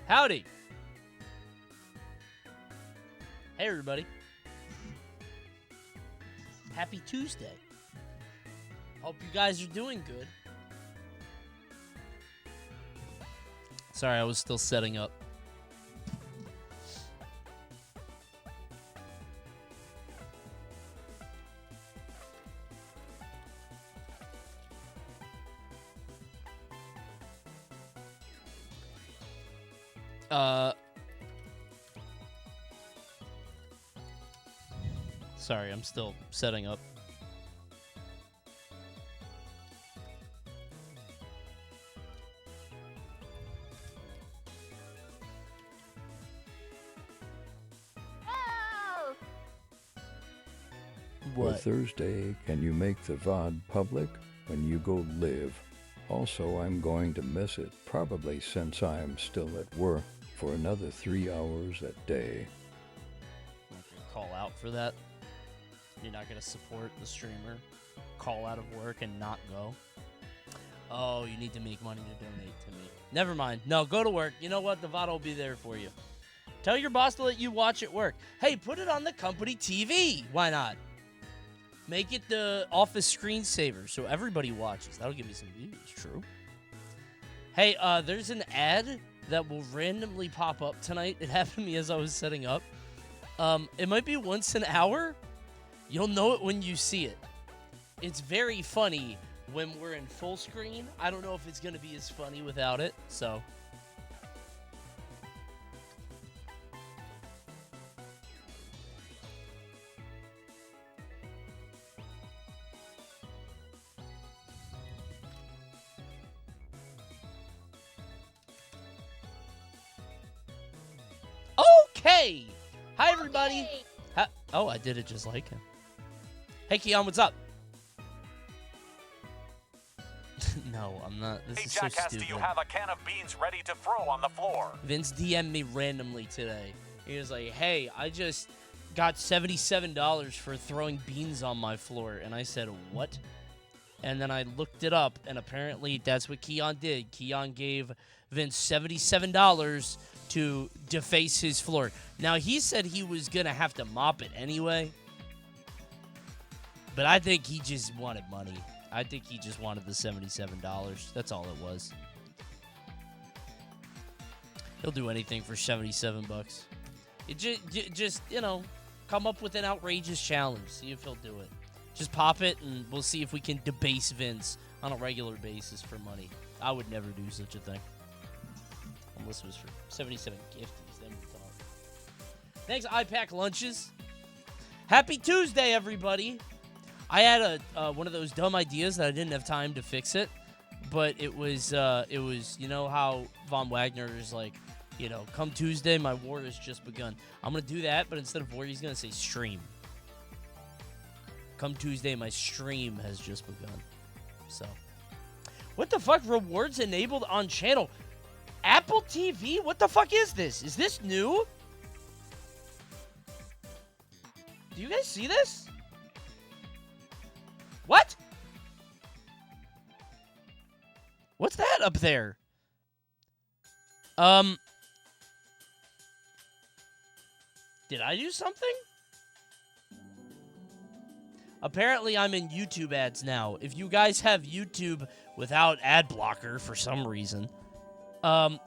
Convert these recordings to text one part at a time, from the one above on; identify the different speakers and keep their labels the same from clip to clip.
Speaker 1: Howdy. Hey, everybody. Happy Tuesday. Hope you guys are doing good. Sorry, I was still setting up. Sorry, I'm still setting up.
Speaker 2: For Thursday, can you make the VOD public when you go live? Also, I'm going to miss it, probably since I'm still at work for another 3 hours a day.
Speaker 1: I'm not going to call out for that. You're not going to support the streamer, call out of work and not go. Oh, you need to make money to donate to me. Never mind. No, go to work. You know what? The VOD will be there for you. Tell your boss to let you watch at work. Hey, put it on the company TV. Why not? Make it the office screensaver so everybody watches. That'll give me some views. True. Hey, there's an ad that will randomly pop up tonight. It happened to me as I was setting up. It might be once an hour. You'll know it when you see it. It's very funny when we're in full screen. I don't know if it's going to be as funny without it, so... Okay! Hi, everybody!
Speaker 3: Okay.
Speaker 1: Oh, I did it just like him. Hey, Keon, what's up? No, I'm not. This is so
Speaker 4: Jackass,
Speaker 1: stupid.
Speaker 4: do you have a can of beans ready to throw on the floor?
Speaker 1: Vince DM'd me randomly today. He was like, hey, I just got $77 for throwing beans on my floor. And I said, what? And then I looked it up, and apparently that's what Keon did. Keon gave Vince $77 to deface his floor. Now, he said he was going to have to mop it anyway. But I think he just wanted money. I think he just wanted the $77. That's all it was. He'll do anything for $77. Just, you know, come up with an outrageous challenge. See if he'll do it. Just pop it, and we'll see if we can debase Vince on a regular basis for money. I would never do such a thing. Unless it was for 77 gifties, then we thought. Thanks, iPack Lunches. Happy Tuesday, everybody. I had one of those dumb ideas that I didn't have time to fix it, but it was you know how Von Wagner is like, you know, come Tuesday, my war has just begun. I'm gonna do that, but instead of war, he's gonna say stream. Come Tuesday, my stream has just begun. So, what the fuck? Rewards enabled on channel. Apple TV? What the fuck is this? Is this new? Do you guys see this? What? What's that up there? Did I do something? Apparently, I'm in YouTube ads now. If you guys have YouTube without ad blocker for some reason,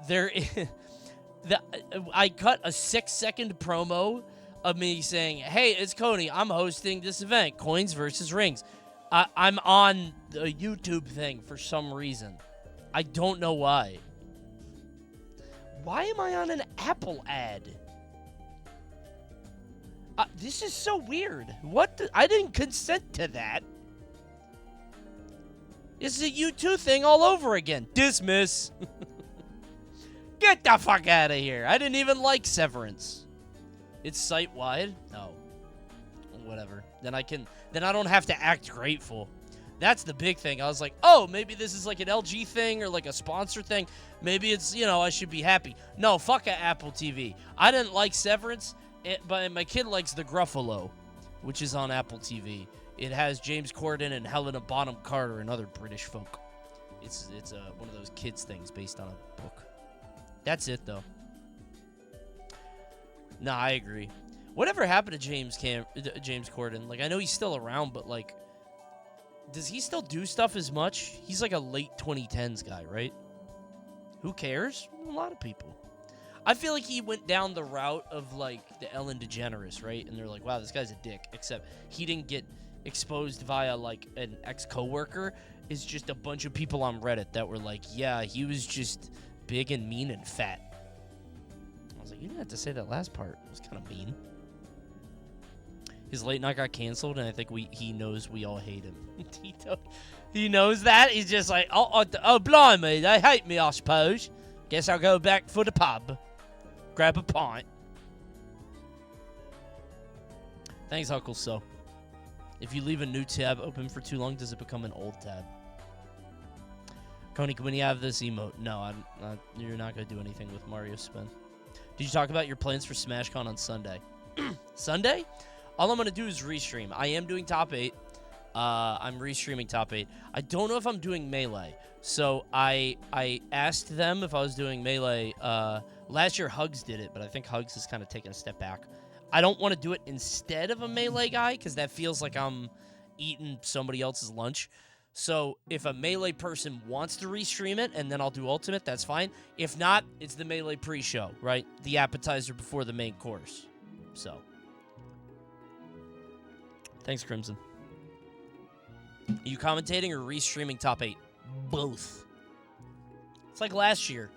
Speaker 1: there is, I cut a 6-second promo of me saying, hey, it's Coney. I'm hosting this event, Coins versus Rings. I'm on the YouTube thing for some reason. I don't know why. Why am I on an Apple ad? This is so weird. I didn't consent to that. This is a U2 thing all over again. Dismiss. Get the fuck out of here. I didn't even like Severance. It's site-wide? No. Whatever. Then I don't have to act grateful. That's the big thing. I was like, oh, maybe this is like an LG thing or like a sponsor thing. Maybe it's, you know, I should be happy. No, fuck a Apple TV. I didn't like Severance, but my kid likes The Gruffalo, which is on Apple TV. It has James Corden and Helena Bonham Carter and other British folk. It's one of those kids things based on a book. That's it, though. Nah, I agree. Whatever happened to James Corden? Like, I know he's still around, but, like, does he still do stuff as much? He's like a late 2010s guy, right? Who cares? A lot of people. I feel like he went down the route of, like, the Ellen DeGeneres, right? And they're like, wow, this guy's a dick. Except he didn't get exposed via, like, an ex-coworker. It's just a bunch of people on Reddit that were like, yeah, he was just big and mean and fat. I was like, you didn't have to say that last part. It was kind of mean. His late night got canceled, and I think he knows we all hate him. He knows that. He's just like, oh, blimey, they hate me, I suppose. Guess I'll go back for the pub. Grab a pint. Thanks, Uncle So. If you leave a new tab open for too long, does it become an old tab? Coney, when you have this emote? No, you're not going to do anything with Mario Spin. Did you talk about your plans for SmashCon on Sunday? Sunday? All I'm going to do is restream. I am doing Top 8. I'm restreaming Top 8. I don't know if I'm doing Melee. So I asked them if I was doing Melee. Last year, Hugs did it, but I think Hugs has kind of taken a step back. I don't want to do it instead of a Melee guy because that feels like I'm eating somebody else's lunch. So if a Melee person wants to restream it and then I'll do Ultimate, that's fine. If not, it's the Melee pre-show, right? The appetizer before the main course. So, thanks, Crimson. Are you commentating or restreaming Top 8? Both. It's like last year.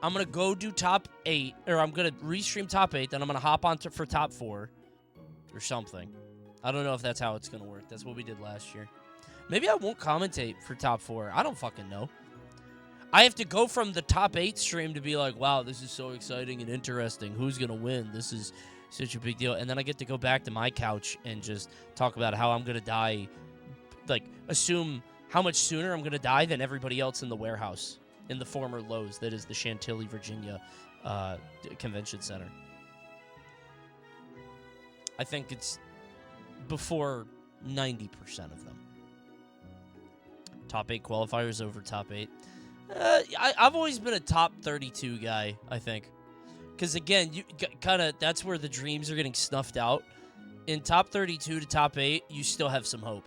Speaker 1: I'm going to go do Top 8, or I'm going to restream Top 8, then I'm going to hop on for Top 4 or something. I don't know if that's how it's going to work. That's what we did last year. Maybe I won't commentate for Top 4. I don't fucking know. I have to go from the Top 8 stream to be like, wow, this is so exciting and interesting. Who's going to win? This is such a big deal. And then I get to go back to my couch and just talk about how I'm going to die. Like, assume how much sooner I'm going to die than everybody else in the warehouse. In the former Lowe's, that is the Chantilly, Virginia Convention Center. I think it's before 90% of them. Top 8 qualifiers over top 8. I've always been a top 32 guy, I think. Because, again, you that's where the dreams are getting snuffed out. In top 32 to top 8, you still have some hope.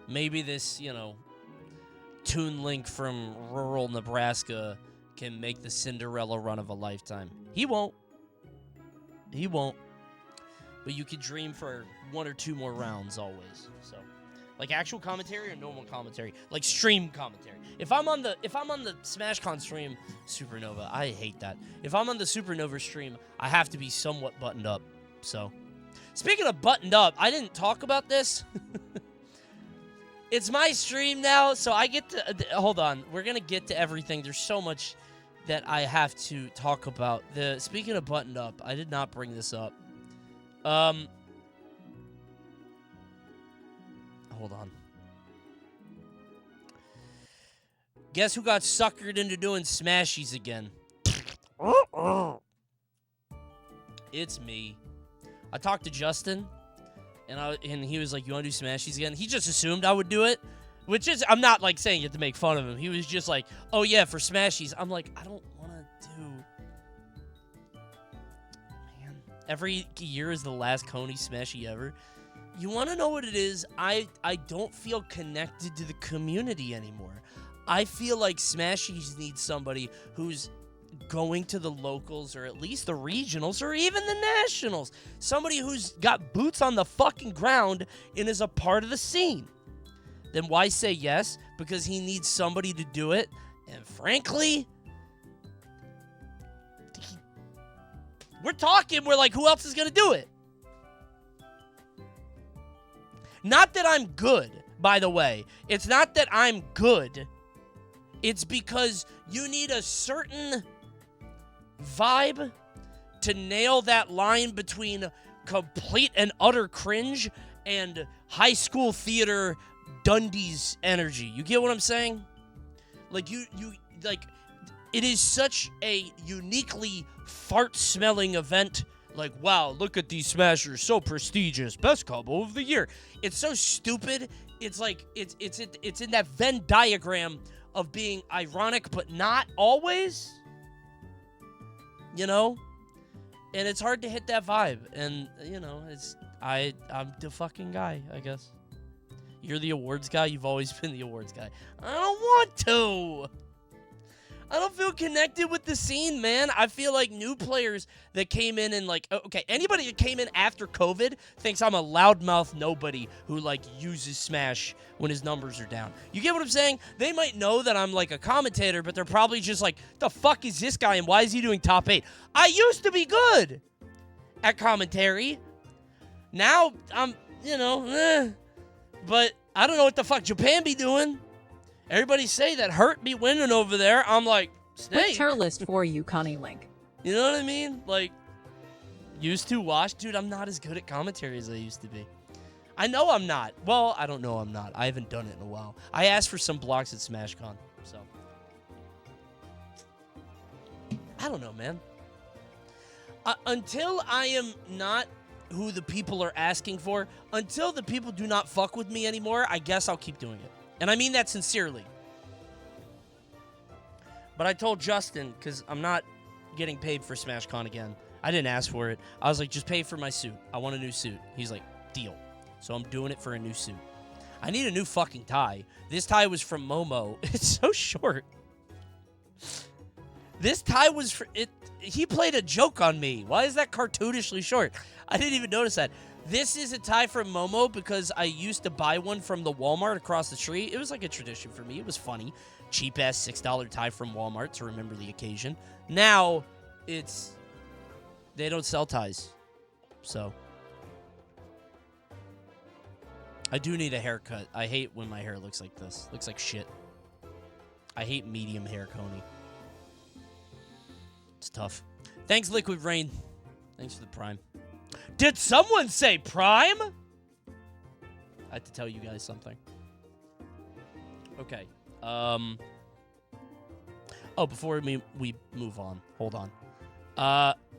Speaker 1: Maybe this, Toon Link from rural Nebraska can make the Cinderella run of a lifetime. He won't. But you could dream for 1 or 2 more rounds always. So, like actual commentary or normal commentary, like stream commentary. If I'm on the SmashCon stream, Supernova, I hate that. If I'm on the Supernova stream, I have to be somewhat buttoned up. So, speaking of buttoned up, I didn't talk about this. It's my stream now, so I get to... hold on. We're going to get to everything. There's so much that I have to talk about. Speaking of buttoned up, I did not bring this up. Hold on. Guess who got suckered into doing smashies again? It's me. I talked to Justin... And he was like, you want to do smashies again? He just assumed I would do it. Which is, I'm not, like, saying it to make fun of him. He was just like, oh, yeah, for smashies. I'm like, I don't want to do... Man, every year is the last Coney smashie ever. You want to know what it is? I don't feel connected to the community anymore. I feel like smashies need somebody who's going to the locals or at least the regionals or even the nationals. Somebody who's got boots on the fucking ground and is a part of the scene. Then why say yes? Because he needs somebody to do it. And frankly, we're like, who else is going to do it? Not that I'm good, by the way. It's not that I'm good. It's because you need a certain vibe to nail that line between complete and utter cringe and high school theater Dundee's energy. You get what I'm saying? Like, you like, it is such a uniquely fart-smelling event. Like, wow, look at these smashers, so prestigious, best combo of the year. It's so stupid. It's like, it's in that Venn diagram of being ironic, but not always. You know? And it's hard to hit that vibe. And, you know, I'm the fucking guy, I guess. You're the awards guy. You've always been the awards guy. I don't want to. I don't feel connected with the scene, man. I feel like new players that came in and, like, okay, anybody that came in after COVID thinks I'm a loudmouth nobody who, like, uses Smash when his numbers are down. You get what I'm saying? They might know that I'm, like, a commentator, but they're probably just like, the fuck is this guy and why is he doing top 8? I used to be good at commentary. Now I'm, you know, but I don't know what the fuck Japan be doing. Everybody say that Hurt be winning over there. I'm like,
Speaker 3: Quick
Speaker 1: Snake.
Speaker 3: tier list for you, Coney Link.
Speaker 1: You know what I mean? Like, used to watch. Dude, I'm not as good at commentary as I used to be. I know I'm not. Well, I don't know I'm not. I haven't done it in a while. I asked for some blocks at SmashCon, so. I don't know, man. Until I am not who the people are asking for, until the people do not fuck with me anymore, I guess I'll keep doing it. And I mean that sincerely. But I told Justin, because I'm not getting paid for SmashCon again. I didn't ask for it. I was like, just pay for my suit. I want a new suit. He's like, deal. So I'm doing it for a new suit. I need a new fucking tie. This tie was from Momo. It's so short. This tie was for it. He played a joke on me. Why is that cartoonishly short? I didn't even notice that. This is a tie from Momo because I used to buy one from the Walmart across the street. It was like a tradition for me. It was funny. Cheap-ass $6 tie from Walmart to remember the occasion. Now, they don't sell ties. So, I do need a haircut. I hate when my hair looks like this. Looks like shit. I hate medium hair, Coney. It's tough. Thanks, Liquid Rain. Thanks for the Prime. Did someone say Prime? I have to tell you guys something. Okay. Oh, before we move on. Hold on.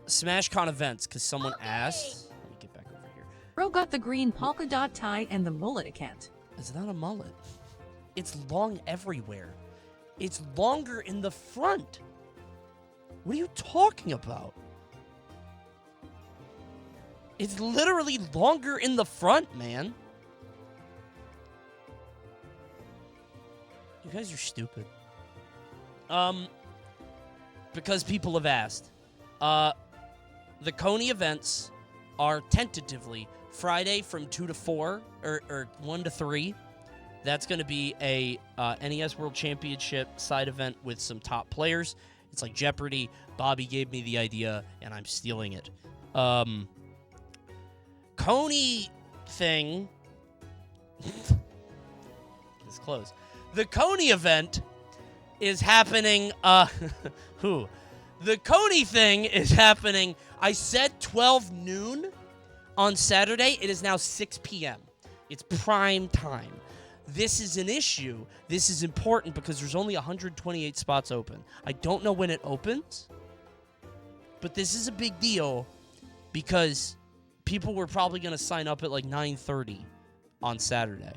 Speaker 1: SmashCon events, because someone asked. Let me get back over here.
Speaker 3: Bro got the green polka dot tie and the mullet account.
Speaker 1: It's not a mullet. It's long everywhere. It's longer in the front. What are you talking about? It's literally longer in the front, man. You guys are stupid. Because people have asked. The Coney events are tentatively Friday from 2 to 4, or 1 to 3. That's going to be a NES World Championship side event with some top players. It's like Jeopardy. Bobby gave me the idea, and I'm stealing it. Coney thing. It's close. The Coney event is happening. The Coney thing is happening. I said 12 noon on Saturday. It is now 6 p.m. It's prime time. This is an issue. This is important because there's only 128 spots open. I don't know when it opens, but this is a big deal because people were probably going to sign up at like 9:30 on Saturday.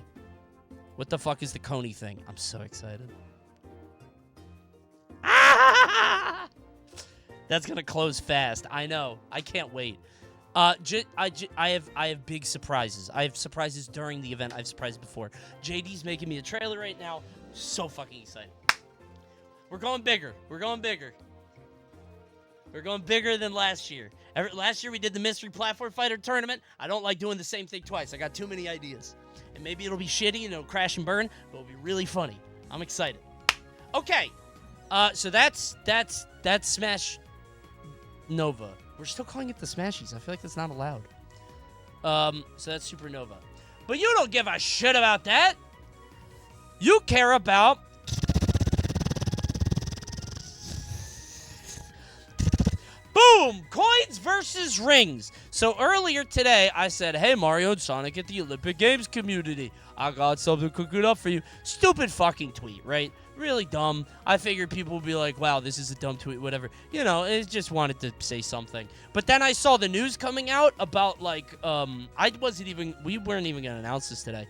Speaker 1: What the fuck is the Coney thing? I'm so excited. That's going to close fast. I know. I can't wait. I have big surprises. I have surprises during the event. I have surprises before. JD's making me a trailer right now. So fucking excited. We're going bigger. We're going bigger. We're going bigger than last year. Last year we did the Mystery Platform Fighter Tournament. I don't like doing the same thing twice. I got too many ideas. And maybe it'll be shitty and it'll crash and burn, but it'll be really funny. I'm excited. Okay. So that's Smash Nova. We're still calling it the Smashies. I feel like that's not allowed. So that's Supernova. But you don't give a shit about that. You care about boom! Coins versus rings. So earlier today, I said, hey, Mario and Sonic at the Olympic Games community. I got something cooking up for you. Stupid fucking tweet, right? Really dumb. I figured people would be like, wow, this is a dumb tweet, whatever. You know, it just wanted to say something. But then I saw the news coming out about, like, we weren't even going to announce this today.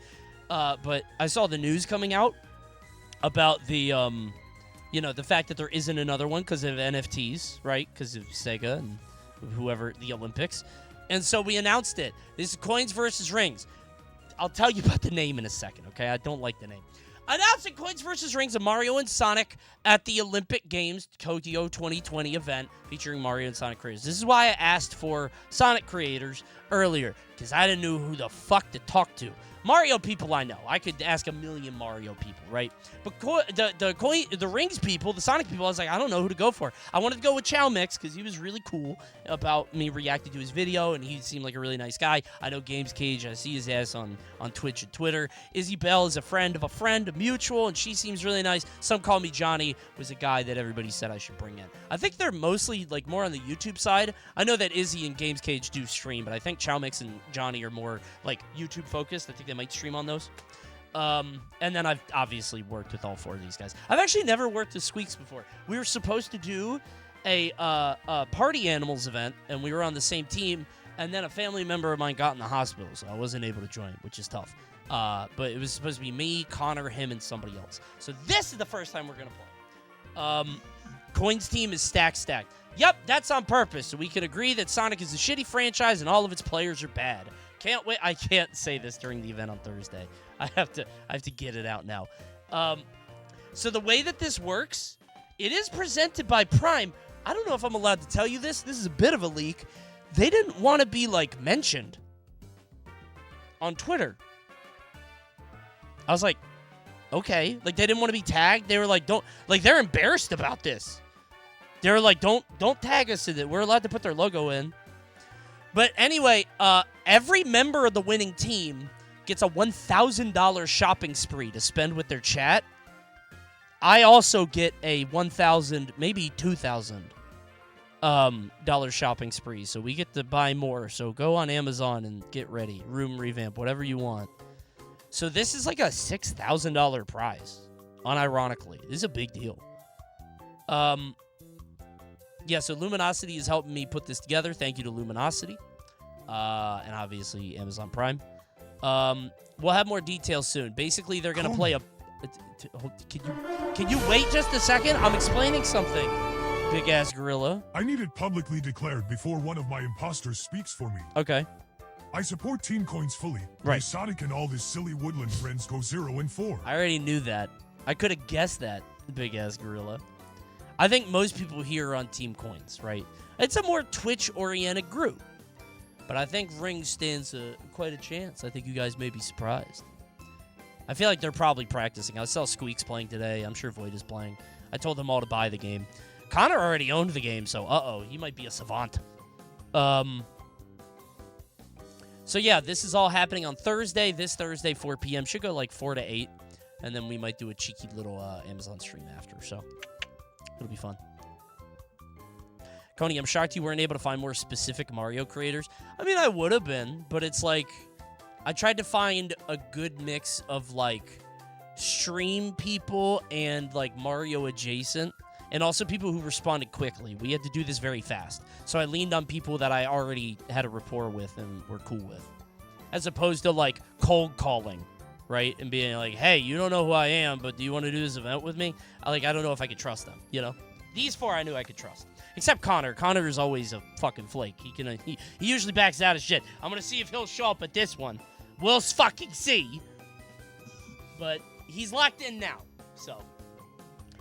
Speaker 1: But I saw the news coming out about the, the fact that there isn't another one because of NFTs, right? Because of Sega and whoever, the Olympics. And so we announced it. This is Coins versus Rings. I'll tell you about the name in a second, okay? I don't like the name. Announcing Coins versus Rings of Mario and Sonic at the Olympic Games Tokyo 2020 event featuring Mario and Sonic creators. This is why I asked for Sonic creators earlier, because I didn't know who the fuck to talk to. Mario people I know. I could ask a million Mario people, right? But the Rings people, the Sonic people, I was like, I don't know who to go for. I wanted to go with Chow Mix because he was really cool about me reacting to his video, and he seemed like a really nice guy. I know Games Cage. I see his ass on Twitch and Twitter. Izzy Bell is a friend, a mutual, and she seems really nice. Some call me Johnny, was a guy that everybody said I should bring in. I think they're mostly like more on the YouTube side. I know that Izzy and Games Cage do stream, but I think Chow Mix and Johnny are more like YouTube focused. I think they might stream on those. And then I've obviously worked with all four of these guys. I've actually never worked with Squeaks before. We were supposed to do a Party Animals event, and we were on the same team, and then a family member of mine got in the hospital, so I wasn't able to join, which is tough. But it was supposed to be me, Connor, him, and somebody else. So this is the first time we're going to play. Coin's team is stacked. Yep, that's on purpose, so we can agree that Sonic is a shitty franchise and all of its players are bad. Can't wait. I can't say this during the event on Thursday. I have to get it out now. So the way that this works, it is presented by Prime. I don't know if I'm allowed to tell you this. This is a bit of a leak. They didn't want to be like mentioned on Twitter. I was like, okay. Like they didn't want to be tagged. They were like, don't. Like they're embarrassed about this. They were like, don't tag us in it. We're allowed to put their logo in. But anyway, every member of the winning team gets a $1,000 shopping spree to spend with their chat. I also get a $1,000, maybe $2,000 dollar shopping spree, so we get to buy more. So go on Amazon and get ready, room revamp, whatever you want. So this is like a $6,000 prize. Unironically, this is a big deal. Yeah, so Luminosity is helping me put this together. Thank you to Luminosity. And obviously Amazon Prime. We'll have more details soon. Basically, they're going to play a... Can you wait just a second? I'm explaining something, big-ass gorilla.
Speaker 5: I need it publicly declared before one of my imposters speaks for me.
Speaker 1: Okay.
Speaker 5: I support Team Coins fully.
Speaker 1: Right.
Speaker 5: My Sonic and all his silly woodland friends go 0 and 4.
Speaker 1: I already knew that. I could have guessed that, big-ass gorilla. I think most people here are on Team Coins, right? It's a more Twitch-oriented group. But I think Ring stands quite a chance. I think you guys may be surprised. I feel like they're probably practicing. I saw Squeaks playing today. I'm sure Void is playing. I told them all to buy the game. Connor already owned the game, so he might be a savant. So yeah, this is all happening on Thursday. This Thursday, 4 p.m. Should go like 4 to 8. And then we might do a cheeky little Amazon stream after. So it'll be fun. Coney, I'm shocked you weren't able to find more specific Mario creators. I mean, I would have been, but it's like, I tried to find a good mix of, like, stream people and, like, Mario adjacent, and also people who responded quickly. We had to do this very fast. So I leaned on people that I already had a rapport with and were cool with, as opposed to, like, cold calling, right? And being like, hey, you don't know who I am, but do you want to do this event with me? I don't know if I could trust them, you know? These four I knew I could trust. Except Connor. Connor is always a fucking flake. He usually backs out of shit. I'm going to see if he'll show up at this one. We'll fucking see. But he's locked in now. So,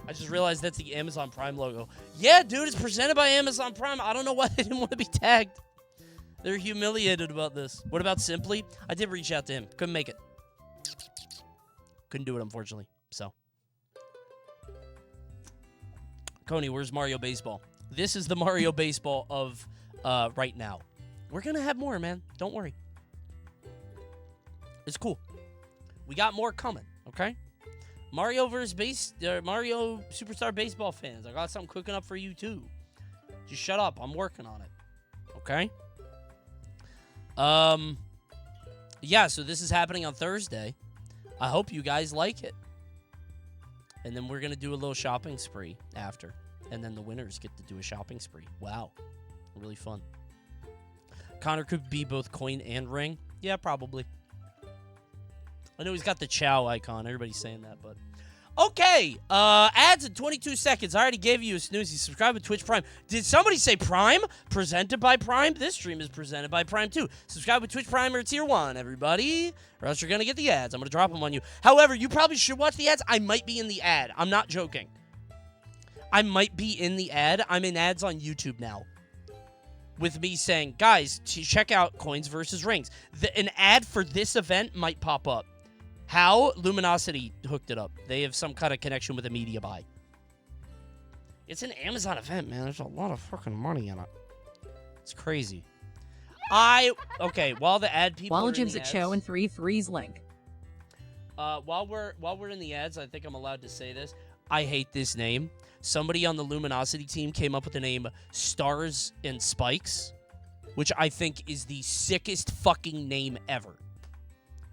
Speaker 1: I just realized that's the Amazon Prime logo. Yeah, dude, it's presented by Amazon Prime. I don't know why they didn't want to be tagged. They're humiliated about this. What about Simply? I did reach out to him. Couldn't make it. Couldn't do it, unfortunately. So. Coney, where's Mario Baseball? This is the Mario Baseball of right now. We're going to have more, man. Don't worry. It's cool. We got more coming, okay? Mario Mario Superstar Baseball fans, I got something cooking up for you, too. Just shut up. I'm working on it, okay? Yeah, so this is happening on Thursday. I hope you guys like it. And then we're going to do a little shopping spree after. And then the winners get to do a shopping spree. Wow. Really fun. Connor could be both coin and ring. Yeah, probably. I know he's got the Chow icon. Everybody's saying that, but... Okay, ads in 22 seconds. I already gave you a snoozy. Subscribe to Twitch Prime. Did somebody say Prime? Presented by Prime? This stream is presented by Prime too. Subscribe to Twitch Prime or Tier 1, everybody, or else you're going to get the ads. I'm going to drop them on you. However, you probably should watch the ads. I might be in the ad. I'm not joking. I might be in the ad. I'm in ads on YouTube now. With me saying, guys, check out Coins versus Rings. An ad for this event might pop up. How? Luminosity hooked it up. They have some kind of connection with a media buy. It's an Amazon event, man. There's a lot of fucking money in it. It's crazy. Okay, while the ad people
Speaker 3: While
Speaker 1: are
Speaker 3: Jim's
Speaker 1: in the
Speaker 3: at show
Speaker 1: ads,
Speaker 3: and 3 threes link.
Speaker 1: while we're in the ads, I think I'm allowed to say this. I hate this name. Somebody on the Luminosity team came up with the name Stars and Spikes, which I think is the sickest fucking name ever.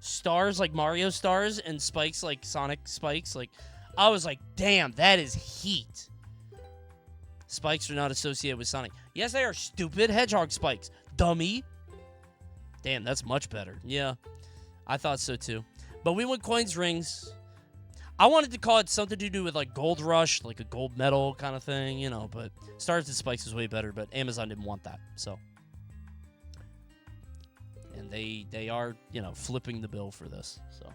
Speaker 1: Stars like Mario Stars and Spikes like Sonic Spikes. Like, I was like, damn, that is heat. Spikes are not associated with Sonic. Yes, they are stupid hedgehog spikes. Dummy. Damn, that's much better. Yeah, I thought so too. But we went Coins Rings. I wanted to call it something to do with like Gold Rush, like a gold medal kind of thing, you know, but Stars and Spikes was way better, but Amazon didn't want that, so. And they are, you know, flipping the bill for this. So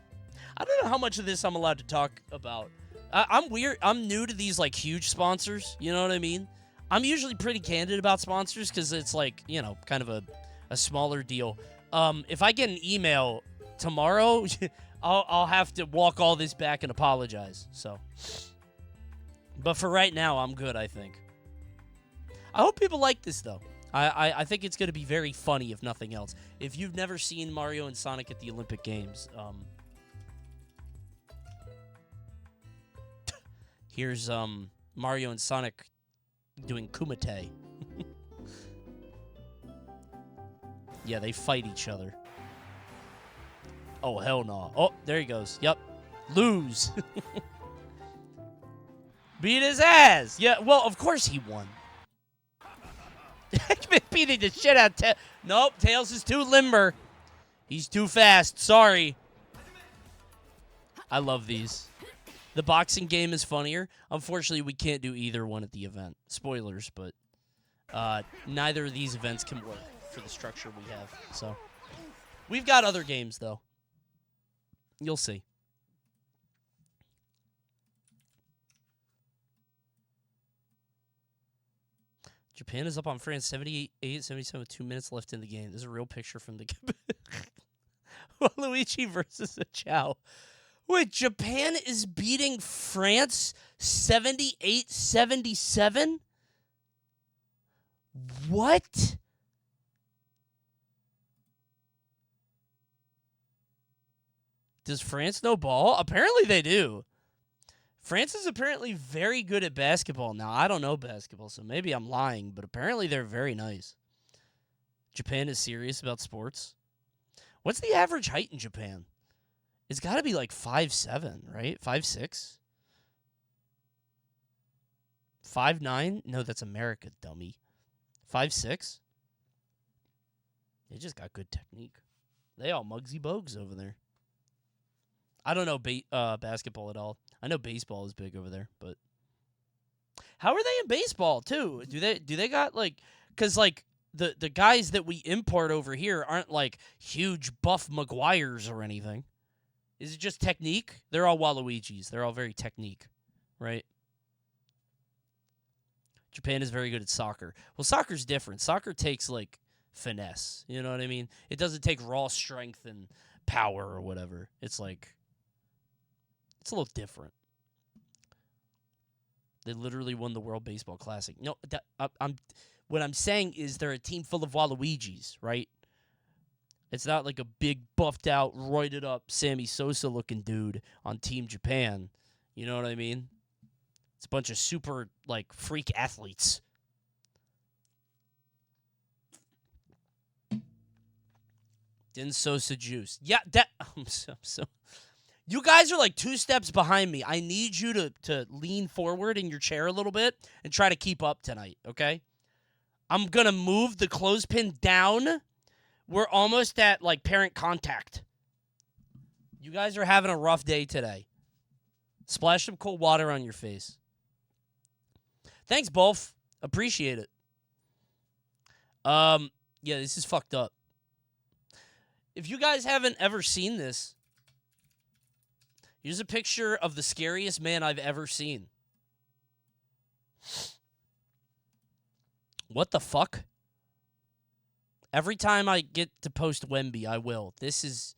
Speaker 1: I don't know how much of this I'm allowed to talk about. I'm weird. I'm new to these like huge sponsors. You know what I mean? I'm usually pretty candid about sponsors because it's like, you know, kind of a smaller deal. If I get an email tomorrow, I'll have to walk all this back and apologize. So, but for right now, I'm good. I think. I hope people like this though. I think it's going to be very funny, if nothing else. If you've never seen Mario and Sonic at the Olympic Games, here's Mario and Sonic doing kumite. Yeah, they fight each other. Oh, hell no. Oh, there he goes. Yep. Lose. Beat his ass. Yeah, well, of course he won. Beating the shit out of Tails. Nope, Tails is too limber. He's too fast. Sorry. I love these. The boxing game is funnier. Unfortunately, we can't do either one at the event. Spoilers, but neither of these events can work for the structure we have. So we've got other games, though. You'll see. Japan is up on France 78-77 with 2 minutes left in the game. This is a real picture from the Luigi versus a Chow. Wait, Japan is beating France 78-77? What? Does France know ball? Apparently they do. France is apparently very good at basketball. Now, I don't know basketball, so maybe I'm lying, but apparently they're very nice. Japan is serious about sports. What's the average height in Japan? It's got to be like 5'7", right? 5'6"? 5'9"? No, that's America, dummy. 5'6"? They just got good technique. They all Muggsy Bogues over there. I don't know basketball at all. I know baseball is big over there, but how are they in baseball too? Do they got like, cause like the guys that we import over here aren't like huge buff McGuires or anything. Is it just technique? They're all Waluigis. They're all very technique, right? Japan is very good at soccer. Well, soccer's different. Soccer takes like finesse. You know what I mean? It doesn't take raw strength and power or whatever. It's like. It's a little different. They literally won the World Baseball Classic. No, what I'm saying is they're a team full of Waluigis, right? It's not like a big, buffed out, roided up Sammy Sosa looking dude on Team Japan. You know what I mean? It's a bunch of super, like, freak athletes. Din Sosa juice. Yeah, I'm so. You guys are like 2 steps behind me. I need you to lean forward in your chair a little bit and try to keep up tonight, okay? I'm going to move the clothespin down. We're almost at, like, parent contact. You guys are having a rough day today. Splash some cold water on your face. Thanks, both. Appreciate it. Yeah, this is fucked up. If you guys haven't ever seen this, here's a picture of the scariest man I've ever seen. What the fuck? Every time I get to post Wemby, I will. This is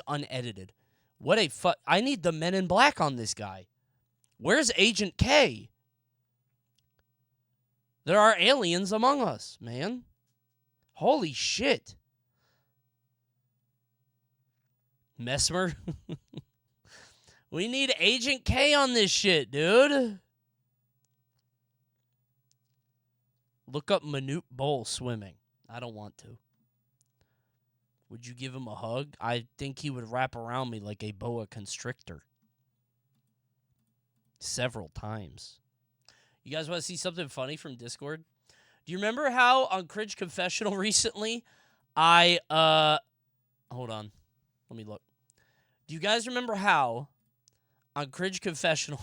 Speaker 1: unedited. What a fuck. I need the Men in Black on this guy. Where's Agent K? There are aliens among us, man. Holy shit. Mesmer. We need Agent K on this shit, dude. Look up Manute Bowl swimming. I don't want to. Would you give him a hug? I think he would wrap around me like a boa constrictor. Several times. You guys want to see something funny from Discord? Do you remember how on Cringe Confessional recently, hold on. Let me look. Do you guys remember how on Cringe Confessional,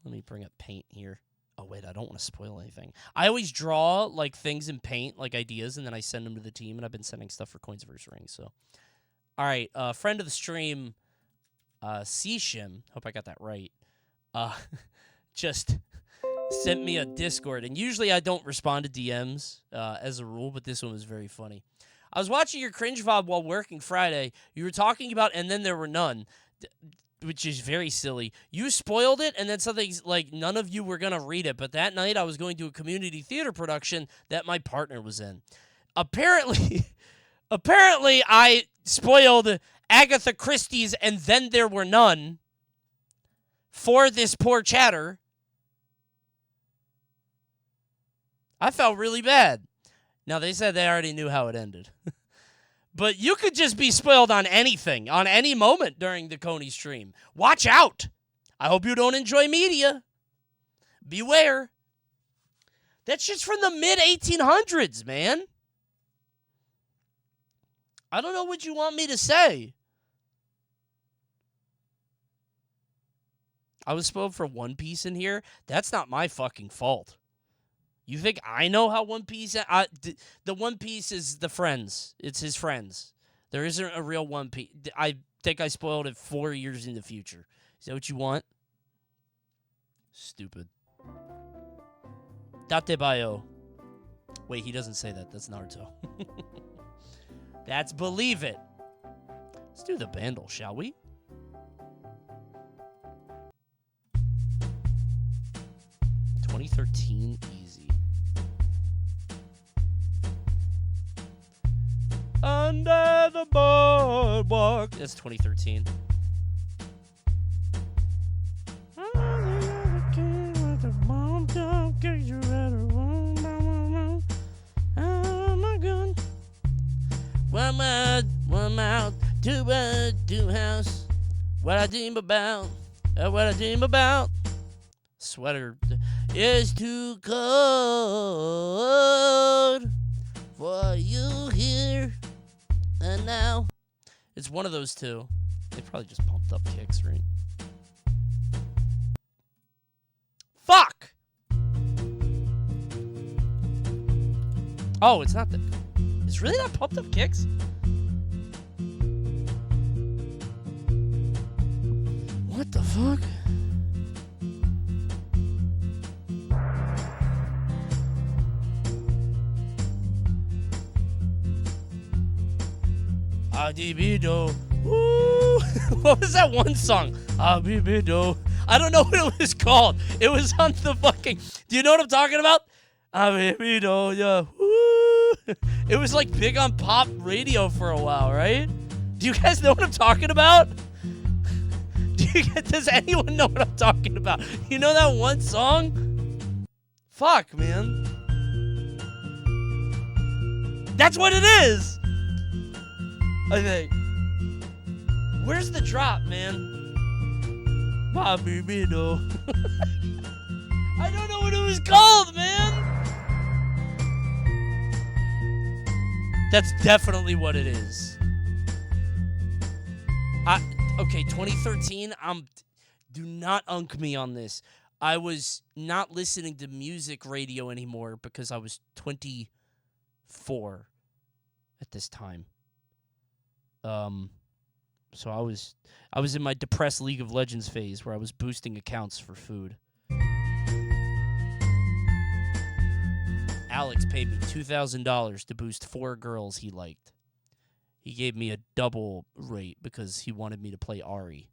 Speaker 1: let me bring up paint here. Oh, wait, I don't want to spoil anything. I always draw, like, things in paint, like ideas, and then I send them to the team, and I've been sending stuff for Coins vs. Rings, so. All right, friend of the stream, C-Shim, hope I got that right, just sent me a Discord, and usually I don't respond to DMs as a rule, but this one was very funny. I was watching your Cringe VOD while working Friday. You were talking about And Then There Were None, which is very silly. You spoiled it, and then something's like none of you were going to read it. But that night, I was going to a community theater production that my partner was in. Apparently, I spoiled Agatha Christie's And Then There Were None for this poor chatter. I felt really bad. Now, they said they already knew how it ended. But you could just be spoiled on anything, on any moment during the Coney stream. Watch out. I hope you don't enjoy media. Beware. That shit's from the mid-1800s, man. I don't know what you want me to say. I was spoiled for One Piece in here. That's not my fucking fault. You think I know how One Piece... the One Piece is the friends. It's his friends. There isn't a real One Piece. I think I spoiled it 4 years in the future. Is that what you want? Stupid. Datebayo. Wait, he doesn't say that. That's Naruto. That's Believe It. Let's do the bundle, shall we? $2013 easy. Under the boardwalk. That's 2013. One mouth, two bird, two house. What I dream about, Sweater is too cold for you here and now. It's one of those two. They probably just pumped up kicks, right? Fuck! Oh, it's not the... It's really not pumped up kicks? What the fuck? Adibido. Woo! What was that one song? Adibido. I don't know what it was called. It was on the fucking... Do you know what I'm talking about? Adibido, yeah. Woo! It was like big on pop radio for a while, right? Do you guys know what I'm talking about? Does anyone know what I'm talking about? You know that one song? Fuck, man. That's what it is! I think. Where's the drop, man? Bobby Bido. I don't know what it was called, man! That's definitely what it is. Okay, 2013, Do not unk me on this. I was not listening to music radio anymore because I was 24 at this time. So I was in my depressed League of Legends phase where I was boosting accounts for food. Alex paid me $2,000 to boost 4 girls he liked. He gave me a double rate because he wanted me to play Ari.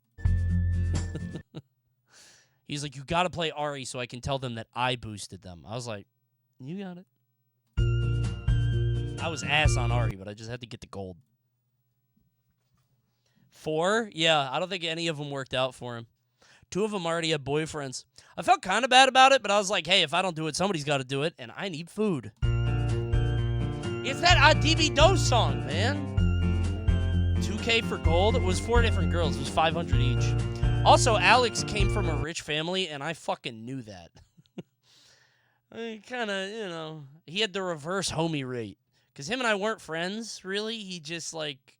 Speaker 1: He's like, you gotta play Ari so I can tell them that I boosted them. I was like, you got it. I was ass on Ari, but I just had to get the gold. 4? Yeah, I don't think any of them worked out for him. 2 of them already had boyfriends. I felt kind of bad about it, but I was like, hey, if I don't do it, somebody's got to do it, and I need food. It's that DVDO song, man. 2K for gold. It was 4 different girls. It was 500 each. Also, Alex came from a rich family, and I fucking knew that. I kind of, he had the reverse homie rate. Because him and I weren't friends, really. He just, like,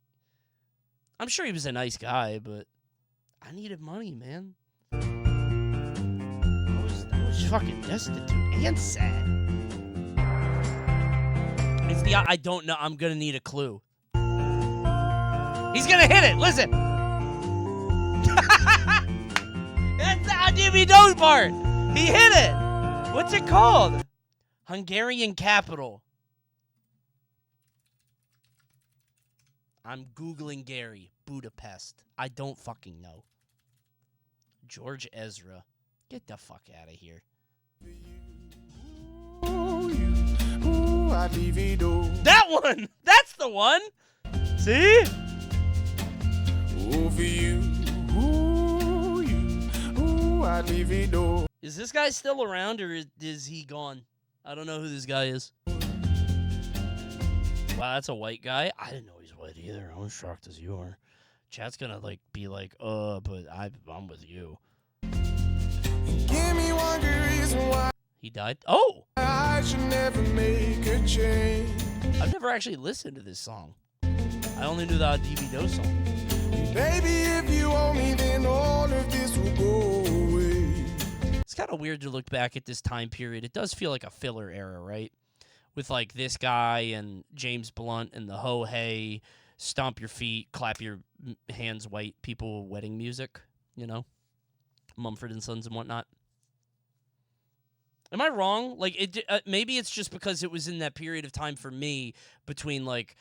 Speaker 1: I'm sure he was a nice guy, but I needed money, man. I was fucking destitute and sad. It's the I don't know. I'm gonna need a clue. He's gonna hit it. Listen. That's the DVDO part. He hit it. What's it called? Hungarian capital. I'm Googling Gary. Budapest. I don't fucking know. George Ezra. Get the fuck out of here. That one! That's the one! See? Is this guy still around or is he gone? I don't know who this guy is. Wow, that's a white guy? I didn't know he's white either. I was shocked as you are. Chat's gonna be like, but I'm with you. Give me one good reason why he died. Oh! I should never make a change. I've never actually listened to this song. I only knew the DVDO song. Baby, if you owe me, then all of this will go away. It's kind of weird to look back at this time period. It does feel like a filler era, right? With like this guy and James Blunt and the ho hey, stomp your feet, clap your hands, white people wedding music, Mumford and Sons and whatnot. Am I wrong? Like maybe it's just because it was in that period of time for me between like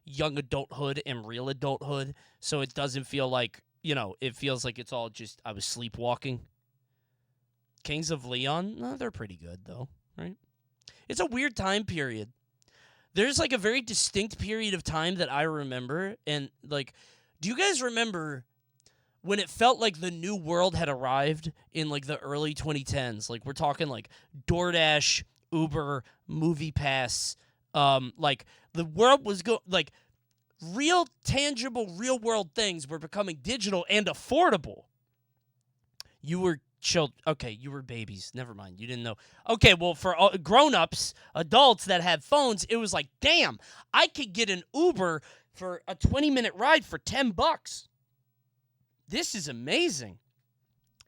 Speaker 1: young adulthood and real adulthood, so it doesn't feel like it feels like it's all just I was sleepwalking. Kings of Leon, no, they're pretty good though, right? It's a weird time period. There's like a very distinct period of time that I remember, and like, do you guys remember when it felt like the new world had arrived in like the early 2010s? Like we're talking like DoorDash, Uber, MoviePass, like the world was like real tangible real world things were becoming digital and affordable. You were you were babies. Never mind. You didn't know. Okay, well, for grown-ups, adults that have phones, it was like, damn, I could get an Uber for a 20-minute ride for $10. This is amazing.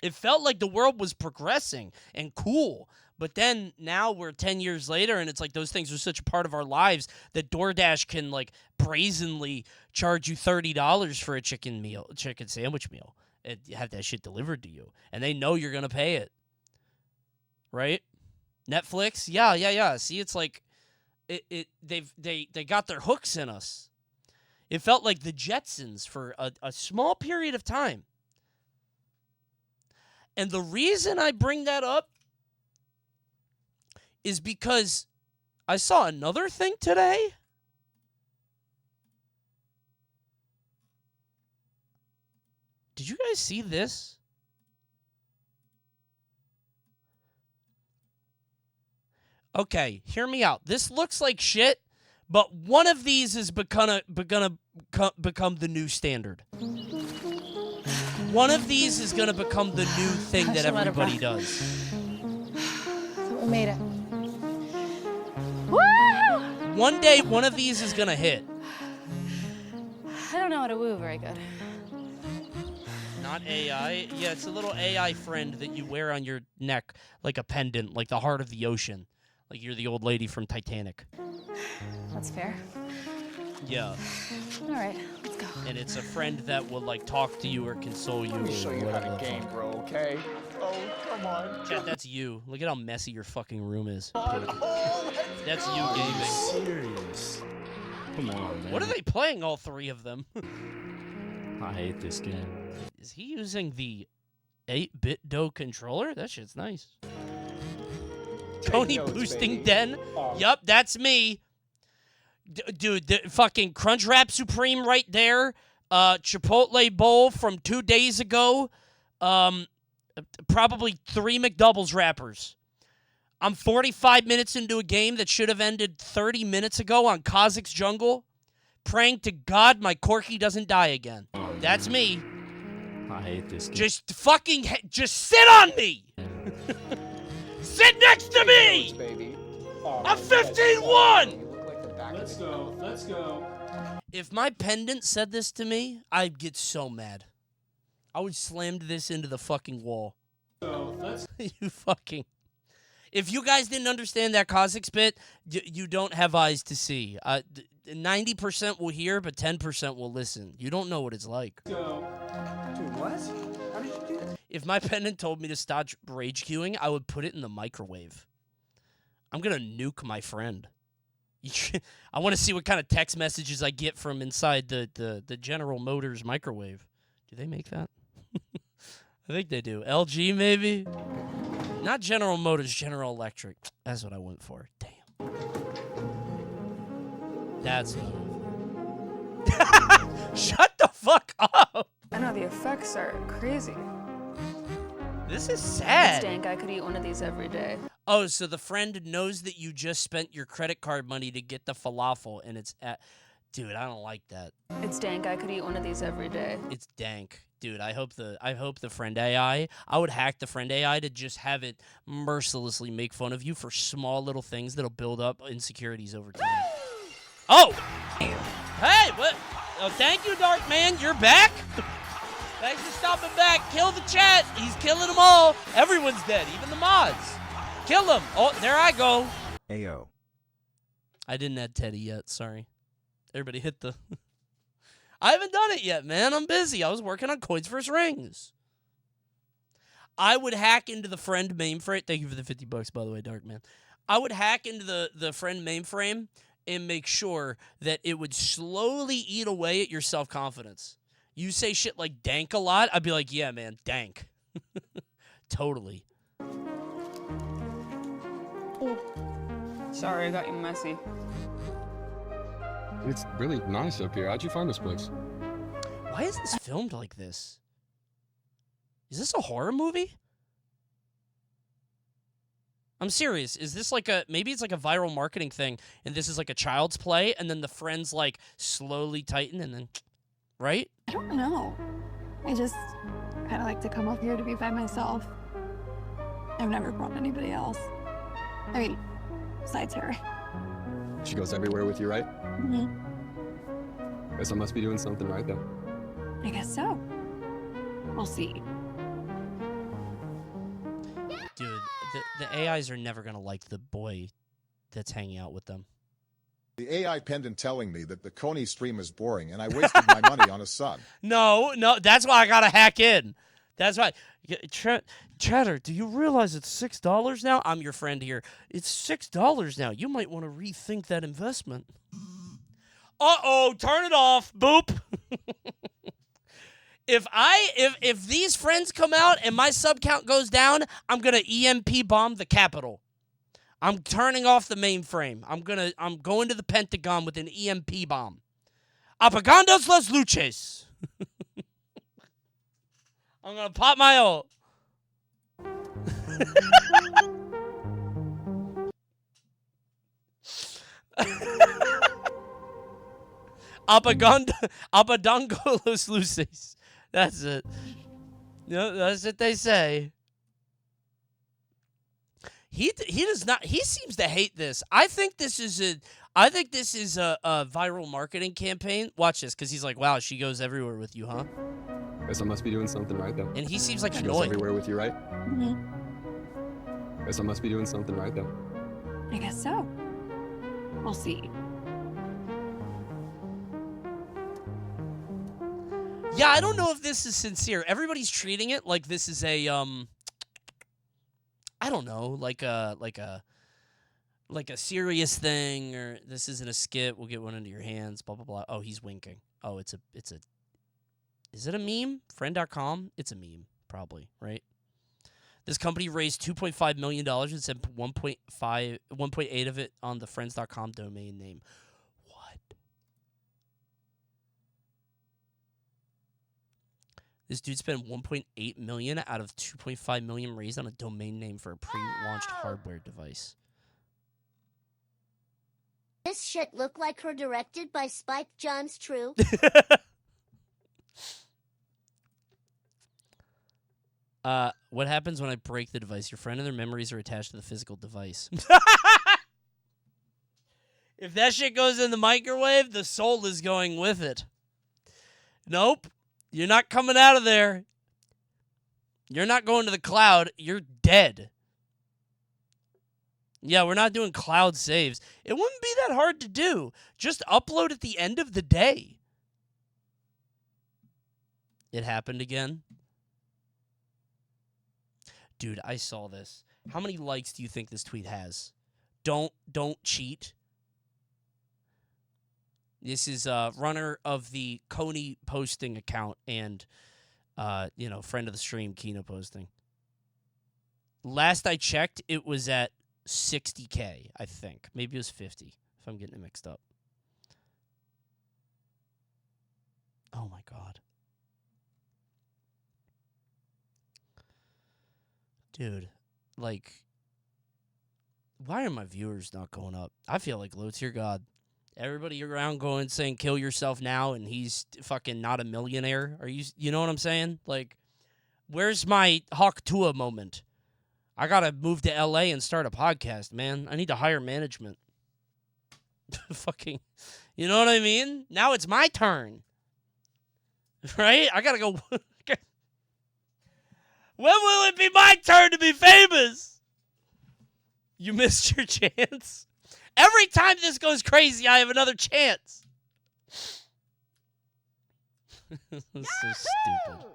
Speaker 1: It felt like the world was progressing and cool. But then now we're 10 years later, and it's like those things are such a part of our lives that DoorDash can like brazenly charge you $30 for a chicken sandwich meal. And have that shit delivered to you, and they know you're gonna pay it, right? Netflix, yeah. See, it's like they got their hooks in us. It felt like the Jetsons for a small period of time. And the reason I bring that up is because I saw another thing today. Did you guys see this? Okay, hear me out. This looks like shit, but one of these is gonna become the new standard. One of these is gonna become the new thing that everybody does.
Speaker 6: We made it. Woo!
Speaker 1: One day, one of these is gonna hit.
Speaker 6: I don't know how to woo very good.
Speaker 1: Not AI. Yeah, it's a little AI friend that you wear on your neck like a pendant, like the heart of the ocean. Like you're the old lady from Titanic.
Speaker 6: That's fair.
Speaker 1: Yeah.
Speaker 6: All right, let's go.
Speaker 1: And it's a friend that will like talk to you or console you.
Speaker 7: Let me show you how to
Speaker 1: the
Speaker 7: game,
Speaker 1: fuck.
Speaker 7: bro, okay? Oh, come on.
Speaker 1: Chat, that's you. Look at how messy your fucking room is.
Speaker 7: Oh,
Speaker 1: That's you gaming.
Speaker 8: Serious. Come on, man.
Speaker 1: What are they playing, all three of them?
Speaker 8: I hate this game.
Speaker 1: Is he using the 8-bit dough controller? That shit's nice. Coney
Speaker 7: notes,
Speaker 1: boosting
Speaker 7: baby.
Speaker 1: den.
Speaker 7: Oh.
Speaker 1: Yup, that's me. Dude, the fucking Crunchwrap Supreme right there. Chipotle bowl from 2 days ago. Probably 3 McDoubles wrappers. I'm 45 minutes into a game that should have ended 30 minutes ago on Kazakh's jungle. Praying to God my Corky doesn't die again. That's me.
Speaker 8: I hate this game.
Speaker 1: Just sit on me! Sit next to me!
Speaker 7: Notes, baby. Oh,
Speaker 1: I'm
Speaker 7: man,
Speaker 1: 15-1!
Speaker 7: you look like the back of the
Speaker 8: Let's go.
Speaker 1: If my pendant said this to me, I'd get so mad. I would slam this into the fucking wall. You fucking... If you guys didn't understand that Kazakh's bit, you don't have eyes to see. 90% will hear, but 10% will listen. You don't know what it's like.
Speaker 7: Dude, what? How did you do that?
Speaker 1: If my pendant told me to stop rage queuing, I would put it in the microwave. I'm gonna nuke my friend. I want to see what kind of text messages I get from inside the General Motors microwave. Do they make that? I think they do. LG, maybe? Not General Motors, General Electric. That's what I went for. Damn. That's what I went for. Shut the fuck up!
Speaker 6: I know the effects are crazy.
Speaker 1: This is sad.
Speaker 6: Stank, I could eat one of these every day.
Speaker 1: Oh, so the friend knows that you just spent your credit card money to get the falafel, and it's at... Dude, I don't like that.
Speaker 6: It's dank, I could eat one of these every day.
Speaker 1: It's dank. Dude, I hope the friend AI, I would hack the friend AI to just have it mercilessly make fun of you for small little things that'll build up insecurities over time. Oh! Hey, what? Oh, thank you, Dark Man. You're back? Thanks for stopping back. Kill the chat. He's killing them all. Everyone's dead, even the mods. Kill them. Oh, there I go.
Speaker 9: Ayo.
Speaker 1: I didn't add Teddy yet. Sorry. Everybody hit the... I haven't done it yet, man. I'm busy. I was working on Coins vs. Rings. I would hack into the friend mainframe. Thank you for the $50, by the way, Dark Man. I would hack into the friend mainframe and make sure that it would slowly eat away at your self-confidence. You say shit like dank a lot, I'd be like, yeah, man, dank. Totally.
Speaker 6: Sorry, I got you messy.
Speaker 10: It's really nice up here. How'd you find this place?
Speaker 1: Why is this filmed like this? Is this a horror movie? I'm serious. Is this like maybe it's like a viral marketing thing, and this is like a child's play, and then the friends like slowly tighten, and then, right?
Speaker 11: I don't know. I just kind of like to come up here to be by myself. I've never brought anybody else. I mean, besides her.
Speaker 10: She goes everywhere with you, right?
Speaker 11: Mm-hmm.
Speaker 10: Guess I must be doing something right then.
Speaker 11: I guess so. We'll see.
Speaker 1: Dude, the AIs are never gonna like the boy that's hanging out with them.
Speaker 12: The AI pendant telling me that the Coney stream is boring and I wasted my money on a son.
Speaker 1: No, that's why I gotta hack in. That's why. Chatter, do you realize it's $6 now? I'm your friend here. It's $6 now. You might want to rethink that investment. Uh-oh, turn it off. Boop. If these friends come out and my sub count goes down, I'm gonna EMP bomb the Capitol. I'm turning off the mainframe. I'm going to the Pentagon with an EMP bomb. Apagandas las luces. I'm gonna pop my ult. Apadango los luces. That's it. No, that's what they say. He does not. He seems to hate this. I think this is a viral marketing campaign. Watch this, because he's like, wow, she goes everywhere with you, huh?
Speaker 10: Guess I must be doing something right then.
Speaker 1: And he seems like
Speaker 10: She goes
Speaker 1: annoyed.
Speaker 10: everywhere with you, right?
Speaker 11: Mm-hmm.
Speaker 10: Guess I must be doing something right then.
Speaker 11: I guess so. We'll see.
Speaker 1: Yeah, I don't know if this is sincere. Everybody's treating it like this is a I don't know, like a serious thing, or this isn't a skit. We'll get one into your hands. Blah blah blah. Oh, he's winking. Oh, it's a. Is it a meme? Friend.com? It's a meme, probably, right? This company raised $2.5 million and sent 1.8 of it on the Friends.com domain name. What? This dude spent $1.8 million out of $2.5 million raised on a domain name for a pre-launched hardware device.
Speaker 9: This shit look like her directed by Spike Jonze True.
Speaker 1: What happens when I break the device? Your friend and their memories are attached to the physical device. If that shit goes in the microwave, the soul is going with it. Nope. You're not coming out of there. You're not going to the cloud. You're dead. Yeah, we're not doing cloud saves. It wouldn't be that hard to do. Just upload at the end of the day. It happened again. Dude, I saw this. How many likes do you think this tweet has? Don't cheat. This is runner of the Coney posting account and friend of the stream Kino posting. Last I checked, it was at 60K, I think. Maybe it was 50 if I'm getting it mixed up. Oh my god. Dude, like, why are my viewers not going up? I feel like low tier god. Everybody around going saying kill yourself now, and he's fucking not a millionaire. You know what I'm saying? Like, where's my Hawk Tua moment? I gotta move to LA and start a podcast, man. I need to hire management. Fucking, you know what I mean? Now it's my turn. Right? I gotta go. When will it be my turn to be famous? You missed your chance. Every time this goes crazy, I have another chance. This is so stupid.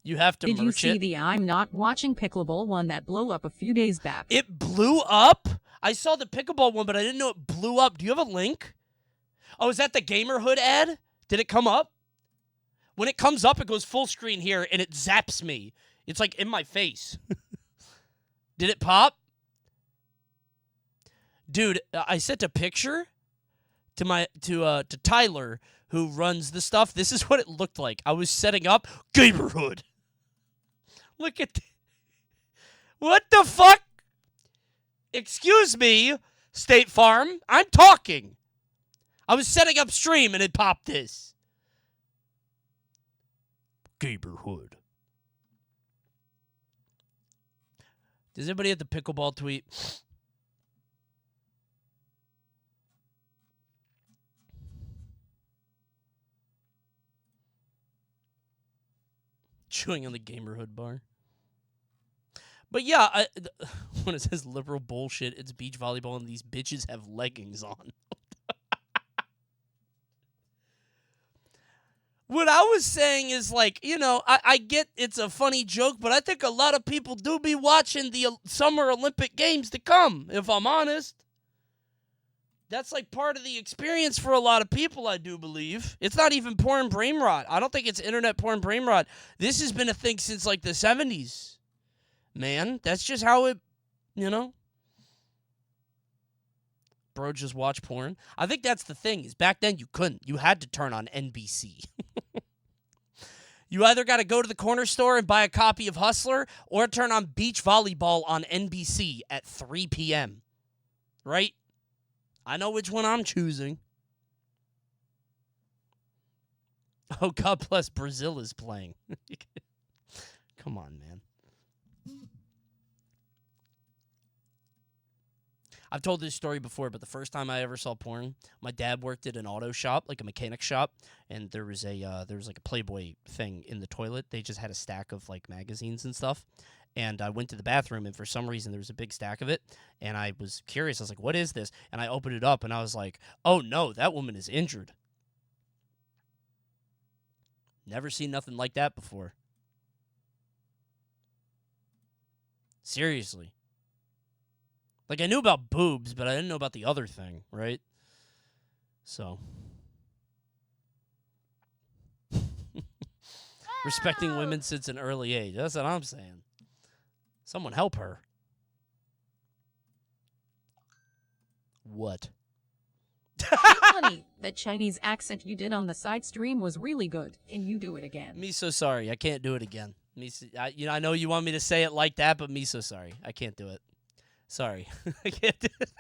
Speaker 1: You have to
Speaker 3: Did you
Speaker 1: merch
Speaker 3: see
Speaker 1: it.
Speaker 3: the I'm not watching pickleball one that blew up a few days back?
Speaker 1: It blew up? I saw the pickleball one, but I didn't know it blew up. Do you have a link? Oh, is that the Gamerhood ad? Did it come up? When it comes up, it goes full screen here, and it zaps me. It's like in my face. Did it pop? Dude, I sent a picture to Tyler, who runs the stuff. This is what it looked like. I was setting up Gamerhood. Look at what the fuck? Excuse me, State Farm. I'm talking. I was setting up stream and it popped this. Gamerhood. Does anybody have the pickleball tweet? Chewing on the Gamerhood bar. But yeah, when it says liberal bullshit, it's beach volleyball and these bitches have leggings on. What I was saying is, like, I get it's a funny joke, but I think a lot of people do be watching the Summer Olympic Games to come, if I'm honest. That's, like, part of the experience for a lot of people, I do believe. It's not even porn brain rot. I don't think it's internet porn brain rot. This has been a thing since, like, the 70s. Man, that's just how it, Bro, just watch porn. I think that's the thing, is back then you couldn't. You had to turn on NBC. You either got to go to the corner store and buy a copy of Hustler or turn on beach volleyball on NBC at 3 p.m. Right? I know which one I'm choosing. Oh, God bless Brazil is playing. Come on, man. I've told this story before, but the first time I ever saw porn, my dad worked at an auto shop, like a mechanic shop, and there was like a Playboy thing in the toilet. They just had a stack of like magazines and stuff. And I went to the bathroom, and for some reason there was a big stack of it, and I was curious. I was like, "What is this?" And I opened it up, and I was like, "Oh no, that woman is injured." Never seen nothing like that before. Seriously. Like, I knew about boobs, but I didn't know about the other thing, right? So. Respecting women since an early age. That's what I'm saying. Someone help her. What?
Speaker 3: Honey, that Chinese accent you did on the side stream was really good. Can you do it again?
Speaker 1: Me so sorry. I can't do it again. I know you want me to say it like that, but me so sorry. I can't do it. Sorry. I can't do it.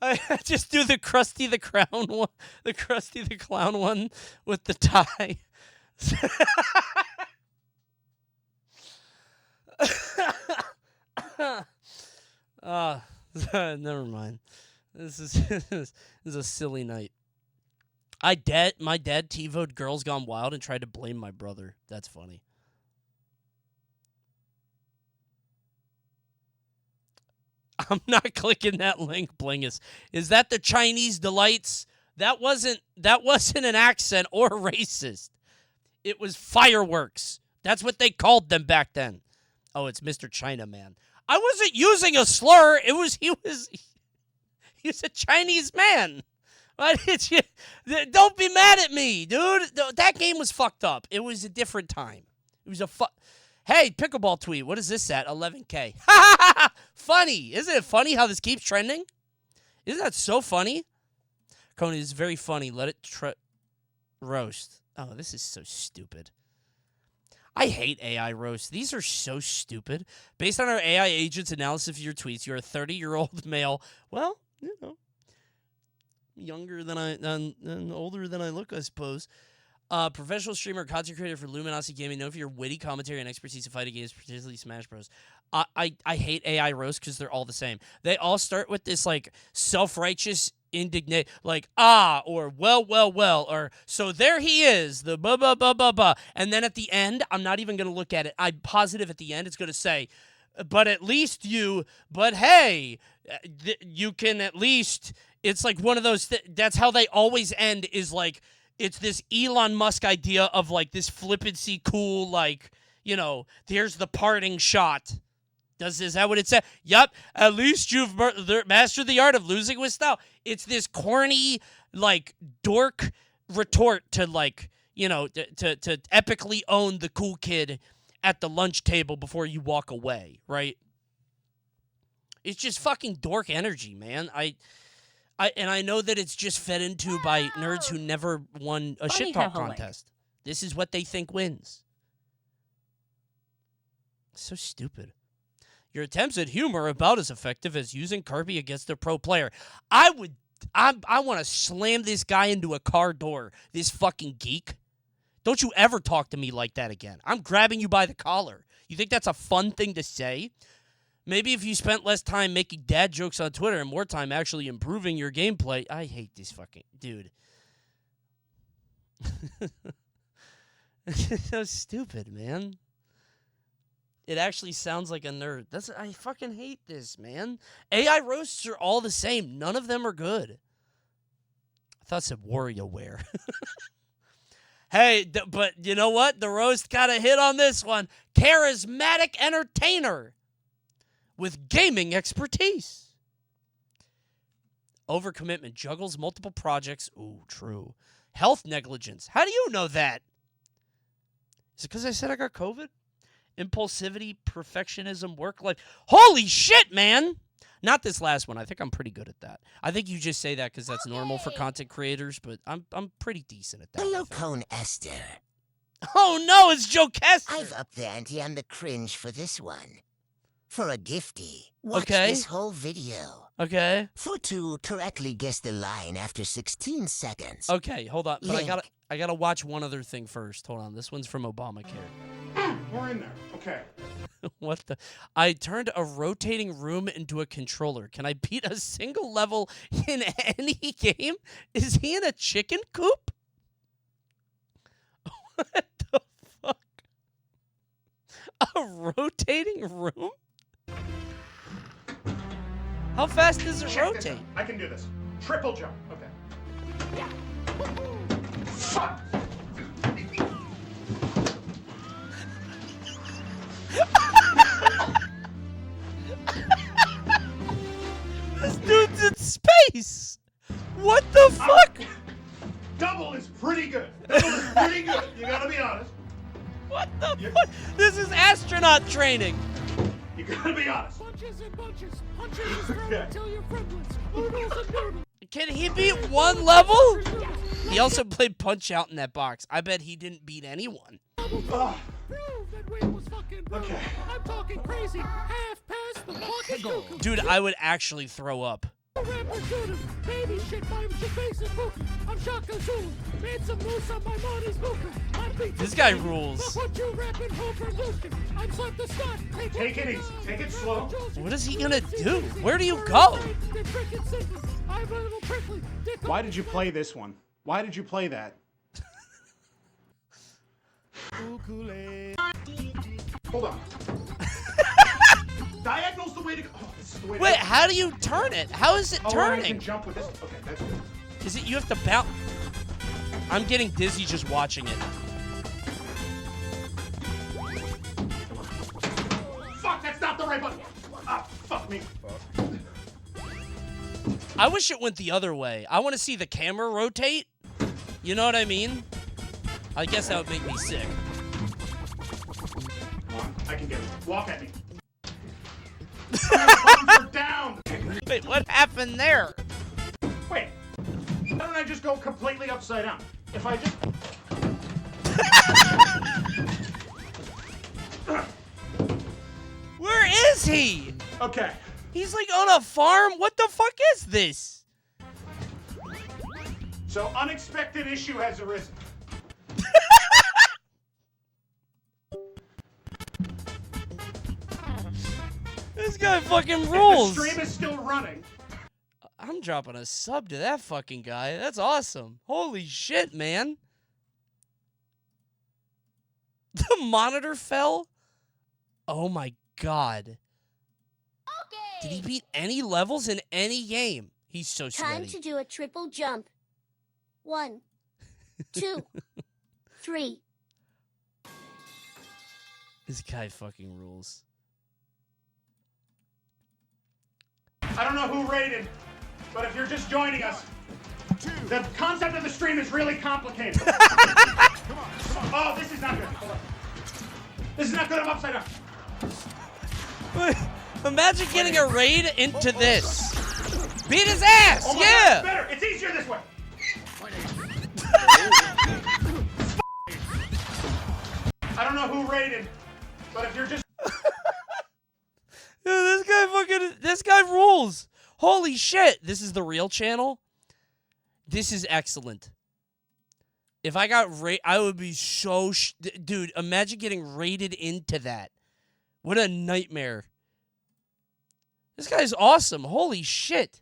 Speaker 1: I just do the Krusty the Clown one, the Krusty the Clown one with the tie. Never mind. This is a silly night. My dad TiVo'd Girls Gone Wild and tried to blame my brother. That's funny. I'm not clicking that link, Blingus. Is that the Chinese delights? That wasn't an accent or racist. It was fireworks. That's what they called them back then. Oh, it's Mr. Chinaman. I wasn't using a slur. He was a Chinese man. Don't be mad at me, dude. That game was fucked up. It was a different time. It was Hey, pickleball tweet. What is this at? 11K. Funny. Isn't it funny how this keeps trending? Isn't that so funny? Coney, is very funny. Let it roast. Oh, this is so stupid. I hate AI roasts. These are so stupid. Based on our AI agent's analysis of your tweets, you're a 30-year-old male. Well, you know, younger than older than I look, I suppose. Professional streamer, content creator for Luminosity Gaming, known for your witty commentary and expertise to fight games, particularly Smash Bros. I hate AI roasts because they're all the same. They all start with this like self-righteous indignation, like or well, or so there he is, the blah blah blah blah blah, and then at the end, I'm not even gonna look at it. I'm positive at the end it's gonna say, but hey, you can at least. It's like one of those. That's how they always end. Is like. It's this Elon Musk idea of, like, this flippancy cool, like, you know, here's the parting shot. Is that what it said? Yup, at least you've mastered the art of losing with style. It's this corny, like, dork retort to, like, you know, to epically own the cool kid at the lunch table before you walk away, right? It's just fucking dork energy, man. I know that it's just fed into by nerds who never won a shit talk contest. This is what they think wins. So stupid. Your attempts at humor are about as effective as using Kirby against a pro player. I want to slam this guy into a car door, this fucking geek. Don't you ever talk to me like that again. I'm grabbing you by the collar. You think that's a fun thing to say? Maybe if you spent less time making dad jokes on Twitter and more time actually improving your gameplay. I hate this fucking dude. It's so stupid, man. It actually sounds like a nerd. I fucking hate this, man. AI roasts are all the same. None of them are good. I thought it said WarioWare. Hey, but you know what? The roast got a hit on this one. Charismatic entertainer with gaming expertise. Overcommitment, juggles multiple projects. Ooh, true. Health negligence. How do you know that? Is it because I said I got COVID? Impulsivity, perfectionism, work life. Holy shit, man! Not this last one. I think I'm pretty good at that. I think you just say that because that's normal for content creators, but I'm pretty decent at that.
Speaker 13: Hello, Cone Esther.
Speaker 1: Oh no, it's Joe Kester.
Speaker 13: I've upped the ante on the cringe for this one. For a gifty, watch this whole video.
Speaker 1: Okay.
Speaker 13: For to correctly guess the line after 16 seconds.
Speaker 1: Okay, hold on. But I gotta watch one other thing first. Hold on. This one's from Obamacare.
Speaker 5: We're in there. Okay.
Speaker 1: What the? I turned a rotating room into a controller. Can I beat a single level in any game? Is he in a chicken coop? What the fuck? A rotating room? How fast does it rotate?
Speaker 14: I can do this. Triple jump. Okay. Fuck!
Speaker 1: This dude's in space! What the fuck?
Speaker 14: Double is pretty good. Double is pretty good. You gotta be honest.
Speaker 1: What the fuck? This is astronaut training.
Speaker 14: You gotta be honest.
Speaker 15: Punches and bunches. Punches and throw until you're friendless. Oodles and noodles.
Speaker 1: Can he beat one level? He also played Punch Out in that box. I bet he didn't beat anyone.
Speaker 14: Okay.
Speaker 15: I'm talking crazy. Half past the fucking
Speaker 1: Dude, I would actually throw up.
Speaker 15: Baby shit, my face is broken. I'm Shaka Zulu. Made some moves on my money's broken.
Speaker 1: This guy rules.
Speaker 15: What you rapping over Lucian? I'm Slap the Scott.
Speaker 14: Take it easy. Take it slow.
Speaker 1: What is he gonna do? Where do you go?
Speaker 14: Why did you play this one? Why did you play that? Hold on. Diagonal's the way to go. Oh, this is the way to
Speaker 1: Wait,
Speaker 14: go.
Speaker 1: how do you turn it? How is it
Speaker 14: I
Speaker 1: turning?
Speaker 14: can jump with this. Okay, that's good.
Speaker 1: Is it you have to bounce? I'm getting dizzy just watching it.
Speaker 14: Fuck, that's not the right button. Ah, fuck me.
Speaker 1: I wish it went the other way. I want to see the camera rotate. You know what I mean? I guess that would make me sick.
Speaker 14: Come on, I can get it. Walk at me. Buttons are down.
Speaker 1: Wait, what happened there?
Speaker 14: Wait. Why don't I just go completely upside down? If I just...
Speaker 1: Where is he?
Speaker 14: Okay.
Speaker 1: He's like on a farm? What the fuck is this?
Speaker 14: So, unexpected issue has arisen.
Speaker 1: This guy fucking rules.
Speaker 14: The stream is still running.
Speaker 1: I'm dropping a sub to that fucking guy. That's awesome. Holy shit, man. The monitor fell? Oh my god. Did he beat any levels in any game? He's so sweaty.
Speaker 9: Time to do a triple jump. 1, 2, 3.
Speaker 1: This guy fucking rules.
Speaker 14: I don't know who rated, but if you're just joining us, the concept of the stream is really complicated. Oh, this is not good. Hold on. This is not good. I'm upside down.
Speaker 1: Wait, imagine getting a raid into this. Beat his ass!
Speaker 14: Oh my
Speaker 1: Yeah!
Speaker 14: God, it's better. It's easier this way. I don't know who rated, but if you're just...
Speaker 1: This guy rules. Holy shit. This is the real channel. This is excellent. If I got I would be so dude, imagine getting raided into that. What a nightmare. This guy's awesome. Holy shit.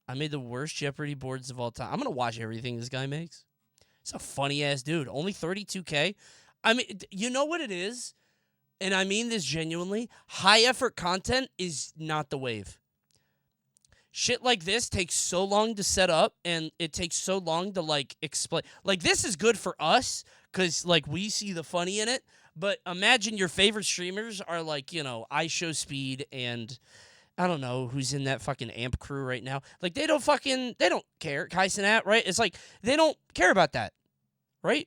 Speaker 1: I made the worst Jeopardy boards of all time. I'm going to watch everything this guy makes. He's a funny ass dude. Only 32K. I mean, you know what it is? And I mean this genuinely, high effort content is not the wave. Shit like this takes so long to set up, and it takes so long to, like, explain. Like, this is good for us, because, like, we see the funny in it, but imagine your favorite streamers are, like, you know, iShowSpeed and, I don't know, who's in that fucking AMP crew right now. Like, they don't care. Kai Cenat, right? It's like, they don't care about that, right?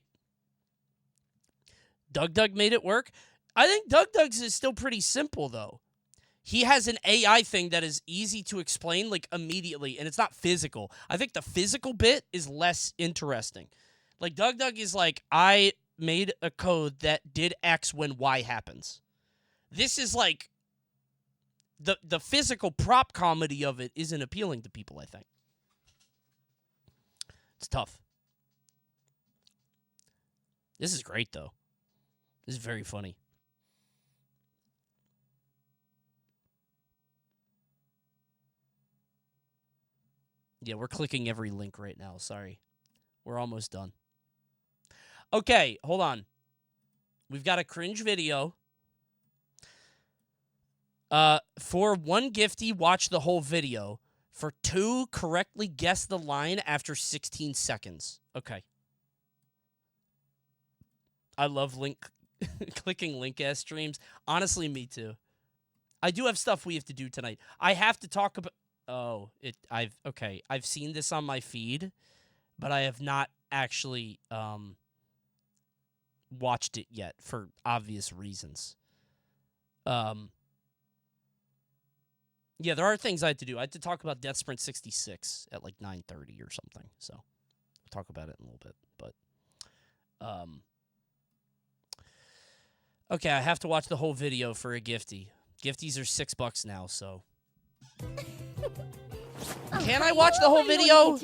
Speaker 1: Doug made it work. I think Doug's is still pretty simple, though. He has an AI thing that is easy to explain, like, immediately, and it's not physical. I think the physical bit is less interesting. Like, Doug is like, I made a code that did X when Y happens. This is, like, the physical prop comedy of it isn't appealing to people, I think. It's tough. This is great, though. This is very funny. Yeah, we're clicking every link right now. Sorry. We're almost done. Okay, hold on. We've got a cringe video. For 1 gifty, watch the whole video. For 2, correctly guess the line after 16 seconds. Okay. I love clicking link-ass streams. Honestly, me too. I do have stuff we have to do tonight. I have to talk about... Oh, I've seen this on my feed, but I have not actually watched it yet for obvious reasons. Yeah, there are things I had to do. I had to talk about Death Sprint 66 at like 9:30 or something. So we'll talk about it in a little bit. But okay, I have to watch the whole video for a gifty. Gifties are $6 now, so. Can I watch the whole video?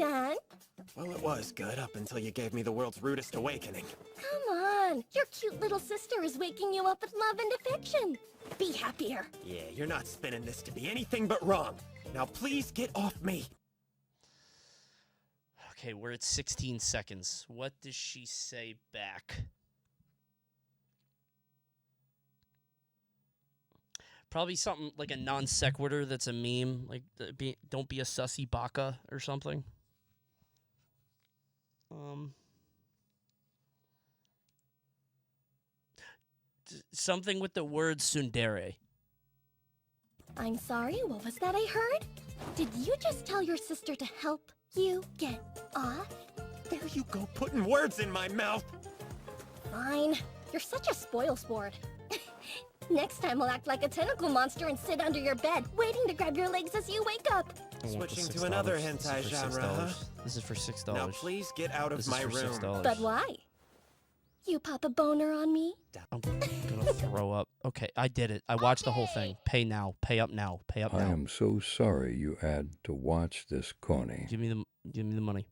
Speaker 16: Well, it was good up until you gave me the world's rudest awakening.
Speaker 9: Come on. Your cute little sister is waking you up with love and affection. Be happier.
Speaker 16: Yeah, you're not spinning this to be anything but wrong. Now please get off me.
Speaker 1: Okay, we're at 16 seconds. What does she say back? Probably something like a non sequitur that's a meme, like don't be a sussy baka or something. Something with the word tsundere.
Speaker 9: I'm sorry, what was that I heard? Did you just tell your sister to help you get off?
Speaker 16: There you go, putting words in my mouth.
Speaker 9: Fine. You're such a spoilsport. Next time we'll act like a tentacle monster and sit under your bed, waiting to grab your legs as you wake up.
Speaker 16: Switching to another hentai genre, huh?
Speaker 1: This is for $6.
Speaker 16: Now please get out of my room.
Speaker 9: But why? You pop a boner on me?
Speaker 1: I'm gonna throw up. Okay, I did it. I watched the whole thing. Pay now. Pay up now. Pay up now.
Speaker 2: I am so sorry you had to watch this, Coney.
Speaker 1: Give me the money.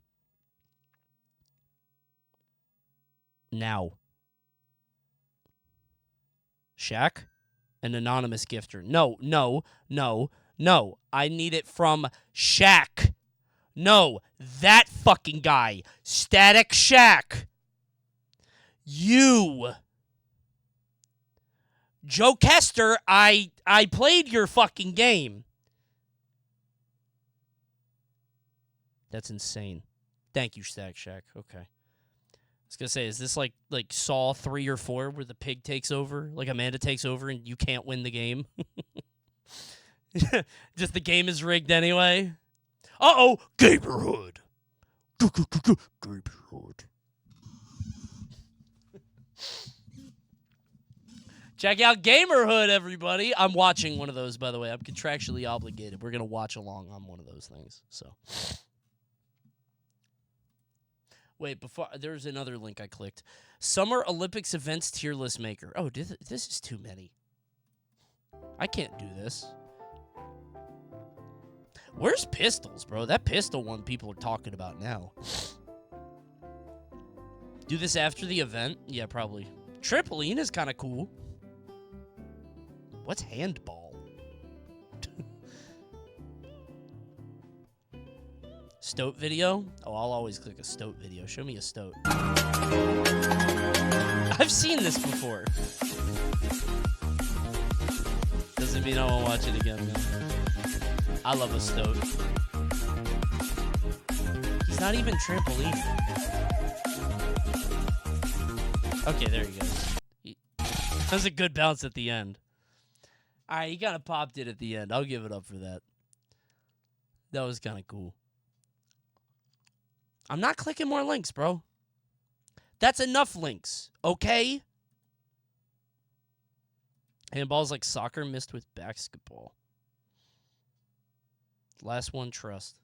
Speaker 1: Now. Shaq? An anonymous gifter. No. I need it from Shaq. No, that fucking guy. Static Shaq. You. Joe Kester, I played your fucking game. That's insane. Thank you, Static Shaq. Okay. I was gonna say, is this like Saw 3 or 4 where the pig takes over? Like Amanda takes over and you can't win the game? Just the game is rigged anyway? Uh-oh! Gamerhood! Gamerhood. Check out Gamerhood, everybody. I'm watching one of those, by the way. I'm contractually obligated. We're gonna watch along on one of those things, so... Wait, before there's another link I clicked. Summer Olympics events tier list maker. Oh, this is too many. I can't do this. Where's Pistols, bro? That pistol one people are talking about now. Do this after the event? Yeah, probably. Trampoline is kind of cool. What's handball? Stoat video? Oh, I'll always click a Stoat video. Show me a Stoat. I've seen this before. Doesn't mean I won't watch it again, man. I love a Stoat. He's not even trampoline. Okay, there you go. That was a good bounce at the end. Alright, he kind of popped it at the end. I'll give it up for that. That was kind of cool. I'm not clicking more links, bro. That's enough links, okay? Handball's like soccer mixed with basketball. Last one, trust.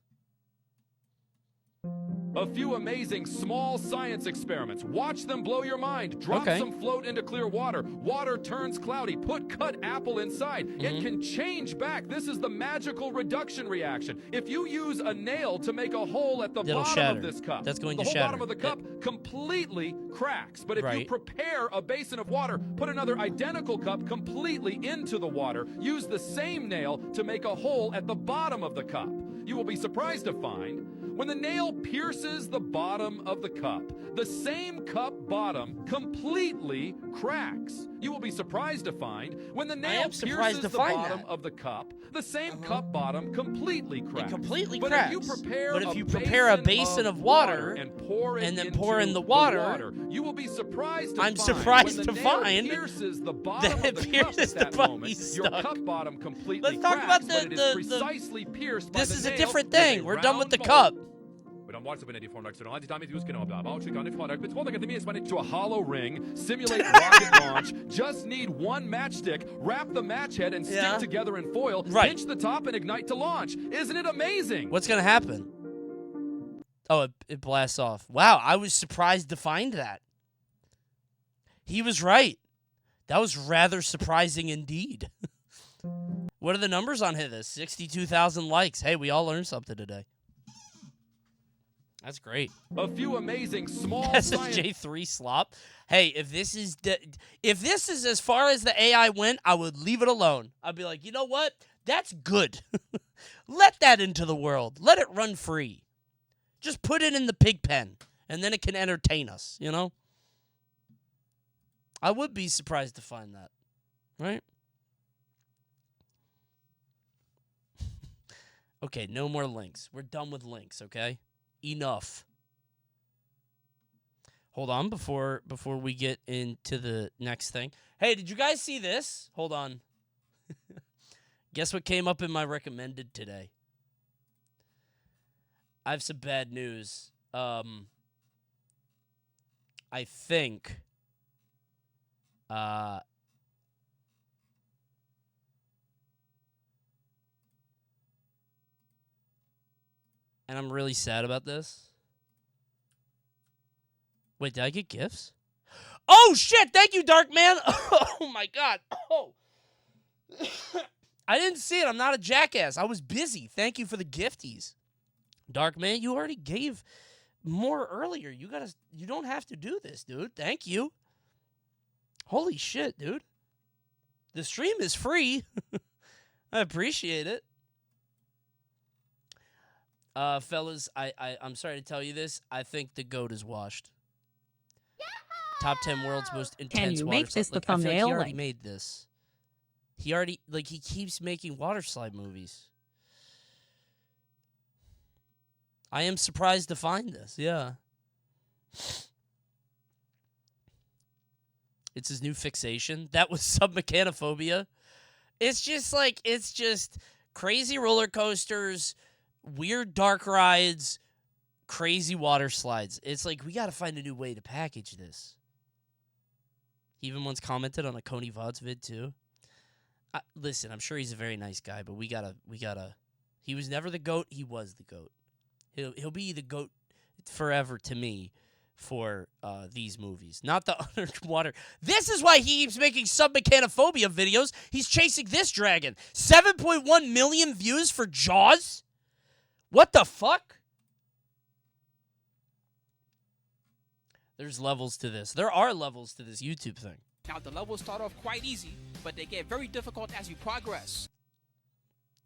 Speaker 17: A few amazing small science experiments. Watch them blow your mind. Drop some float into clear water. Water turns cloudy. Put cut apple inside. It can change back. This is the magical reduction reaction. If you use a nail to make a hole at the bottom of this cup,
Speaker 1: that's going
Speaker 17: to
Speaker 1: shatter.
Speaker 17: The bottom of the cup completely cracks. But if you prepare a basin of water, put another identical cup completely into the water, use the same nail to make a hole at the bottom of the cup. You will be surprised to find when the nail pierces the bottom of the cup, the same cup bottom completely cracks. You will be surprised to find when the nail pierces the bottom of the cup, the same cup bottom completely cracks.
Speaker 1: It completely
Speaker 17: but
Speaker 1: cracks. But if you prepare a basin of water
Speaker 17: and pour it
Speaker 1: then pour in the water,
Speaker 17: you will be surprised to
Speaker 1: I'm
Speaker 17: find
Speaker 1: surprised
Speaker 17: when
Speaker 1: to
Speaker 17: the nail
Speaker 1: find
Speaker 17: pierces the bottom
Speaker 1: that
Speaker 17: of the
Speaker 1: it
Speaker 17: cup
Speaker 1: pierces
Speaker 17: at
Speaker 1: the
Speaker 17: that
Speaker 1: bottom.
Speaker 17: moment.
Speaker 1: He's
Speaker 17: Your
Speaker 1: stuck.
Speaker 17: cup bottom completely
Speaker 1: Let's talk
Speaker 17: cracks,
Speaker 1: about
Speaker 17: but it is precisely pierced by
Speaker 1: This
Speaker 17: the
Speaker 1: is a
Speaker 17: nail
Speaker 1: different
Speaker 17: with a
Speaker 1: thing. We're done with the
Speaker 17: round
Speaker 1: cup.
Speaker 17: To a hollow ring, simulate rocket launch, just need one matchstick, wrap the match head and stick together in foil, pinch the top and ignite to launch. Isn't it amazing?
Speaker 1: What's going to happen? Oh, it blasts off. Wow, I was surprised to find that. He was right. That was rather surprising indeed. What are the numbers on this? 62,000 likes. Hey, we all learned something today. That's great.
Speaker 17: A few amazing small
Speaker 1: SSJ3 slop. Hey, if this is as far as the AI went, I would leave it alone. I'd be like, you know what? That's good. Let that into the world. Let it run free. Just put it in the pig pen, and then it can entertain us, you know? I would be surprised to find that, right? Okay, no more links. We're done with links, okay? Enough. Hold on before we get into the next thing. Hey, did you guys see this? Hold on. Guess what came up in my recommended today? I have some bad news. I think and I'm really sad about this. Wait, did I get gifts? Oh, shit! Thank you, Dark Man! Oh, my God. Oh. I didn't see it. I'm not a jackass. I was busy. Thank you for the gifties. Dark Man, you already gave more earlier. You don't have to do this, dude. Thank you. Holy shit, dude. The stream is free. I appreciate it. Fellas, I'm sorry to tell you this. I think the GOAT is washed. Top 10 world's most intense
Speaker 3: Can you
Speaker 1: water
Speaker 3: make this
Speaker 1: slide.
Speaker 3: the
Speaker 1: I feel like
Speaker 3: thumbnail?
Speaker 1: he already made this. He keeps making water slide movies. I am surprised to find this, yeah. It's his new fixation. That was submechanophobia. It's just crazy roller coasters, weird dark rides, crazy water slides. It's like, we got to find a new way to package this. He even once commented on a Coney VODs vid, too. Listen, I'm sure he's a very nice guy, but we gotta. He was never the GOAT. He was the GOAT. He'll be the GOAT forever to me for these movies, not the underwater. This is why he keeps making submechanophobia videos. He's chasing this dragon. 7.1 million views for Jaws? What the fuck? There's levels to this. There are levels to this YouTube thing.
Speaker 18: Now, the levels start off quite easy, but they get very difficult as you progress.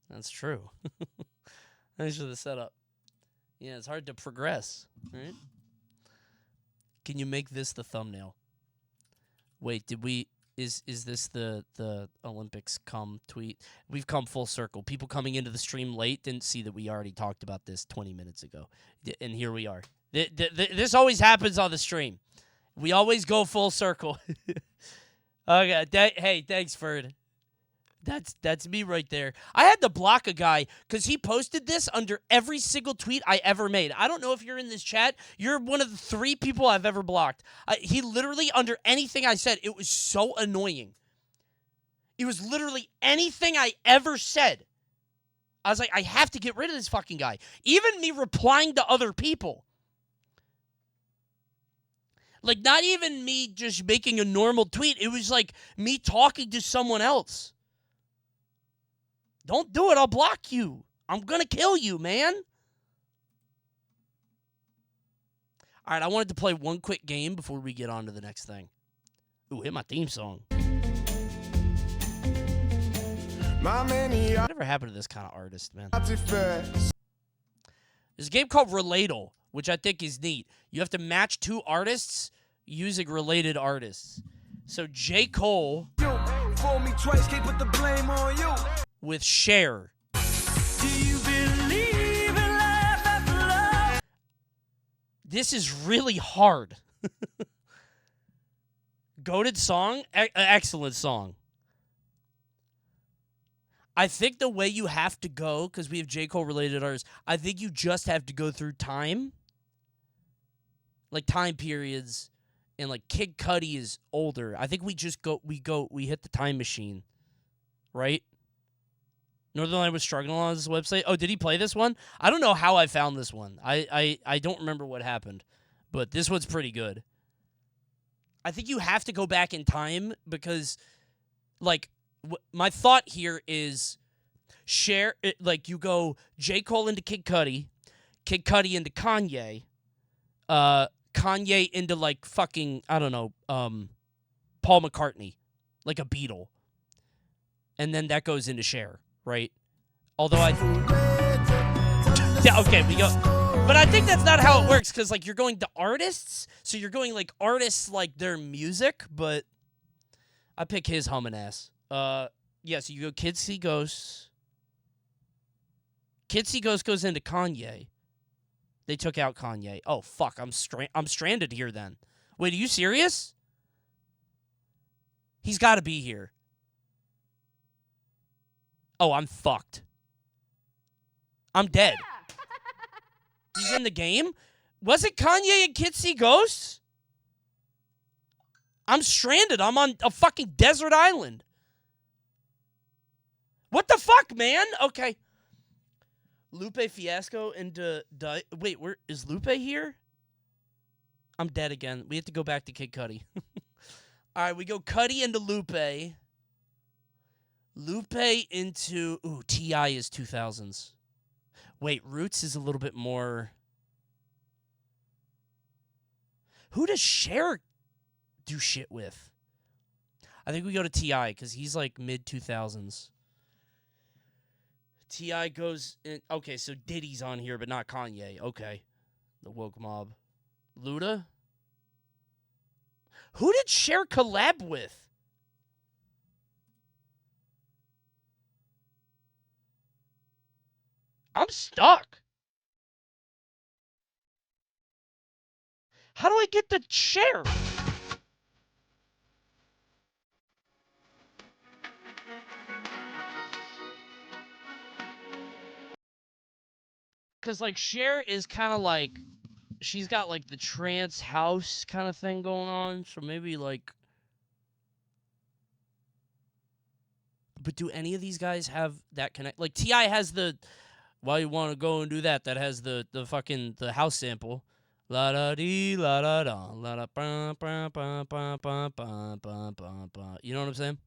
Speaker 1: That's true. Thanks for the setup. Yeah, it's hard to progress, right? Can you make this the thumbnail? Wait, is this the Olympics come tweet? We've come full circle. People coming into the stream late didn't see that we already talked about this 20 minutes ago. And here we are. This always happens on the stream. We always go full circle. Okay, hey, thanks, Ferd. That's me right there. I had to block a guy because he posted this under every single tweet I ever made. I don't know if you're in this chat. You're one of the 3 people I've ever blocked. He literally, under anything I said, it was so annoying. It was literally anything I ever said. I was like, I have to get rid of this fucking guy. Even me replying to other people. Like, not even me just making a normal tweet. It was like me talking to someone else. Don't do it. I'll block you. I'm going to kill you, man. All right, I wanted to play one quick game before we get on to the next thing. Ooh, hit my theme song. Whatever happened to this kind of artist, man? There's a game called Reladle, which I think is neat. You have to match 2 artists using related artists. So J. Cole with Cher. This is really hard. Goated song? Excellent song. I think the way you have to go, because we have J. Cole related artists, I think you just have to go through time. Like time periods. And like Kid Cudi is older. I think we hit the time machine. Right? Northern Light was struggling on this website. Oh, did he play this one? I don't know how I found this one. I don't remember what happened. But this one's pretty good. I think you have to go back in time because, like, my thought here is you go J. Cole into Kid Cudi into Kanye, Kanye into, like, fucking, I don't know, Paul McCartney, like a Beatle. And then that goes into Cher. Right? Although yeah, okay, we go. But I think that's not how it works, because, like, you're going to artists, so you're going, like, artists, like, their music, but I pick his humming ass. Yeah, so you go Kids See Ghosts. Kids See Ghosts goes into Kanye. They took out Kanye. Oh, fuck, I'm stranded here then. Wait, are you serious? He's got to be here. Oh, I'm fucked. I'm dead. He's in the game? Was it Kanye and Kids See Ghosts? I'm stranded. I'm on a fucking desert island. What the fuck, man? Okay. Lupe Fiasco into... Wait, where is Lupe here? I'm dead again. We have to go back to Kid Cudi. All right, we go Cudi into Lupe. Lupe into... Ooh, T.I. is 2000s. Wait, Roots is a little bit more... Who does Cher do shit with? I think we go to T.I. because he's like mid-2000s. T.I. goes... Okay, so Diddy's on here, but not Kanye. Okay. The woke mob. Luda? Who did Cher collab with? I'm stuck. How do I get the Cher? Because, like, Cher is kind of like... She's got, like, the trance house kind of thing going on. So maybe, like... But do any of these guys have that connect? Like, T.I. has the... Why you want to go and do that? That has the fucking the house sample. La da dee la da da la da ba ba ba ba ba ba ba ba ba. You know what I'm saying?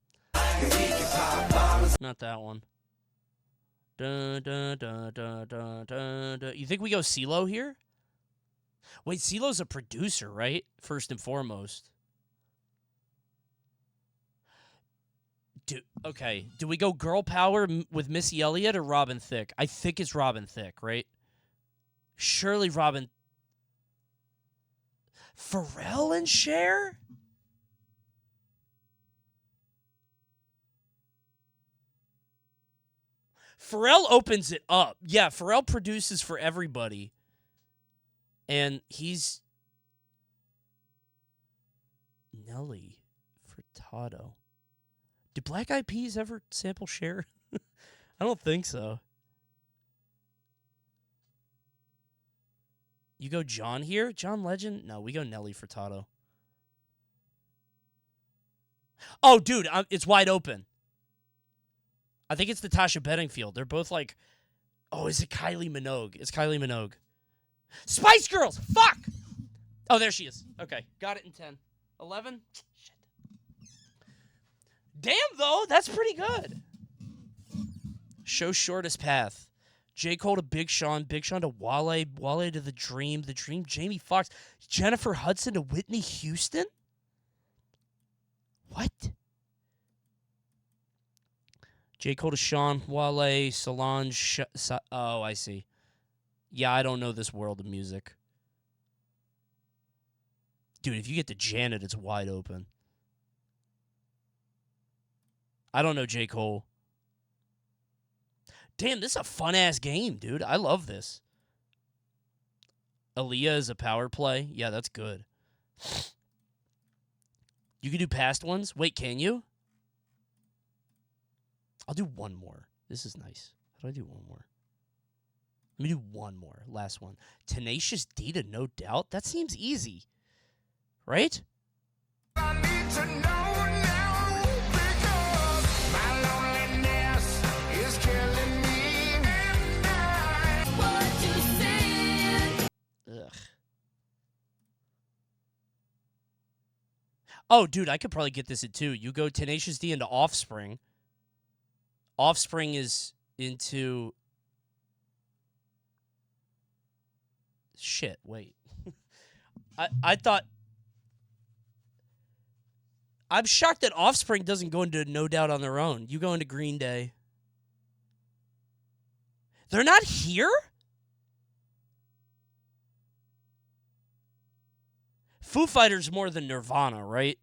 Speaker 1: Not that one. Da da da da da da da. You think we go CeeLo here? Wait, CeeLo's a producer, right? First and foremost. Okay, do we go girl power with Missy Elliott or Robin Thicke? I think it's Robin Thicke, right? Surely Robin... Pharrell and Cher? Pharrell opens it up. Yeah, Pharrell produces for everybody. And he's... Nelly Furtado. Did Black Eyed Peas ever sample Cher? I don't think so. You go John here? John Legend? No, we go Nelly Furtado. Oh, dude, it's wide open. I think it's Natasha Bedingfield. They're both like... Oh, is it Kylie Minogue? It's Kylie Minogue. Spice Girls! Fuck! Oh, there she is. Okay, got it in 10. 11? Shit. Damn, though, that's pretty good. Show Shortest Path. J. Cole to Big Sean to Wale, Wale to The Dream, Jamie Foxx, Jennifer Hudson to Whitney Houston? What? J. Cole to Sean, Wale, Solange, oh, I see. Yeah, I don't know this world of music. Dude, if you get to Janet, it's wide open. I don't know J. Cole. Damn, this is a fun-ass game, dude. I love this. Aaliyah is a power play. Yeah, that's good. You can do past ones? Wait, can you? I'll do one more. This is nice. How do I do one more? Let me do one more. Last one. Tenacious D to No Doubt? That seems easy. Right?
Speaker 15: I need to know now because my loneliness is killing me. And I want to say.
Speaker 1: Ugh. Oh, dude, I could probably get this at 2. You go Tenacious D into Offspring. Offspring is into... Shit, wait. I thought... I'm shocked that Offspring doesn't go into No Doubt on their own. You go into Green Day. They're not here? Foo Fighters more than Nirvana, right?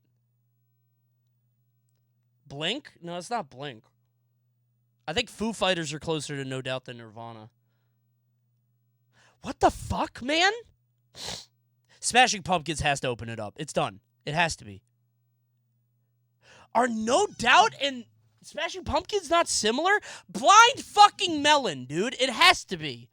Speaker 1: Blink? No, it's not Blink. I think Foo Fighters are closer to No Doubt than Nirvana. What the fuck, man? Smashing Pumpkins has to open it up. It's done. It has to be. Are No Doubt and Smashing Pumpkins not similar? Blind fucking melon, dude. It has to be.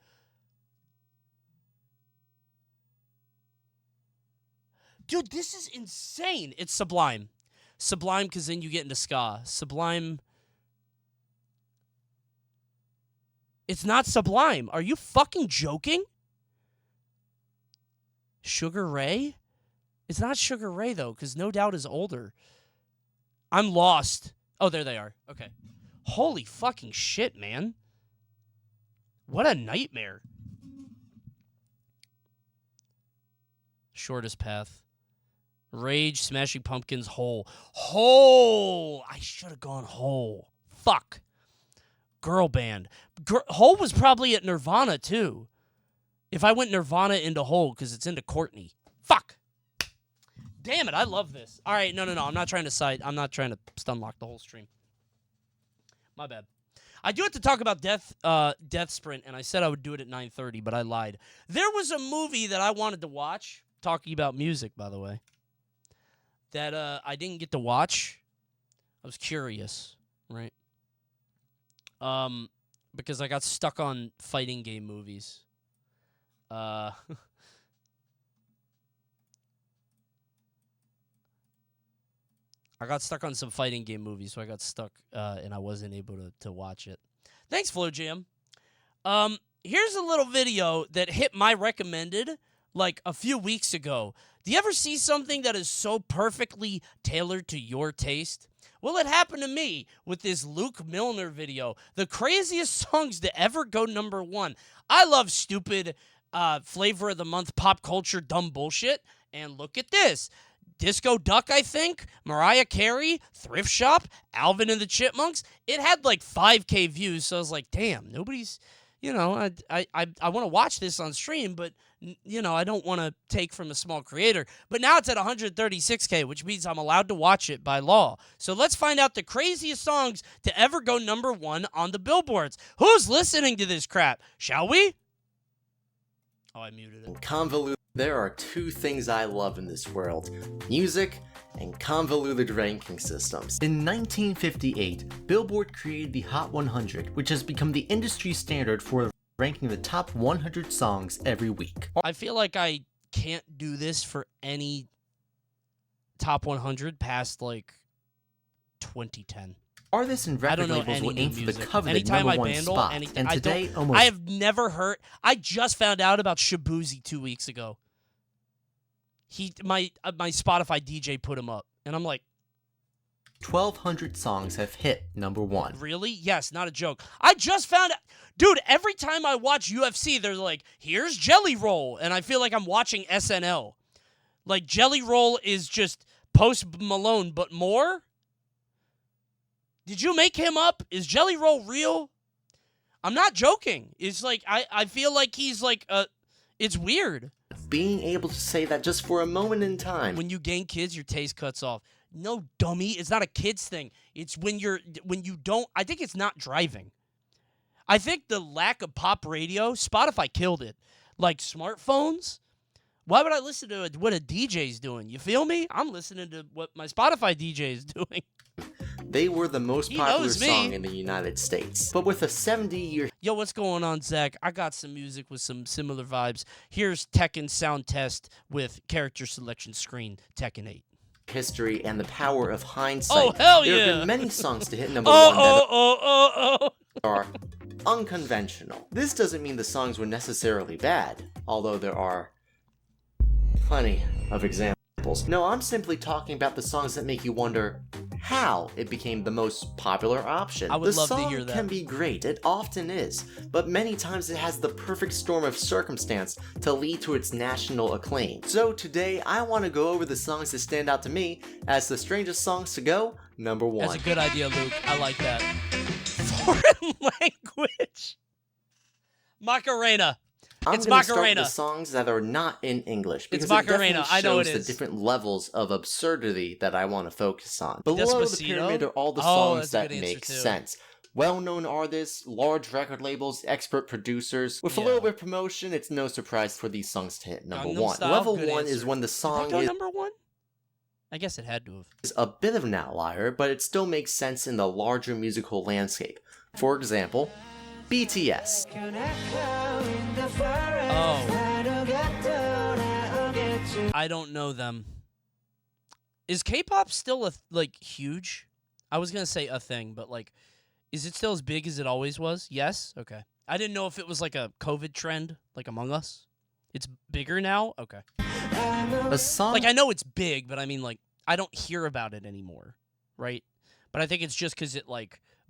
Speaker 1: Dude, this is insane. It's Sublime. Sublime, because then you get into ska. Sublime. It's not Sublime. Are you fucking joking? Sugar Ray? It's not Sugar Ray, though, because No Doubt is older. I'm lost. Oh, there they are. Okay. Holy fucking shit, man. What a nightmare. Shortest Path. Rage, Smashing Pumpkins, Hole. Hole! I should have gone Hole. Fuck. Girl band. Hole was probably at Nirvana, too. If I went Nirvana into Hole, because it's into Courtney. Fuck. Damn it, I love this. All right, no. I'm not trying to I'm not trying to stun lock the whole stream. My bad. I do have to talk about Death Sprint, and I said I would do it at 9:30, but I lied. There was a movie that I wanted to watch, talking about music, by the way, that I didn't get to watch. I was curious, right? Because I got stuck on fighting game movies. I got stuck on some fighting game movies, so I got stuck, and I wasn't able to watch it. Thanks, Flo Jam. Here's a little video that hit my recommended like a few weeks ago. Do you ever see something that is so perfectly tailored to your taste? Well, it happened to me with this Luke Milner video. The craziest songs to ever go #1. I love stupid flavor of the month pop culture dumb bullshit. And look at this. Disco Duck, I think, Mariah Carey, Thrift Shop, Alvin and the Chipmunks. It had like 5K views, so I was like, damn, nobody's, I want to watch this on stream, but, I don't want to take from a small creator. But now it's at 136K, which means I'm allowed to watch it by law. So let's find out the craziest songs to ever go #1 on the billboards. Who's listening to this crap? Shall we? Oh, I muted it.
Speaker 19: Convoluted. There are two things I love in this world: music and convoluted ranking systems. In 1958, Billboard created the Hot 100, which has become the industry standard for ranking the top 100 songs every week.
Speaker 1: I feel like I can't do this for any top 100 past like 2010.
Speaker 19: Artists and record labels will aim for the coveted
Speaker 1: anytime I
Speaker 19: #1
Speaker 1: bandle,
Speaker 19: spot, and today almost...
Speaker 1: I have never heard... I just found out about Shabuzi 2 weeks ago. My Spotify DJ put him up, and I'm like...
Speaker 19: 1,200 songs have hit #1.
Speaker 1: Really? Yes, not a joke. I just found out... Dude, every time I watch UFC, they're like, here's Jelly Roll, and I feel like I'm watching SNL. Like, Jelly Roll is just Post Malone, but more... Did you make him up? Is Jelly Roll real? I'm not joking. It's like I feel like he's like it's weird.
Speaker 19: Being able to say that just for a moment in time.
Speaker 1: When you gain kids, your taste cuts off. No, dummy. It's not a kids thing. It's when you don't. I think it's not driving. I think the lack of pop radio, Spotify killed it. Like smartphones. Why would I listen to what a DJ's doing? You feel me? I'm listening to what my Spotify DJ is doing.
Speaker 19: They were the most popular song in the United States. But with a 70-year...
Speaker 1: Yo, what's going on, Zach? I got some music with some similar vibes. Here's Tekken Sound Test with character selection screen, Tekken 8.
Speaker 19: History and the power of hindsight.
Speaker 1: Oh, hell yeah!
Speaker 19: There have been many songs to hit number one that are unconventional. This doesn't mean the songs were necessarily bad, although there are plenty of examples. No, I'm simply talking about the songs that make you wonder how it became the most popular option.
Speaker 1: I would
Speaker 19: the
Speaker 1: love
Speaker 19: song
Speaker 1: to hear that.
Speaker 19: Can be great, it often is, but many times it has the perfect storm of circumstance to lead to its national acclaim. So today, I want to go over the songs that stand out to me as the strangest songs to go number one.
Speaker 1: That's a good idea, Luke. I like that. Foreign language. Macarena. It's
Speaker 19: I'm gonna start with
Speaker 1: Macarena.
Speaker 19: the songs that are not in English because
Speaker 1: It's Macarena.
Speaker 19: it
Speaker 1: I know it
Speaker 19: definitely shows
Speaker 1: is.
Speaker 19: the different levels of absurdity that I want to focus on. Below the
Speaker 1: Despacito?
Speaker 19: pyramid are all the
Speaker 1: Oh,
Speaker 19: songs
Speaker 1: that's a
Speaker 19: that
Speaker 1: good answer,
Speaker 19: make
Speaker 1: too.
Speaker 19: sense. Well-known artists, large record labels, expert producers. With a little bit of promotion, it's no surprise for these songs to hit number
Speaker 1: Gangnam
Speaker 19: one.
Speaker 1: Style,
Speaker 19: Level
Speaker 1: good
Speaker 19: one is
Speaker 1: answer.
Speaker 19: when the
Speaker 1: Did that
Speaker 19: song
Speaker 1: go
Speaker 19: is
Speaker 1: number one? I guess it had to have.
Speaker 19: a bit of an outlier, but it still makes sense in the larger musical landscape. For example, BTS.
Speaker 1: Oh. I don't know them. Is K-pop still huge? I was gonna say a thing, but is it still as big as it always was? Yes? Okay. I didn't know if it was like a COVID trend, like Among Us. It's bigger now? Okay.
Speaker 19: A song...
Speaker 1: I know it's big, but I mean, I don't hear about it anymore, right? But I think it's just because it,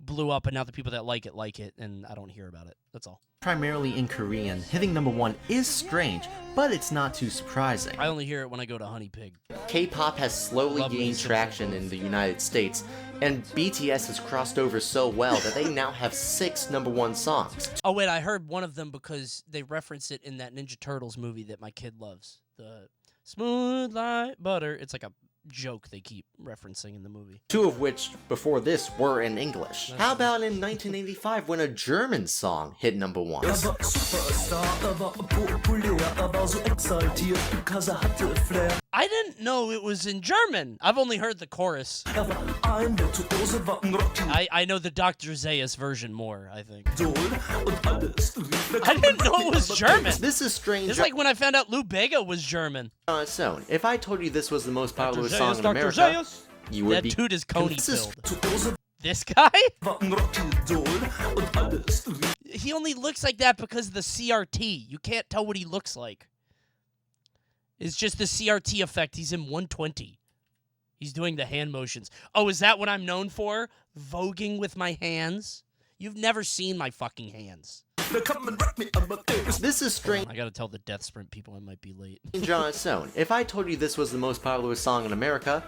Speaker 1: blew up, and now the people that like it, and I don't hear about it. That's all.
Speaker 19: Primarily in Korean, hitting number one is strange, but it's not too surprising.
Speaker 1: I only hear it when I go to Honey Pig.
Speaker 19: K-pop has slowly
Speaker 1: Love me
Speaker 19: gained
Speaker 1: some
Speaker 19: traction in the United States, and BTS has crossed over so well that they now have 6 number one songs.
Speaker 1: Oh, wait, I heard one of them because they reference it in that Ninja Turtles movie that my kid loves. The Smooth Like Butter. It's like a joke they keep referencing in the movie.
Speaker 19: 2 of which, before this, were in English. How about in 1985 when a German song hit number one?
Speaker 1: I didn't know it was in German. I've only heard the chorus. I know the Dr. Zayas version more, I think. I didn't know it was German.
Speaker 19: This is strange.
Speaker 1: It's like when I found out Lou Bega was German.
Speaker 19: On its own. If I told you this was the most popular
Speaker 1: Dr.
Speaker 19: song
Speaker 1: Zayas,
Speaker 19: in
Speaker 1: Dr.
Speaker 19: America,
Speaker 1: Zayas.
Speaker 19: you would
Speaker 1: That
Speaker 19: be...
Speaker 1: dude is Coney
Speaker 19: This is-
Speaker 1: filled. This guy? He only looks like that because of the CRT. You can't tell what he looks like. It's just the CRT effect. He's in 120. He's doing the hand motions. Oh, is that what I'm known for? Voguing with my hands? You've never seen my fucking hands.
Speaker 19: This is strange.
Speaker 1: I gotta tell the Death Sprint people I might be late.
Speaker 19: On its own. If I told you this was the most popular song in America,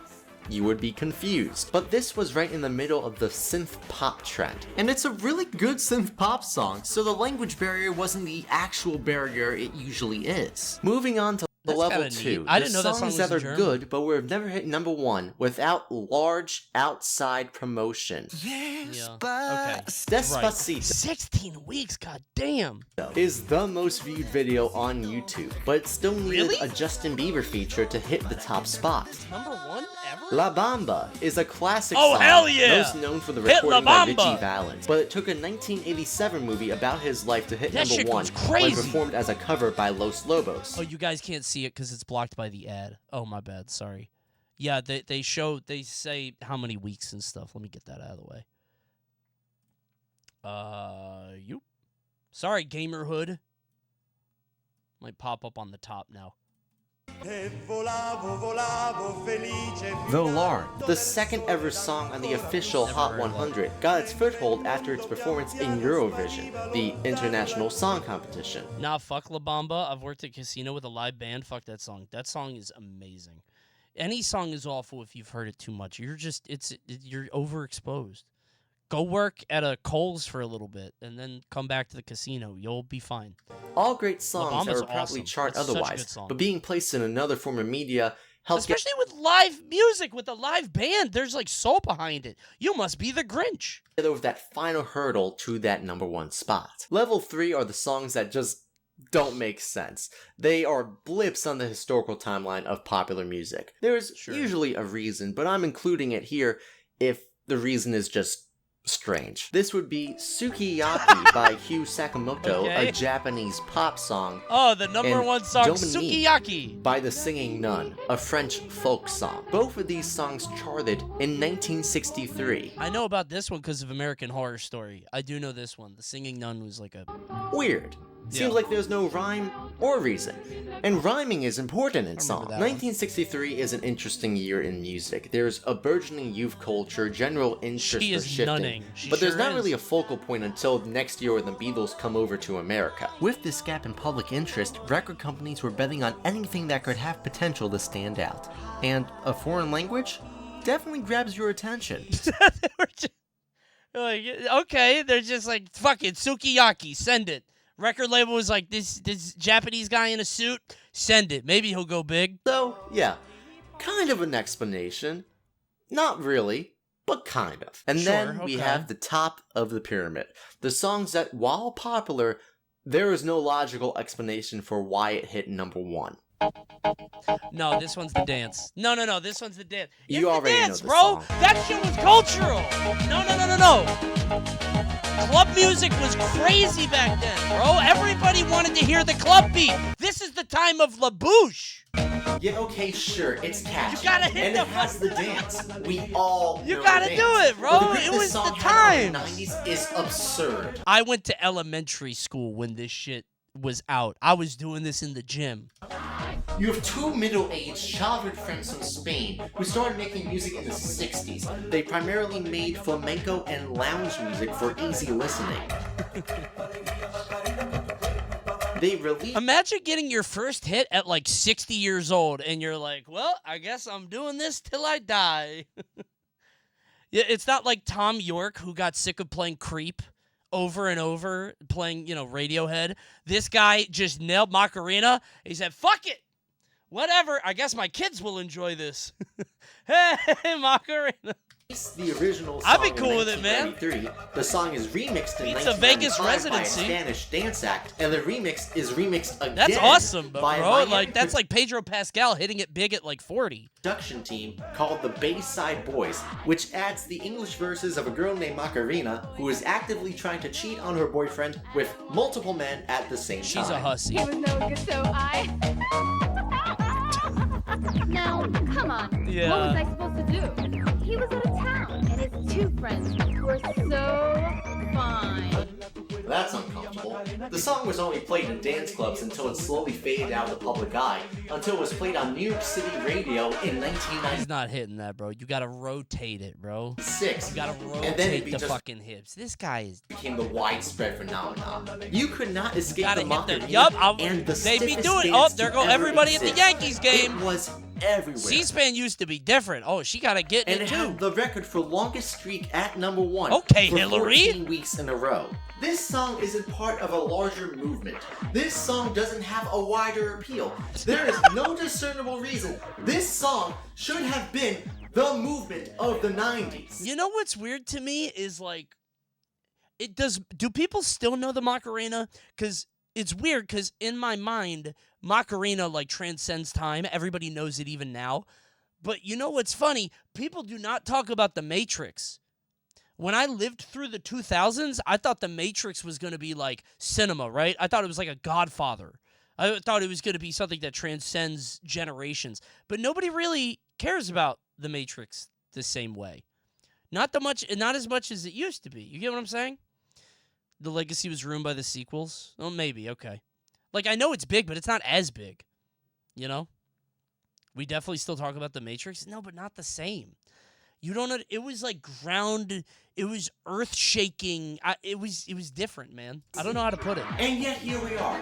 Speaker 19: you would be confused. But this was right in the middle of the synth pop trend. And it's a really good synth pop song, so the language barrier wasn't the actual barrier it usually is. Moving on to
Speaker 1: That's
Speaker 19: level
Speaker 1: kinda
Speaker 19: 2.
Speaker 1: neat. I didn't know that
Speaker 19: songs
Speaker 1: song was
Speaker 19: that
Speaker 1: in
Speaker 19: are
Speaker 1: German.
Speaker 19: good, but would have never hit number one without large outside promotion.
Speaker 1: Yeah. Okay.
Speaker 19: Despacito.
Speaker 1: Right. 16 weeks, god damn.
Speaker 19: Is the most viewed video on YouTube, but it still needed
Speaker 1: Really?
Speaker 19: a Justin Bieber feature to hit the top spot.
Speaker 1: Number one ever?
Speaker 19: La Bamba is a classic
Speaker 1: Oh,
Speaker 19: song,
Speaker 1: hell yeah!
Speaker 19: most known for the
Speaker 1: Hit La
Speaker 19: recording by Richie
Speaker 1: Bamba!
Speaker 19: Valens, but it took a 1987 movie about his life to hit
Speaker 1: That
Speaker 19: number
Speaker 1: shit
Speaker 19: one
Speaker 1: goes crazy!
Speaker 19: when performed as a cover by Los Lobos.
Speaker 1: Oh, you guys can't see it because it's blocked by the ad. Oh, my bad. Sorry. Yeah, they say how many weeks and stuff. Let me get that out of the way. You. Sorry, Gamerhood. Might pop up on the top now.
Speaker 19: Volar, the second ever song on the official Hot 100, got its foothold after its performance in Eurovision, the international song competition.
Speaker 1: Nah, fuck La Bamba. I've worked at casino with a live band. Fuck that song. That song is amazing. Any song is awful if you've heard it too much. You're just you're overexposed. Go work at a Kohl's for a little bit, and then come back to the casino. You'll be fine.
Speaker 19: All great songs that
Speaker 1: Bama's
Speaker 19: would probably
Speaker 1: awesome.
Speaker 19: chart
Speaker 1: That's such a
Speaker 19: otherwise,
Speaker 1: good song.
Speaker 19: but being placed in another form of media helps
Speaker 1: Especially with live music, with a live band. There's like soul behind it. You must be the Grinch.
Speaker 19: get over that final hurdle to that #1 spot. Level 3 are the songs that just don't make sense. They are blips on the historical timeline of popular music. There's usually a reason, but I'm including it here if the reason is just strange. This would be Sukiyaki by Hugh Sakamoto, a Japanese pop song.
Speaker 1: Oh, the #1 song,
Speaker 19: Dominique
Speaker 1: Sukiyaki.
Speaker 19: by The Singing Nun, a French folk song. Both of these songs charted in 1963.
Speaker 1: I know about this one because of American Horror Story. I do know this one. The Singing Nun was like a...
Speaker 19: Weird. Seems like there's no rhyme or reason. And rhyming is important in song. 1963 is an interesting year in music. There's a burgeoning youth culture, general interest
Speaker 1: She
Speaker 19: are
Speaker 1: is
Speaker 19: shifting.
Speaker 1: nunning.
Speaker 19: But there's
Speaker 1: Sure
Speaker 19: not
Speaker 1: is.
Speaker 19: really a focal point until next year when the Beatles come over to America. With this gap in public interest, record companies were betting on anything that could have potential to stand out. And a foreign language definitely grabs your attention.
Speaker 1: Like, okay, they're just like, fuck it, Sukiyaki, send it. Record label was like, this Japanese guy in a suit, send it. Maybe he'll go big.
Speaker 19: So, yeah, kind of an explanation. Not really, but kind of. And then we have the top of the pyramid. The songs that, while popular, there is no logical explanation for why it hit #1.
Speaker 1: No, this one's the dance. No, this one's the dance. It's
Speaker 19: You already
Speaker 1: the dance,
Speaker 19: know the
Speaker 1: bro.
Speaker 19: song.
Speaker 1: That shit was cultural. No. Club music was crazy back then, bro. Everybody wanted to hear the club beat. This is the time of La Bouche.
Speaker 19: Yeah, okay, sure, it's catchy.
Speaker 1: You gotta hit
Speaker 19: and
Speaker 1: the
Speaker 19: it has the dance. We all
Speaker 1: You
Speaker 19: know
Speaker 1: gotta
Speaker 19: the
Speaker 1: do
Speaker 19: dance.
Speaker 1: it, bro.
Speaker 19: But the grip
Speaker 1: It
Speaker 19: this
Speaker 1: was
Speaker 19: song
Speaker 1: the
Speaker 19: had on
Speaker 1: times.
Speaker 19: the 90s is absurd.
Speaker 1: I went to elementary school when this shit was out. I was doing this in the gym.
Speaker 19: You have two middle-aged childhood friends from Spain who started making music in the 60s. They primarily made flamenco and lounge music for easy listening. They released...
Speaker 1: Imagine getting your first hit at like 60 years old and you're like, well, I guess I'm doing this till I die. Yeah, it's not like Tom York who got sick of playing Creep over and over, playing, Radiohead. This guy just nailed Macarena. He said, fuck it. Whatever. I guess my kids will enjoy this. Hey, Macarena.
Speaker 19: The original song
Speaker 1: I'd be cool with it,
Speaker 19: in 1993. The song is remixed in
Speaker 1: It's a Vegas
Speaker 19: 1995 by a
Speaker 1: residency.
Speaker 19: Spanish dance act, and the remix is remixed again.
Speaker 1: That's awesome, but
Speaker 19: by a
Speaker 1: bro,
Speaker 19: Miami
Speaker 1: like that's like Pedro Pascal hitting it big at like 40.
Speaker 19: production team called the Bayside Boys, which adds the English verses of a girl named Macarena who is actively trying to cheat on her boyfriend with multiple men at the same time.
Speaker 1: She's a hussy.
Speaker 11: He was no good, so I.
Speaker 9: Now, come on.
Speaker 1: Yeah.
Speaker 9: What was I supposed to do? He was out of town, and his two friends were so fine.
Speaker 19: That's uncomfortable. The song was only played in dance clubs until it slowly faded out of the public eye, until it was played on New York City radio in 1996.
Speaker 1: He's not hitting that, bro. You gotta rotate it, bro. You gotta
Speaker 19: And then it
Speaker 1: rotate the
Speaker 19: just
Speaker 1: fucking hips. This guy is...
Speaker 19: became the widespread phenomenon. You could not escape
Speaker 1: Gotta
Speaker 19: the
Speaker 1: hit
Speaker 19: Macarena
Speaker 1: the... Yup,
Speaker 19: and the
Speaker 1: they be
Speaker 19: stiffest
Speaker 1: doing...
Speaker 19: dance
Speaker 1: Oh, there
Speaker 19: to
Speaker 1: go
Speaker 19: ever
Speaker 1: everybody at the
Speaker 19: exist.
Speaker 1: Yankees game.
Speaker 19: It was everywhere.
Speaker 1: C-SPAN used to be different. Oh, she gotta get
Speaker 19: And
Speaker 1: it
Speaker 19: it
Speaker 1: too.
Speaker 19: had the record for longest streak at #1
Speaker 1: Okay,
Speaker 19: for
Speaker 1: Hillary.
Speaker 19: 14 weeks in a row. This song isn't part of a larger movement. This song doesn't have a wider appeal. There is no discernible reason this song should have been the movement of the 90s.
Speaker 1: You know what's weird to me is like, do people still know the Macarena? Because it's weird, because in my mind, Macarena like transcends time. Everybody knows it even now. But you know what's funny? People do not talk about The Matrix. When I lived through the 2000s, I thought The Matrix was going to be like cinema, right? I thought it was like a Godfather. I thought it was going to be something that transcends generations. But nobody really cares about The Matrix the same way. Not as much as it used to be. You get what I'm saying? The legacy was ruined by the sequels? Oh, maybe. Okay. Like, I know it's big, but it's not as big. You know? We definitely still talk about The Matrix. No, but not the same. You don't know. It was like ground. It was earth shaking. It was different, man. I don't know how to put it.
Speaker 19: And yet here we are.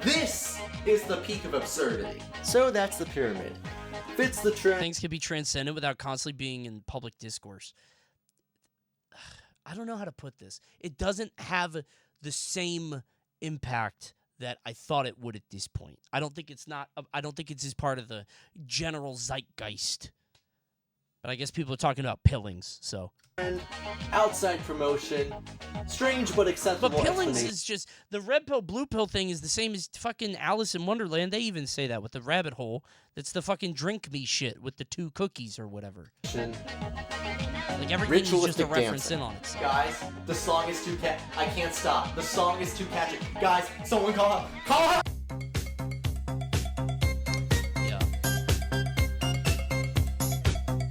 Speaker 19: This is the peak of absurdity. So that's the pyramid. Fits the trend.
Speaker 1: Things can be transcended without constantly being in public discourse. I don't know how to put this. It doesn't have the same impact that I thought it would at this point. I don't think it's just part of the general zeitgeist. But I guess people are talking about Pillings, so.
Speaker 19: Outside promotion, strange but acceptable.
Speaker 1: But Pillings is just, the red pill, blue pill thing is the same as fucking Alice in Wonderland. They even say that with the rabbit hole. That's the fucking drink me shit with the 2 cookies or whatever. Like everything is just a reference in on it.
Speaker 19: Guys, the song is too I can't stop. The song is too catchy. Guys, someone call help. Call help!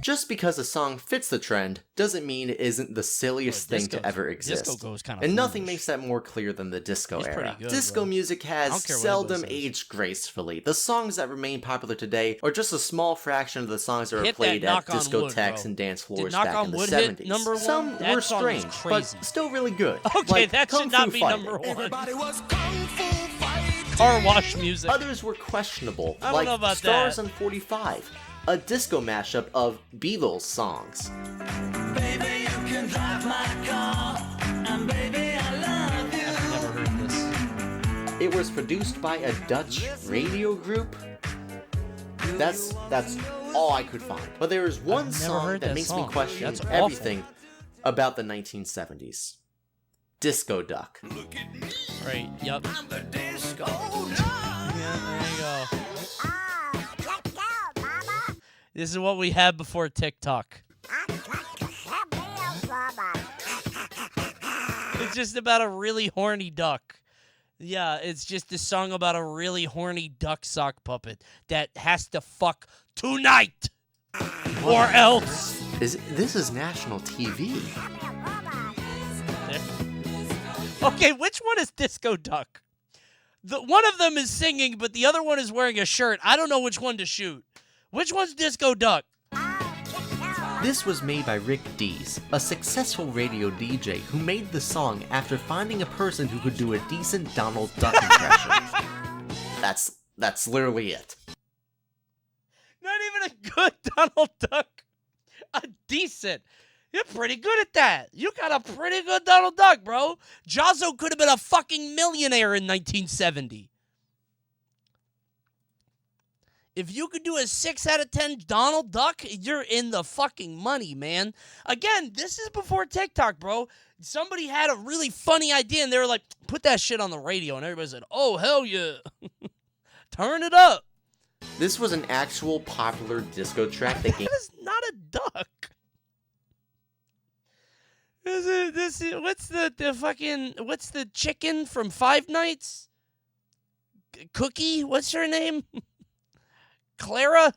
Speaker 19: Just because a song fits the trend doesn't mean it isn't the silliest thing to ever exist.
Speaker 1: Disco goes kind of
Speaker 19: and nothing makes that more clear than the disco era.
Speaker 1: Good,
Speaker 19: disco music has seldom
Speaker 1: says.
Speaker 19: aged gracefully. The songs that remain popular today are just a small fraction of the songs that were played at discotheques and dance floors back in the 70s. Some were strange, but still really good.
Speaker 1: Okay,
Speaker 19: like
Speaker 1: that should not be number 1. Car wash music.
Speaker 19: Others were questionable,
Speaker 1: I don't
Speaker 19: like
Speaker 1: know about
Speaker 19: Stars
Speaker 1: that.
Speaker 19: on 45, a disco mashup of Beatles songs.
Speaker 15: Baby, you can drive my car, and baby, I love you.
Speaker 1: I've never heard this.
Speaker 19: It was produced by a Dutch radio group. That's all I could find. But there is one song that makes me question everything about the 1970s. Disco Duck.
Speaker 1: Right, yep.
Speaker 15: I'm the disco duck.
Speaker 1: Yeah, there you go. This is what we had before TikTok. It's just about a really horny duck. Yeah, it's just a song about a really horny duck sock puppet that has to fuck tonight. Or else.
Speaker 19: This is national TV.
Speaker 1: Okay, which one is Disco Duck? One of them is singing, but the other one is wearing a shirt. I don't know which one to shoot. Which one's Disco Duck?
Speaker 19: This was made by Rick Dees, a successful radio DJ who made the song after finding a person who could do a decent Donald Duck impression. That's literally it.
Speaker 1: Not even a good Donald Duck. A decent. You're pretty good at that. You got a pretty good Donald Duck, bro. Jazzo could have been a fucking millionaire in 1970. If you could do a 6 out of 10 Donald Duck, you're in the fucking money, man. Again, this is before TikTok, bro. Somebody had a really funny idea, and they were like, put that shit on the radio. And everybody said, oh, hell yeah. Turn it up.
Speaker 19: This was an actual popular disco track that
Speaker 1: That is not a duck. What's the chicken from Five Nights? Cookie? What's her name? Clara?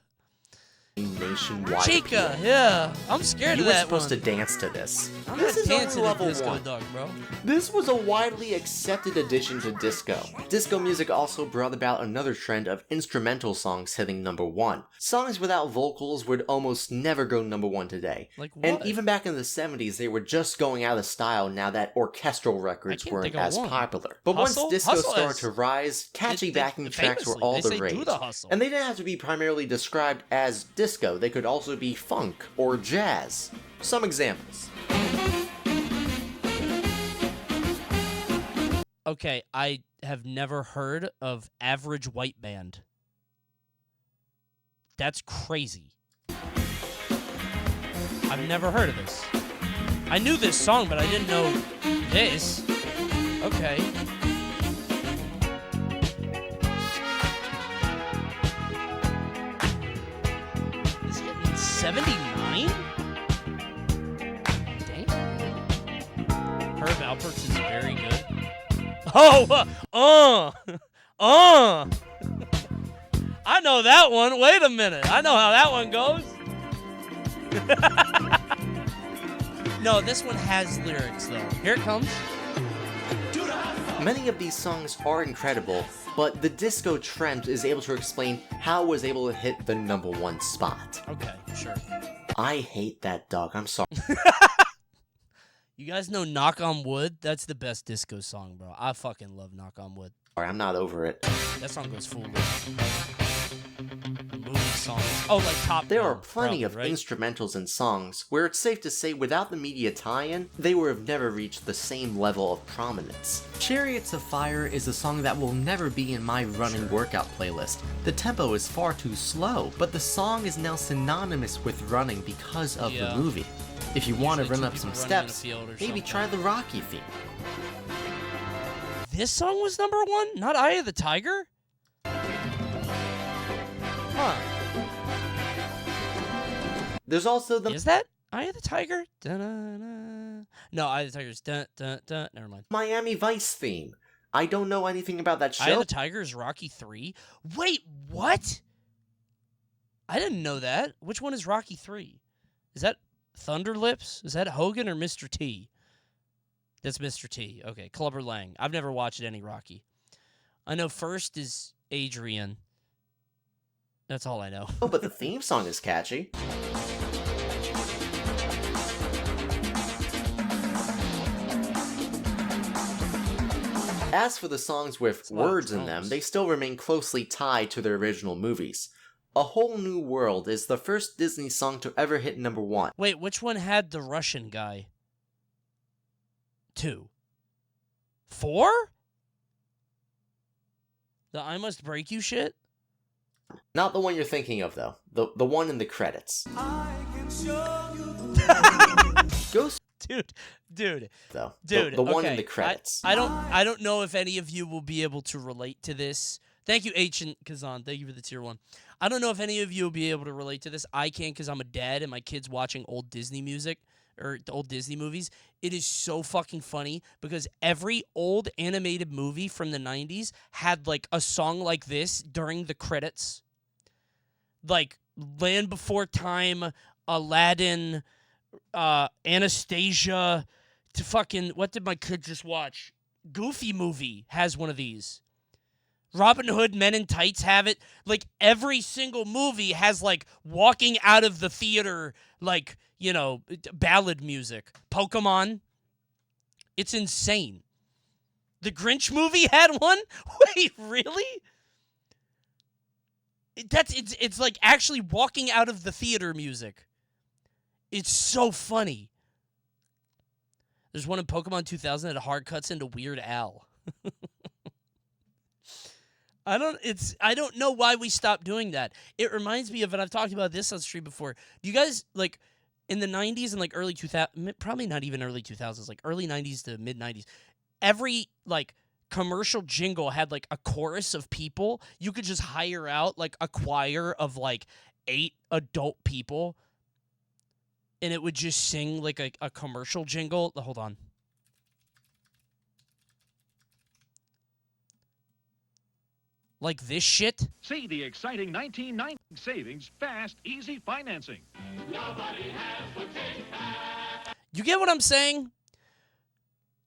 Speaker 19: Nationwide
Speaker 1: Chica,
Speaker 19: appeal.
Speaker 1: yeah. I'm scared
Speaker 19: You
Speaker 1: of
Speaker 19: were
Speaker 1: that
Speaker 19: supposed
Speaker 1: one.
Speaker 19: to dance to this.
Speaker 1: I'm
Speaker 19: This
Speaker 1: not
Speaker 19: is only
Speaker 1: dancing
Speaker 19: level
Speaker 1: to Disco
Speaker 19: 1.
Speaker 1: Duck, bro.
Speaker 19: This was a widely accepted addition to disco. Disco music also brought about another trend of instrumental songs hitting number 1. Songs without vocals would almost never go number 1 today.
Speaker 1: Like what?
Speaker 19: And even back in the 70s, they were just going out of style now that orchestral records weren't as popular. But
Speaker 1: Hustle?
Speaker 19: once disco
Speaker 1: Hustle
Speaker 19: started
Speaker 1: is-
Speaker 19: to rise, catchy backing tracks were
Speaker 1: famously,
Speaker 19: all
Speaker 1: they
Speaker 19: the
Speaker 1: say do
Speaker 19: rage.
Speaker 1: the hustle.
Speaker 19: And they didn't have to be primarily described as disco. They could also be funk or jazz. Some examples.
Speaker 1: Okay, I have never heard of Average White Band. That's crazy. I've never heard of this. I knew this song, but I didn't know this. Okay. Is it in 79? Damn. Herb Alpert's is very good. Oh, I know that one. Wait a minute. I know how that one goes. No, this one has lyrics, though. Here it comes.
Speaker 19: Many of these songs are incredible, but the disco trend is able to explain how it was able to hit the number 1 spot.
Speaker 1: Okay, sure.
Speaker 19: I hate that dog. I'm sorry.
Speaker 1: You guys know Knock on Wood? That's the best disco song, bro. I fucking love Knock on Wood.
Speaker 19: I'm not over it.
Speaker 1: That song goes full. The movie songs. Oh, like Top
Speaker 19: There
Speaker 1: Gun,
Speaker 19: are plenty
Speaker 1: probably,
Speaker 19: of
Speaker 1: right?
Speaker 19: instrumentals and songs where it's safe to say without the media tie-in, they would have never reached the same level of prominence. Chariots of Fire is a song that will never be in my running workout playlist. The tempo is far too slow, but the song is now synonymous with running because of the movie. If you want to run up some steps, maybe try the Rocky theme.
Speaker 1: This song was number 1? Not Eye of the Tiger? Huh.
Speaker 19: There's also the...
Speaker 1: Is that Eye of the Tiger? Da-na-na. No, Eye of the Tiger's dun-dun-dun. Never mind.
Speaker 19: Miami Vice theme. I don't know anything about that show.
Speaker 1: Eye of the Tiger is Rocky 3? Wait, what? I didn't know that. Which one is Rocky 3? Is that Thunder Lips? Is that Hogan or Mr. T? That's Mr. T. Okay, Clubber Lang. I've never watched any Rocky. I know first is Adrian. That's all I know.
Speaker 19: Oh, but the theme song is catchy. As for the songs with words in them, they still remain closely tied to their original movies. A Whole New World is the first Disney song to ever hit number 1.
Speaker 1: Wait, which one had the Russian guy? 2. 4? The I Must Break You shit?
Speaker 19: Not the one you're thinking of, though. The one in the credits. Ghost...
Speaker 1: Dude.
Speaker 19: Though.
Speaker 1: Dude,
Speaker 19: the one
Speaker 1: okay.
Speaker 19: in the credits.
Speaker 1: I don't know if any of you will be able to relate to this. Thank you, Ancient Kazan. Thank you for the tier 1. I don't know if any of you will be able to relate to this. I can because I'm a dad and my kid's watching old Disney music or old Disney movies. It is so fucking funny because every old animated movie from the 90s had like a song like this during the credits. Like Land Before Time, Aladdin, Anastasia, to fucking, what did my kid just watch? Goofy movie has one of these. Robin Hood, Men in Tights have it. Like, every single movie has, like, walking out of the theater, like, you know, ballad music. Pokemon. It's insane. The Grinch movie had one? Wait, really? It's like actually walking out of the theater music. It's so funny. There's one in Pokemon 2000 that hard cuts into Weird Al. I don't know why we stopped doing that. It reminds me of, and I've talked about this on stream before. Do you guys, like, in the 90s and, like, early 2000s, probably not even early 2000s, like, early 90s to mid-90s, every, like, commercial jingle had, like, a chorus of people. You could just hire out, like, a choir of, like, 8 adult people, and it would just sing, like, a commercial jingle. Hold on. Like this shit?
Speaker 20: See the exciting 1990 savings, fast, easy financing.
Speaker 1: You get what I'm saying?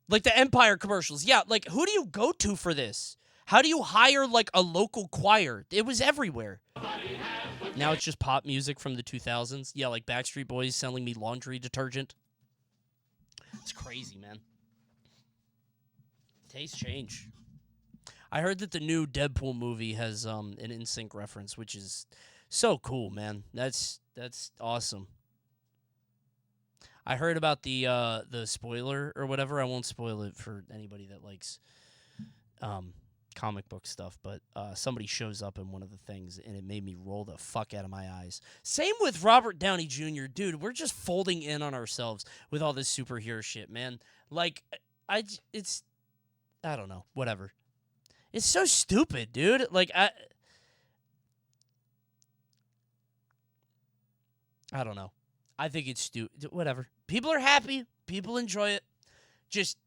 Speaker 1: Like the Empire commercials. Yeah, like who do you go to for this? How do you hire like a local choir? It was everywhere. Now it's just pop music from the 2000s. Yeah, like Backstreet Boys selling me laundry detergent. It's crazy, man. Tastes change. I heard that the new Deadpool movie has an NSYNC reference, which is so cool, man. That's awesome. I heard about the spoiler or whatever. I won't spoil it for anybody that likes comic book stuff, but somebody shows up in one of the things, and it made me roll the fuck out of my eyes. Same with Robert Downey Jr. Dude, we're just folding in on ourselves with all this superhero shit, man. Like, I don't know. Whatever. It's so stupid, dude. Like, I don't know. I think it's stupid. Whatever. People are happy. People enjoy it. Just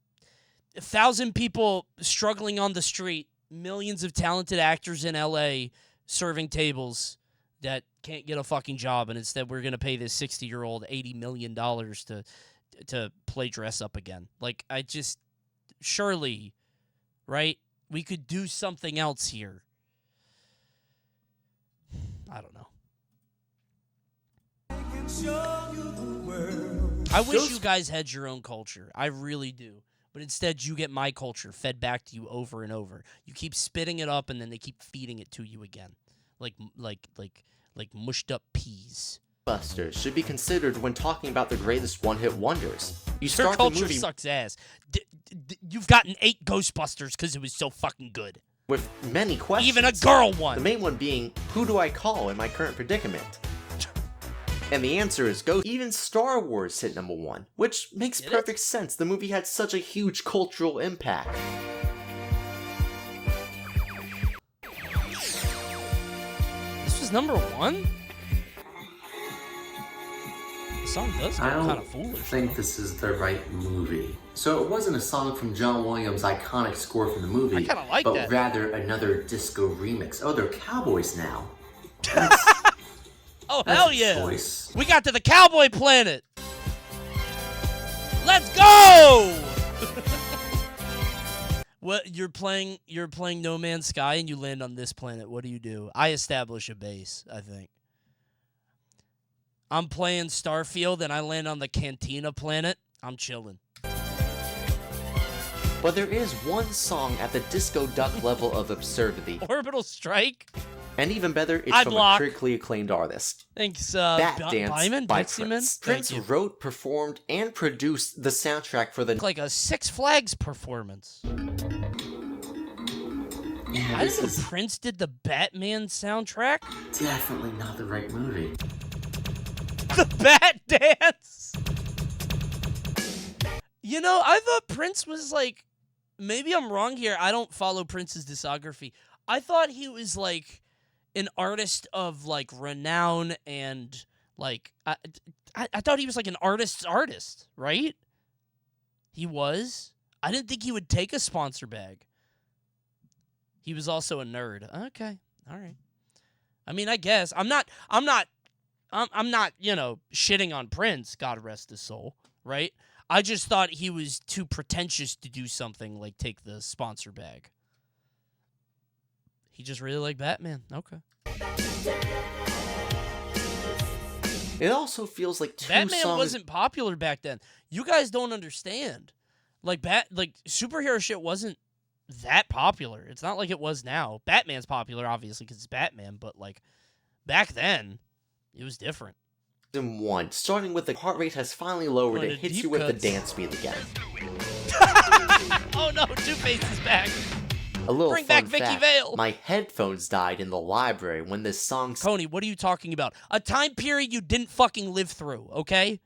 Speaker 1: 1,000 people struggling on the street. Millions of talented actors in L.A. serving tables that can't get a fucking job, and instead we're going to pay this 60-year-old $80 million to play dress up again. Like, surely, right? We could do something else here. I don't know. I wish you guys had your own culture. I really do. But instead, you get my culture fed back to you over and over. You keep spitting it up, and then they keep feeding it to you again. Like like mushed up peas.
Speaker 19: Busters should be considered when talking about the greatest one-hit wonders. You
Speaker 1: Your
Speaker 19: start the
Speaker 1: culture
Speaker 19: movie
Speaker 1: sucks ass. You've gotten 8 Ghostbusters because it was so fucking good.
Speaker 19: with many questions.
Speaker 1: Even a girl one.
Speaker 19: The main one being, who do I call in my current predicament? And the answer is Ghost. Even Star Wars hit number 1, which makes perfect sense. The movie had such a huge cultural impact.
Speaker 1: This was number 1? The song does get kind of foolish.
Speaker 19: I don't think this is the right movie. So it wasn't a song from John Williams' iconic score from the movie,
Speaker 1: I kinda like
Speaker 19: but
Speaker 1: that.
Speaker 19: rather another disco remix. Oh, they're cowboys now.
Speaker 1: Oh,
Speaker 19: That's
Speaker 1: hell
Speaker 19: a
Speaker 1: yeah.
Speaker 19: choice.
Speaker 1: We got to the cowboy planet. Let's go! What you're playing No Man's Sky and you land on this planet. What do? I establish a base, I think. I'm playing Starfield and I land on the Cantina planet. I'm chilling.
Speaker 19: But there is one song at the disco duck level of absurdity.
Speaker 1: Orbital Strike?
Speaker 19: And even better, it's
Speaker 1: I
Speaker 19: from
Speaker 1: block.
Speaker 19: a critically acclaimed artist.
Speaker 1: Thanks,
Speaker 19: Bat
Speaker 1: Byman,
Speaker 19: Dance by
Speaker 1: Dixieman.
Speaker 19: Prince.
Speaker 1: Thank
Speaker 19: Prince
Speaker 1: you.
Speaker 19: wrote, performed, and produced the soundtrack for the...
Speaker 1: Like a Six Flags performance.
Speaker 19: Yeah,
Speaker 1: I
Speaker 19: this
Speaker 1: didn't know
Speaker 19: is
Speaker 1: Prince did the Batman soundtrack.
Speaker 19: definitely not the right movie.
Speaker 1: The Bat Dance. You know, I thought Prince was like, maybe I'm wrong here. I don't follow Prince's discography. I thought he was like an artist of like renown and like I thought he was like an artist's artist, right? He was. I didn't think he would take a sponsor bag. He was also a nerd. Okay, all right. I mean, I guess I'm not, you know, shitting on Prince. God rest his soul, right? I just thought he was too pretentious to do something like take the sponsor bag. He just really liked Batman. Okay.
Speaker 19: It also feels like two
Speaker 1: Batman
Speaker 19: songs...
Speaker 1: wasn't popular back then. You guys don't understand. Like superhero shit wasn't that popular. It's not like it was now. Batman's popular, obviously, because it's Batman, but like back then, it was different.
Speaker 19: In one, starting with the heart rate has finally lowered.
Speaker 1: Going
Speaker 19: It
Speaker 1: to
Speaker 19: hits
Speaker 1: deep
Speaker 19: you with the
Speaker 1: cuts.
Speaker 19: dance beat again.
Speaker 1: Oh no, Two-Face is back.
Speaker 19: A little
Speaker 1: Bring
Speaker 19: fun
Speaker 1: back Vicky
Speaker 19: fact,
Speaker 1: Vale.
Speaker 19: my headphones died in the library when this song...
Speaker 1: Coney, what are you talking about? A time period you didn't fucking live through, okay?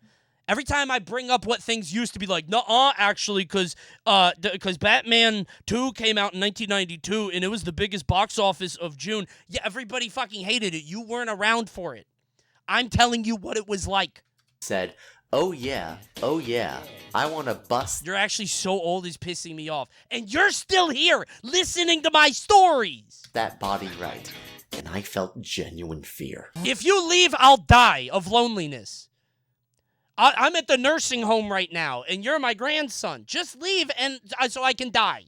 Speaker 1: Every time I bring up what things used to be like, nuh-uh, actually, because Batman 2 came out in 1992, and it was the biggest box office of June. Yeah, everybody fucking hated it. You weren't around for it. I'm telling you what it was like.
Speaker 19: said, oh yeah, I want to bust...
Speaker 1: You're actually so old, it's pissing me off. And you're still here, listening to my stories.
Speaker 19: that body right. And I felt genuine fear.
Speaker 1: If you leave, I'll die of loneliness. I'm at the nursing home right now, and you're my grandson. Just leave, and so I can die.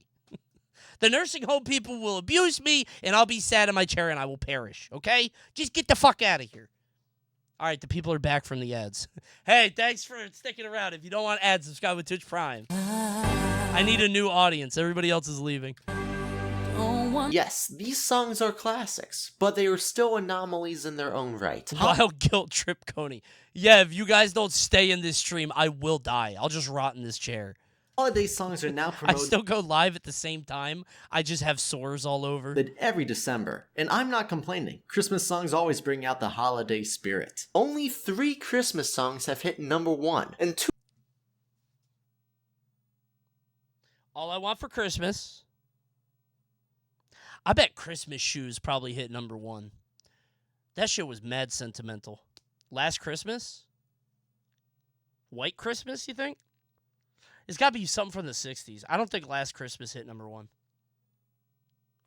Speaker 1: The nursing home people will abuse me, and I'll be sat in my chair, and I will perish, okay? Just get the fuck out of here. All right, the people are back from the ads. Hey, thanks for sticking around. If you don't want ads, subscribe with Twitch Prime. I need a new audience. Everybody else is leaving.
Speaker 19: Yes, these songs are classics, but they are still anomalies in their own right.
Speaker 1: Wild guilt trip, Coney. Yeah, if you guys don't stay in this stream, I will die. I'll just rot in this chair.
Speaker 19: Holiday songs are now
Speaker 1: I
Speaker 19: promoted
Speaker 1: still go live at the same time. I just have sores all over.
Speaker 19: every December, and I'm not complaining. Christmas songs always bring out the holiday spirit. Only 3 Christmas songs have hit number 1, and 2...
Speaker 1: All I Want for Christmas. I bet Christmas Shoes probably hit number 1. That shit was mad sentimental. Last Christmas? White Christmas, you think? It's got to be something from the 60s. I don't think Last Christmas hit number 1.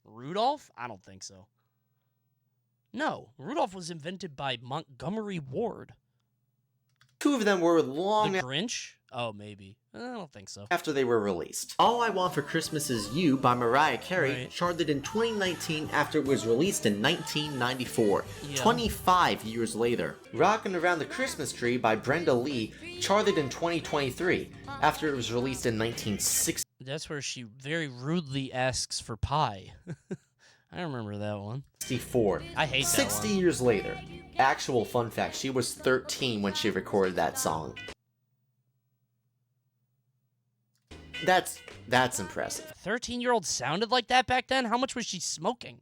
Speaker 1: Rudolph? I don't think so. No, Rudolph was invented by Montgomery Ward.
Speaker 19: 2 of them were long
Speaker 1: The Grinch? Oh, maybe. I don't think so.
Speaker 19: after they were released. All I Want for Christmas Is You by Mariah Carey
Speaker 1: Right.
Speaker 19: charted in 2019 after it was released in 1994,
Speaker 1: Yeah.
Speaker 19: 25 years later. Rockin' Around the Christmas Tree by Brenda Lee charted in 2023 after it was released in 1960.
Speaker 1: That's where she very rudely asks for pie. I remember that one.
Speaker 19: 64.
Speaker 1: I hate that
Speaker 19: 60
Speaker 1: one.
Speaker 19: years later. Actual fun fact, she was 13 when she recorded that song. That's impressive.
Speaker 1: 13-year-old sounded like that back then? How much was she smoking?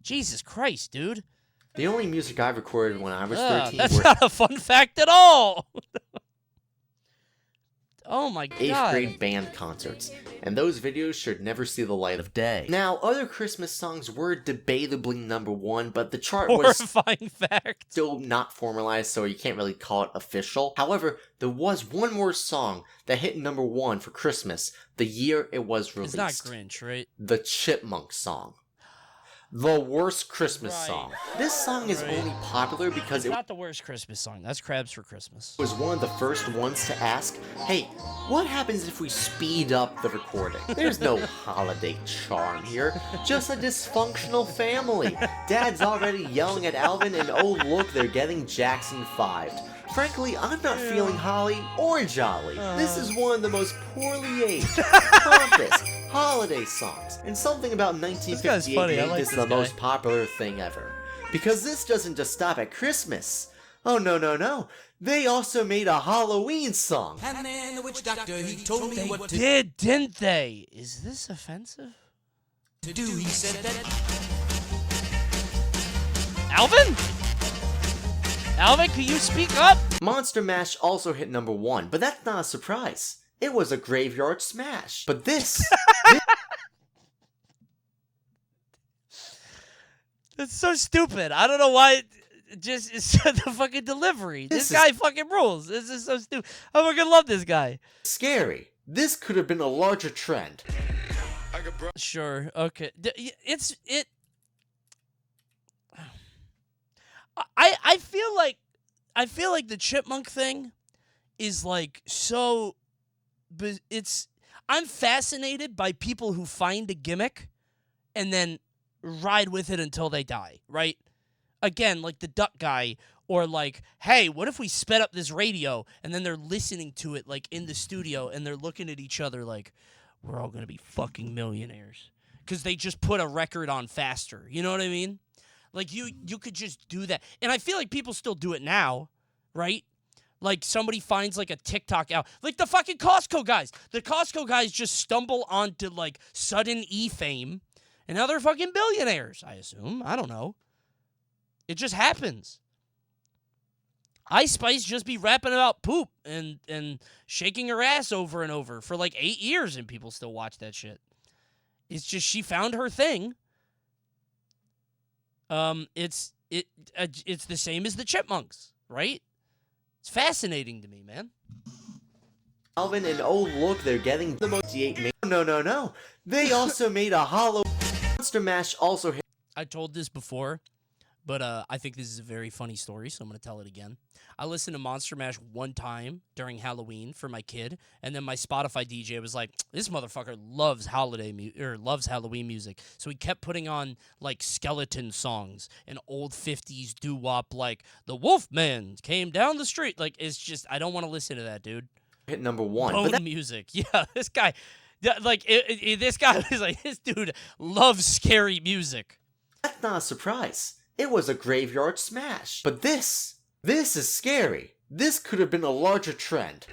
Speaker 1: Jesus Christ, dude.
Speaker 19: The only music I recorded when I was 13
Speaker 1: That's
Speaker 19: were
Speaker 1: not a fun fact at all. Oh my god.
Speaker 19: 8th grade band concerts, and those videos should never see the light of day. Now, other Christmas songs were debatably #1, but the chart was
Speaker 1: horrifying fact.
Speaker 19: Still not formalized, so you can't really call it official. However, there was one more song that hit #1 for Christmas the year it was released.
Speaker 1: It's not Grinch, right?
Speaker 19: The Chipmunk song. The worst Christmas song. This song is only popular because
Speaker 1: it's not the worst Christmas song. That's Crabs for Christmas.
Speaker 19: It was one of the first ones to ask, hey, what happens if we speed up the recording? There's no holiday charm here, just a dysfunctional family. Dad's already yelling at Alvin, and oh look, they're getting Jackson 5'd. Frankly, I'm not feeling holly or jolly. This is one of the most poorly aged, pompous, holiday songs. And something about 1958 made this the most popular thing ever. Because this doesn't just stop at Christmas. Oh no. They also made a Halloween song.
Speaker 15: And then the witch doctor, he told me what to
Speaker 1: Didn't they? Is this offensive?
Speaker 15: do. He said that.
Speaker 1: Alvin? Alvin, can you speak up?
Speaker 19: Monster Mash also hit #1, but that's not a surprise. It was a graveyard smash. But this...
Speaker 1: That's so stupid. I don't know why. It's the fucking delivery. This guy fucking rules. This is so stupid. I fucking love this guy.
Speaker 19: Scary. This could have been a larger trend.
Speaker 1: Sure. Okay. I feel like the chipmunk thing is like so. But I'm fascinated by people who find a gimmick and then ride with it until they die, right? Again, like the duck guy, or like, hey, what if we sped up this radio, and then they're listening to it like in the studio, and they're looking at each other like, we're all gonna be fucking millionaires because they just put a record on faster. You know what I mean? Like you could just do that, and I feel like people still do it now, right? Like somebody finds like a TikTok out, like the fucking Costco guys. The Costco guys just stumble onto like sudden fame. And now they're fucking billionaires, I assume. I don't know. It just happens. Ice Spice just be rapping about poop and shaking her ass over and over for like 8 years, and people still watch that shit. It's just she found her thing. It's the same as the Chipmunks, right? It's fascinating to me, man.
Speaker 19: Alvin, and oh look, they're getting the most. No. They also made a Halloween. Monster Mash also hit.
Speaker 1: I told this before, but I think this is a very funny story, so I'm going to tell it again. I listened to Monster Mash one time during Halloween for my kid, and then my Spotify DJ was like, this motherfucker loves loves Halloween music. So he kept putting on like skeleton songs and old 50s doo-wop, like the Wolfman came down the street. Like, it's just, I don't want to listen to that, dude.
Speaker 19: Hit #1.
Speaker 1: Bone music. Yeah, this guy, this guy was like, this dude loves scary music.
Speaker 19: That's not a surprise. It was a graveyard smash. But this is scary. This could have been a larger trend.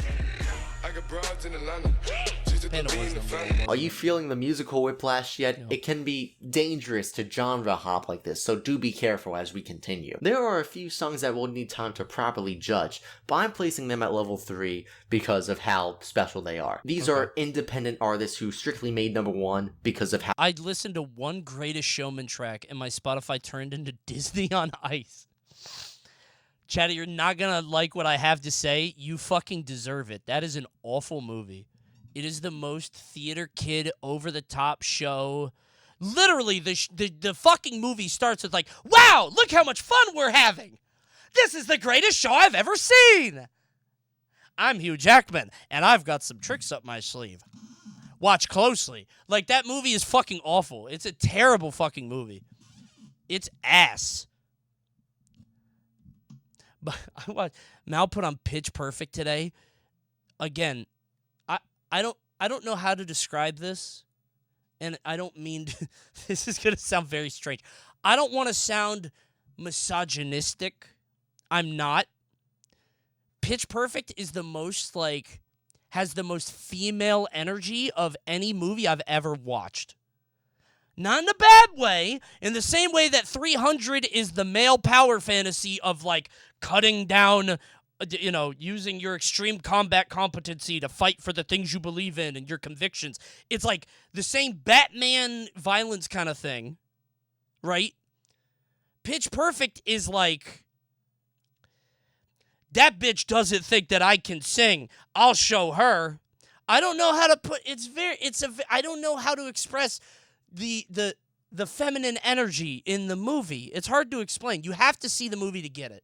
Speaker 19: Are you feeling the musical whiplash yet? No. It can be dangerous to genre hop like this, so do be careful as we continue. There are a few songs that will need time to properly judge, but I'm placing them at level 3 because of how special they are. These are independent artists who strictly made #1 because of how...
Speaker 1: I'd listened to one Greatest Showman track and my Spotify turned into Disney on Ice. Chatty, you're not gonna like what I have to say. You fucking deserve it. That is an awful movie. It is the most theater kid over-the-top show. Literally, the fucking movie starts with like, wow, look how much fun we're having. This is the greatest show I've ever seen. I'm Hugh Jackman, and I've got some tricks up my sleeve. Watch closely. Like, that movie is fucking awful. It's a terrible fucking movie. It's ass. But Mal put on Pitch Perfect today. Again, I don't know how to describe this, and I don't mean to, this is going to sound very strange. I don't want to sound misogynistic. I'm not. Pitch Perfect is the most, like, has the most female energy of any movie I've ever watched. Not in a bad way, in the same way that 300 is the male power fantasy of, like, cutting down, you know, using your extreme combat competency to fight for the things you believe in and your convictions. It's like the same Batman violence kind of thing, right? Pitch Perfect is like, that bitch doesn't think that I can sing. I'll show her. I don't know how to put, I don't know how to express the feminine energy in the movie. It's hard to explain. You have to see the movie to get it.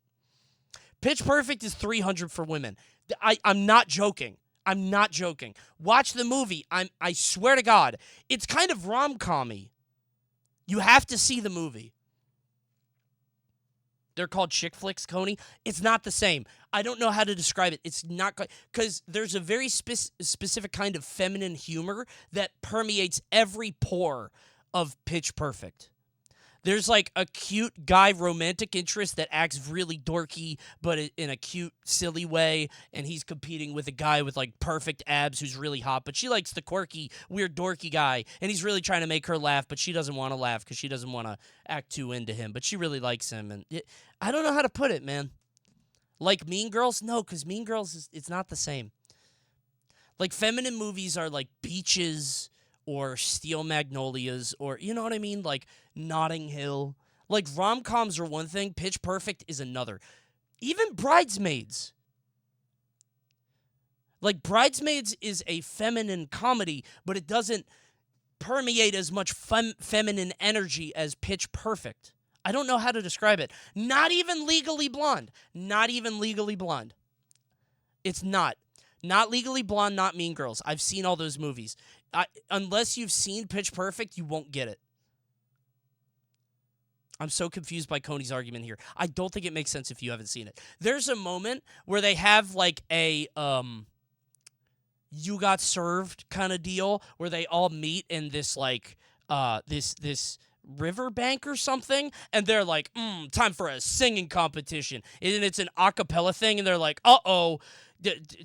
Speaker 1: Pitch Perfect is 300 for women. I'm not joking. I'm not joking. Watch the movie. I swear to God. It's kind of rom-com-y. You have to see the movie. They're called chick flicks, Coney. It's not the same. I don't know how to describe it. It's not, because there's a very specific kind of feminine humor that permeates every pore of Pitch Perfect. There's like a cute guy romantic interest that acts really dorky, but in a cute, silly way, and he's competing with a guy with like perfect abs who's really hot, but she likes the quirky, weird, dorky guy, and he's really trying to make her laugh, but she doesn't want to laugh because she doesn't want to act too into him, but she really likes him, and I don't know how to put it, man. Like Mean Girls? No, because Mean Girls, it's not the same. Like, feminine movies are like Beaches or Steel Magnolias, or, you know what I mean? Like, Notting Hill. Like, rom-coms are one thing, Pitch Perfect is another. Even Bridesmaids. Like, Bridesmaids is a feminine comedy, but it doesn't permeate as much feminine energy as Pitch Perfect. I don't know how to describe it. Not even Legally Blonde. Not even Legally Blonde. It's not. Not Legally Blonde, not Mean Girls. I've seen all those movies. Unless you've seen Pitch Perfect, you won't get it. I'm so confused by Coney's argument here. I don't think it makes sense if you haven't seen it. There's a moment where they have like a You Got Served kind of deal where they all meet in this like this riverbank or something, and they're like, time for a singing competition. And it's an a cappella thing, and they're like, uh-oh,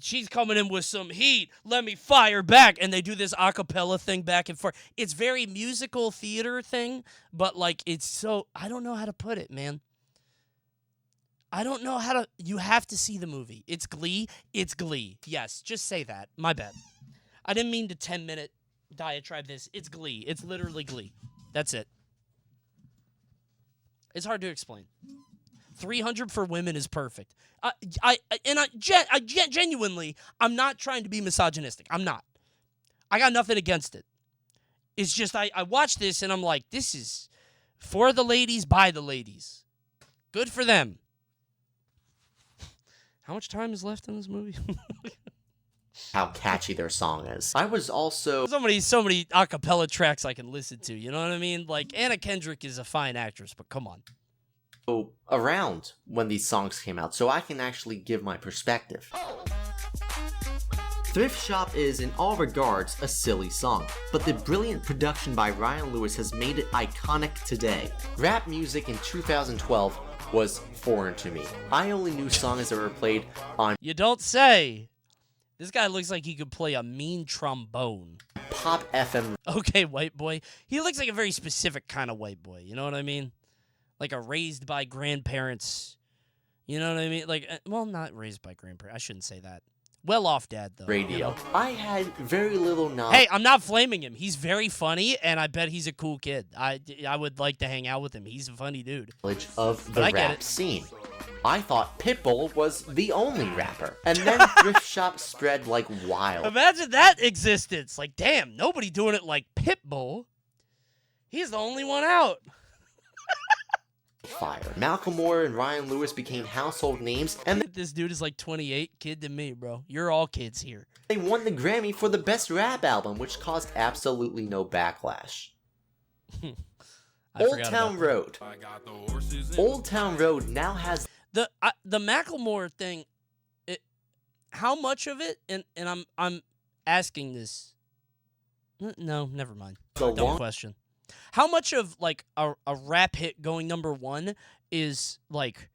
Speaker 1: she's coming in with some heat. Let me fire back. And they do this a cappella thing back and forth. It's very musical theater thing, but like it's so, I don't know how to put it, man. I don't know how to, you have to see the movie. It's Glee. It's Glee. Yes, just say that. My bad. I didn't mean to 10-minute diatribe this. It's Glee. It's literally Glee. That's it. It's hard to explain. 300 for women is perfect. Genuinely, I'm not trying to be misogynistic. I'm not. I got nothing against it. It's just I watch this and I'm like, this is for the ladies, by the ladies. Good for them. How much time is left in this movie?
Speaker 19: How catchy their song is. I was also...
Speaker 1: So many a cappella tracks I can listen to, you know what I mean? Like, Anna Kendrick is a fine actress, but come on.
Speaker 19: Around when these songs came out, so I can actually give my perspective. Thrift Shop is, in all regards, a silly song, but the brilliant production by Ryan Lewis has made it iconic today. Rap music in 2012 was foreign to me. I only knew songs that were played on...
Speaker 1: You don't say! This guy looks like he could play a mean trombone.
Speaker 19: Pop FM.
Speaker 1: Okay, white boy. He looks like a very specific kind of white boy, you know what I mean? Like a raised by grandparents, you know what I mean? Like, well, not raised by grandparents. I shouldn't say that. Well-off dad, though.
Speaker 19: Radio.
Speaker 1: You know?
Speaker 19: I had very little knowledge.
Speaker 1: Hey, I'm not flaming him. He's very funny, and I bet he's a cool kid. I would like to hang out with him. He's a funny dude.
Speaker 19: Of the rap scene. I thought Pitbull was the only rapper. And then Thrift Shop spread like wild.
Speaker 1: Imagine that existence. Like, damn, nobody doing it like Pitbull. He's the only one out.
Speaker 19: Fire. Malcolm Moore and Ryan Lewis became household names, and
Speaker 1: this dude is like 28, kid to me, bro. You're all kids here.
Speaker 19: They won the Grammy for the best rap album, which caused absolutely no backlash. Old Town Road. Old Town Road now has
Speaker 1: the Macklemore thing. How much of it? And I'm asking this. No, never mind.
Speaker 19: So
Speaker 1: Dumb
Speaker 19: long-
Speaker 1: question. How much of like a rap hit going number one is like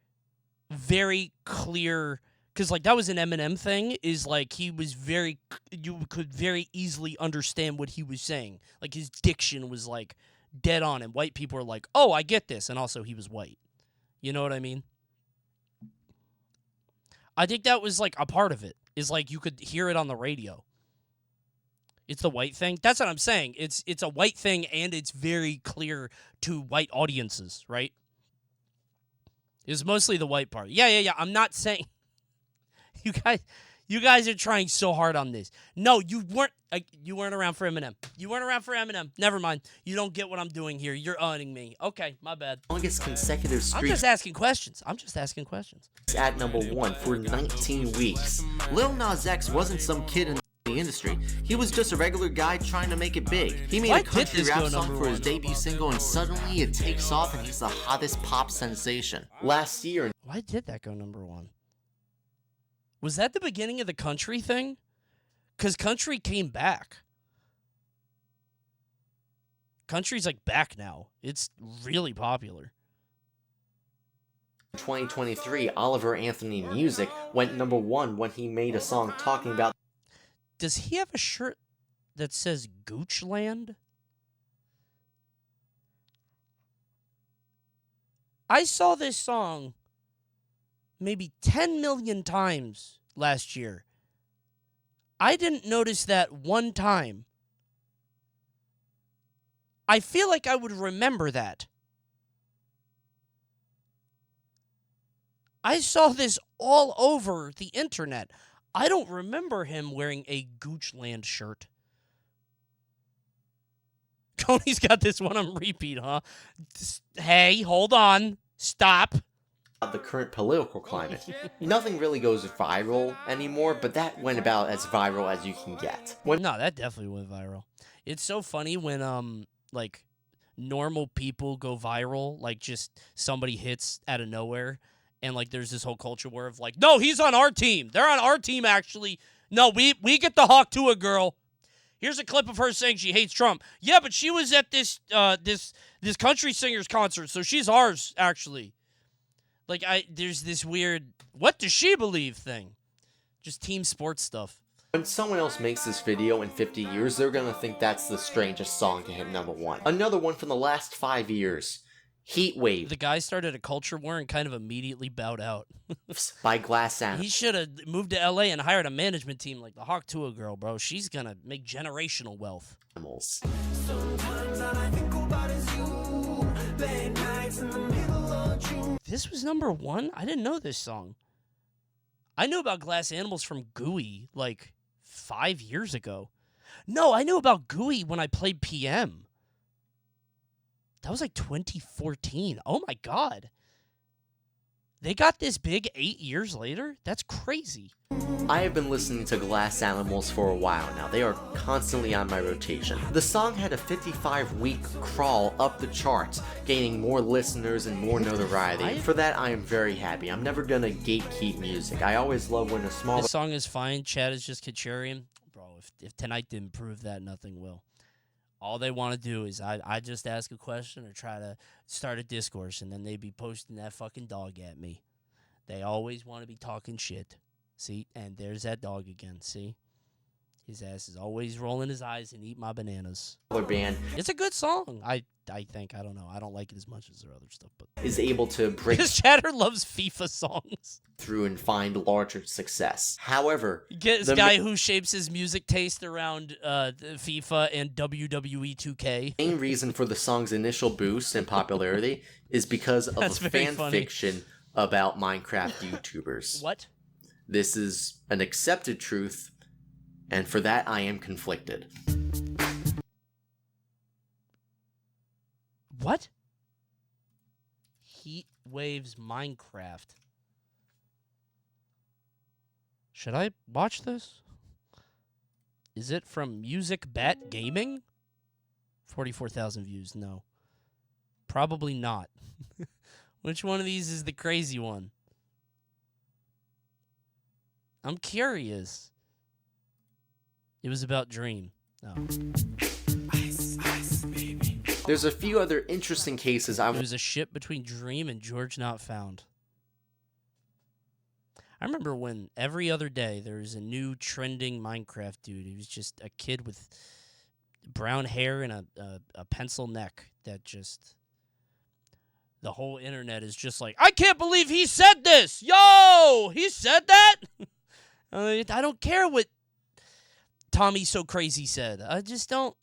Speaker 1: very clear? Because like that was an Eminem thing. Is like he was very, you could very easily understand what he was saying. Like his diction was like dead on, and white people are like, "Oh, I get this," and also he was white. You know what I mean? I think that was like a part of it. Is like you could hear it on the radio. It's the white thing. That's what I'm saying. It's a white thing, and it's very clear to white audiences, right? It's mostly the white part. Yeah. I'm not saying you guys are trying so hard on this. No, you weren't around for Eminem. You weren't around for Eminem. Never mind. You don't get what I'm doing here. You're owning me. Okay, my bad.
Speaker 19: Longest consecutive streak.
Speaker 1: I'm just asking questions.
Speaker 19: At number 1 for 19 weeks. Lil Nas X wasn't some kid in the industry. He was just a regular guy trying to make it big. He made a country rap song for his debut single, and suddenly it takes off and he's the hottest pop sensation. Last year...
Speaker 1: Why did that go number 1? Was that the beginning of the country thing? Because country came back. Country's like back now. It's really popular.
Speaker 19: 2023, Oliver Anthony Music went number 1 when he made a song talking about...
Speaker 1: Does he have a shirt that says Goochland? I saw this song maybe 10 million times last year. I didn't notice that one time. I feel like I would remember that. I saw this all over the internet. I don't remember him wearing a Goochland shirt. Coney's got this one on repeat, huh? Hey, hold on. Stop.
Speaker 19: The current political climate. Nothing really goes viral anymore, but that went about as viral as you can get.
Speaker 1: No, that definitely went viral. It's so funny when like normal people go viral, like just somebody hits out of nowhere, and like there's this whole culture war of like, no, he's on our team. They're on our team actually. No, we get the Hawk to a girl. Here's a clip of her saying she hates Trump. Yeah, but she was at this this country singer's concert, so she's ours actually. Like, there's this weird, what does she believe thing? Just team sports stuff.
Speaker 19: When someone else makes this video in 50 years, they're gonna think that's the strangest song to hit number 1. Another one from the last 5 years. Heat Wave.
Speaker 1: The guy started a culture war and kind of immediately bowed out.
Speaker 19: By Glass Animals.
Speaker 1: He should have moved to LA and hired a management team like the Hawk Tua girl, bro. She's gonna make generational wealth.
Speaker 15: Sometimes all I think about is you. Late nights in the middle of June.
Speaker 1: This was number 1? I didn't know this song. I knew about Glass Animals from Gooey like 5 years ago. No, I knew about Gooey when I played PM. That was like 2014. Oh my God. They got this big 8 years later? That's crazy.
Speaker 19: I have been listening to Glass Animals for a while now. They are constantly on my rotation. The song had a 55-week crawl up the charts, gaining more listeners and more notoriety. For that, I am very happy. I'm never gonna gatekeep music. I always love when a small...
Speaker 1: This song is fine. Chad is just Kacharian. Bro, if tonight didn't prove that, nothing will. All they want to do is I just ask a question or try to start a discourse, and then they be posting that fucking dog at me. They always want to be talking shit. See? And there's that dog again. See? His ass is always rolling his eyes and eat my bananas.
Speaker 19: Band
Speaker 1: it's a good song. I think. I don't know. I don't like it as much as their other stuff. But
Speaker 19: is able to break...
Speaker 1: Because Chatter loves FIFA songs.
Speaker 19: ...through and find larger success. However...
Speaker 1: Get this guy who shapes his music taste around FIFA and WWE 2K.
Speaker 19: The main reason for the song's initial boost in popularity is because of a fan fiction about Minecraft YouTubers.
Speaker 1: What?
Speaker 19: This is an accepted truth, and for that I am conflicted.
Speaker 1: What? Heat Waves Minecraft. Should I watch this? Is it from Music Bat Gaming? 44,000 views. No. Probably not. Which one of these is the crazy one? I'm curious. It was about Dream. Oh.
Speaker 19: There's a few other interesting cases
Speaker 1: It was a ship between Dream and George Not Found. I remember when every other day there was a new trending Minecraft dude. He was just a kid with brown hair and a pencil neck that just... The whole internet is just like, I can't believe he said this! Yo! He said that? I don't care what Tommy So Crazy said. I just don't...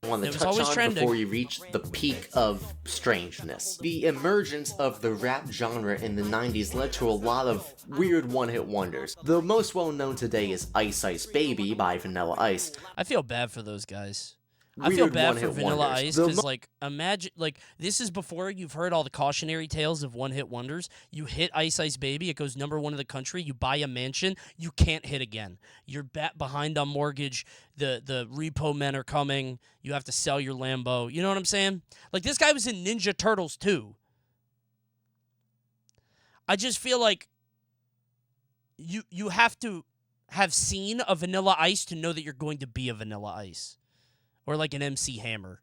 Speaker 19: want to touch on before you reach the peak of strangeness. The emergence of the rap genre in the 90s led to a lot of weird one-hit wonders. The most well-known today is Ice Ice Baby by Vanilla Ice.
Speaker 1: I feel bad for those guys. I feel bad for Vanilla Ice because, like, imagine, like, this is before you've heard all the cautionary tales of one-hit wonders. You hit Ice Ice Baby, it goes #1 in the country. You buy a mansion, you can't hit again. You're behind on mortgage. The repo men are coming. You have to sell your Lambo. You know what I'm saying? Like, this guy was in Ninja Turtles too. I just feel like you have to have seen a Vanilla Ice to know that you're going to be a Vanilla Ice. Or like an MC Hammer,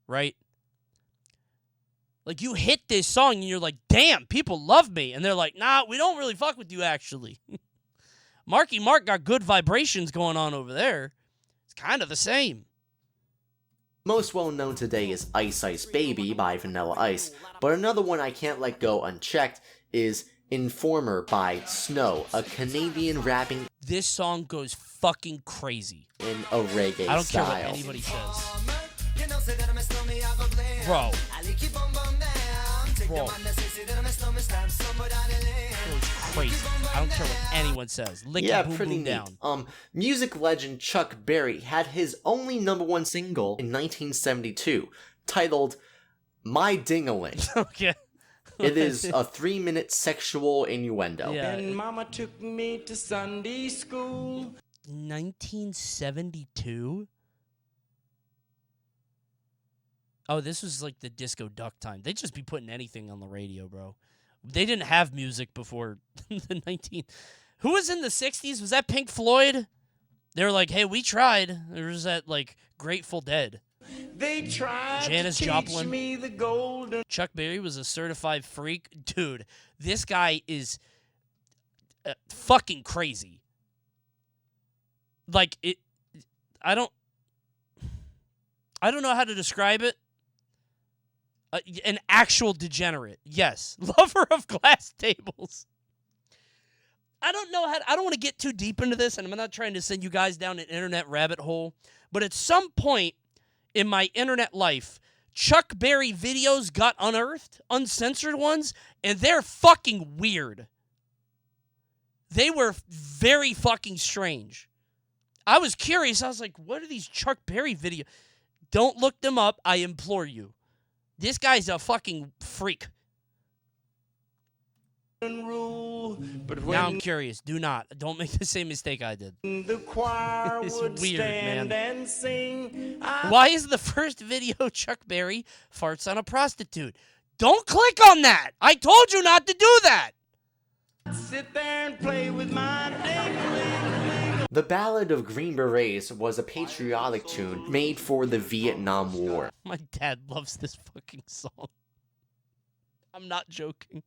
Speaker 1: right? Like, you hit this song and you're like, damn, people love me. And they're like, nah, we don't really fuck with you, actually. Marky Mark got good vibrations going on over there. It's kind of the same.
Speaker 19: Most well known today is Ice Ice Baby by Vanilla Ice, but another one I can't let go unchecked is Informer by Snow, a Canadian rapping...
Speaker 1: This song goes fucking crazy.
Speaker 19: In a reggae style.
Speaker 1: I don't care what anybody says. Bro. Bro. It goes crazy. I don't care what anyone says. Lick it, boom,
Speaker 19: pretty
Speaker 1: boom,
Speaker 19: neat.
Speaker 1: down.
Speaker 19: Music legend Chuck Berry had his only #1 single in 1972, titled My Ding-a-ling.
Speaker 1: Okay.
Speaker 19: It is a 3-minute sexual innuendo.
Speaker 1: Yeah.
Speaker 15: And mama took me to Sunday school.
Speaker 1: 1972? Oh, this was like the disco duck time. They'd just be putting anything on the radio, bro. They didn't have music before the 19... Who was in the 60s? Was that Pink Floyd? They were like, hey, we tried. There was that, like, Grateful Dead.
Speaker 15: They tried
Speaker 1: Janis
Speaker 15: to teach
Speaker 1: Joplin.
Speaker 15: me the golden...
Speaker 1: Chuck Berry was a certified freak. Dude, this guy is fucking crazy. Like, I don't know how to describe it. An actual degenerate. Yes. Lover of glass tables. I don't want to get too deep into this, and I'm not trying to send you guys down an internet rabbit hole, but at some point in my internet life, Chuck Berry videos got unearthed, uncensored ones, and they're fucking weird. They were very fucking strange. I was curious. I was like, what are these Chuck Berry videos? Don't look them up. I implore you. This guy's a fucking freak. Now I'm curious. Do not. Don't make the same mistake I did.
Speaker 15: The choir
Speaker 1: It's
Speaker 15: would
Speaker 1: weird,
Speaker 15: stand
Speaker 1: man.
Speaker 15: and sing.
Speaker 1: Why is the first video Chuck Berry farts on a prostitute? Don't click on that. I told you not to do that.
Speaker 15: Sit there and play with my ding-a-ling.
Speaker 19: The Ballad of Green Berets was a patriotic tune made for the Vietnam War.
Speaker 1: My dad loves this fucking song. I'm not joking.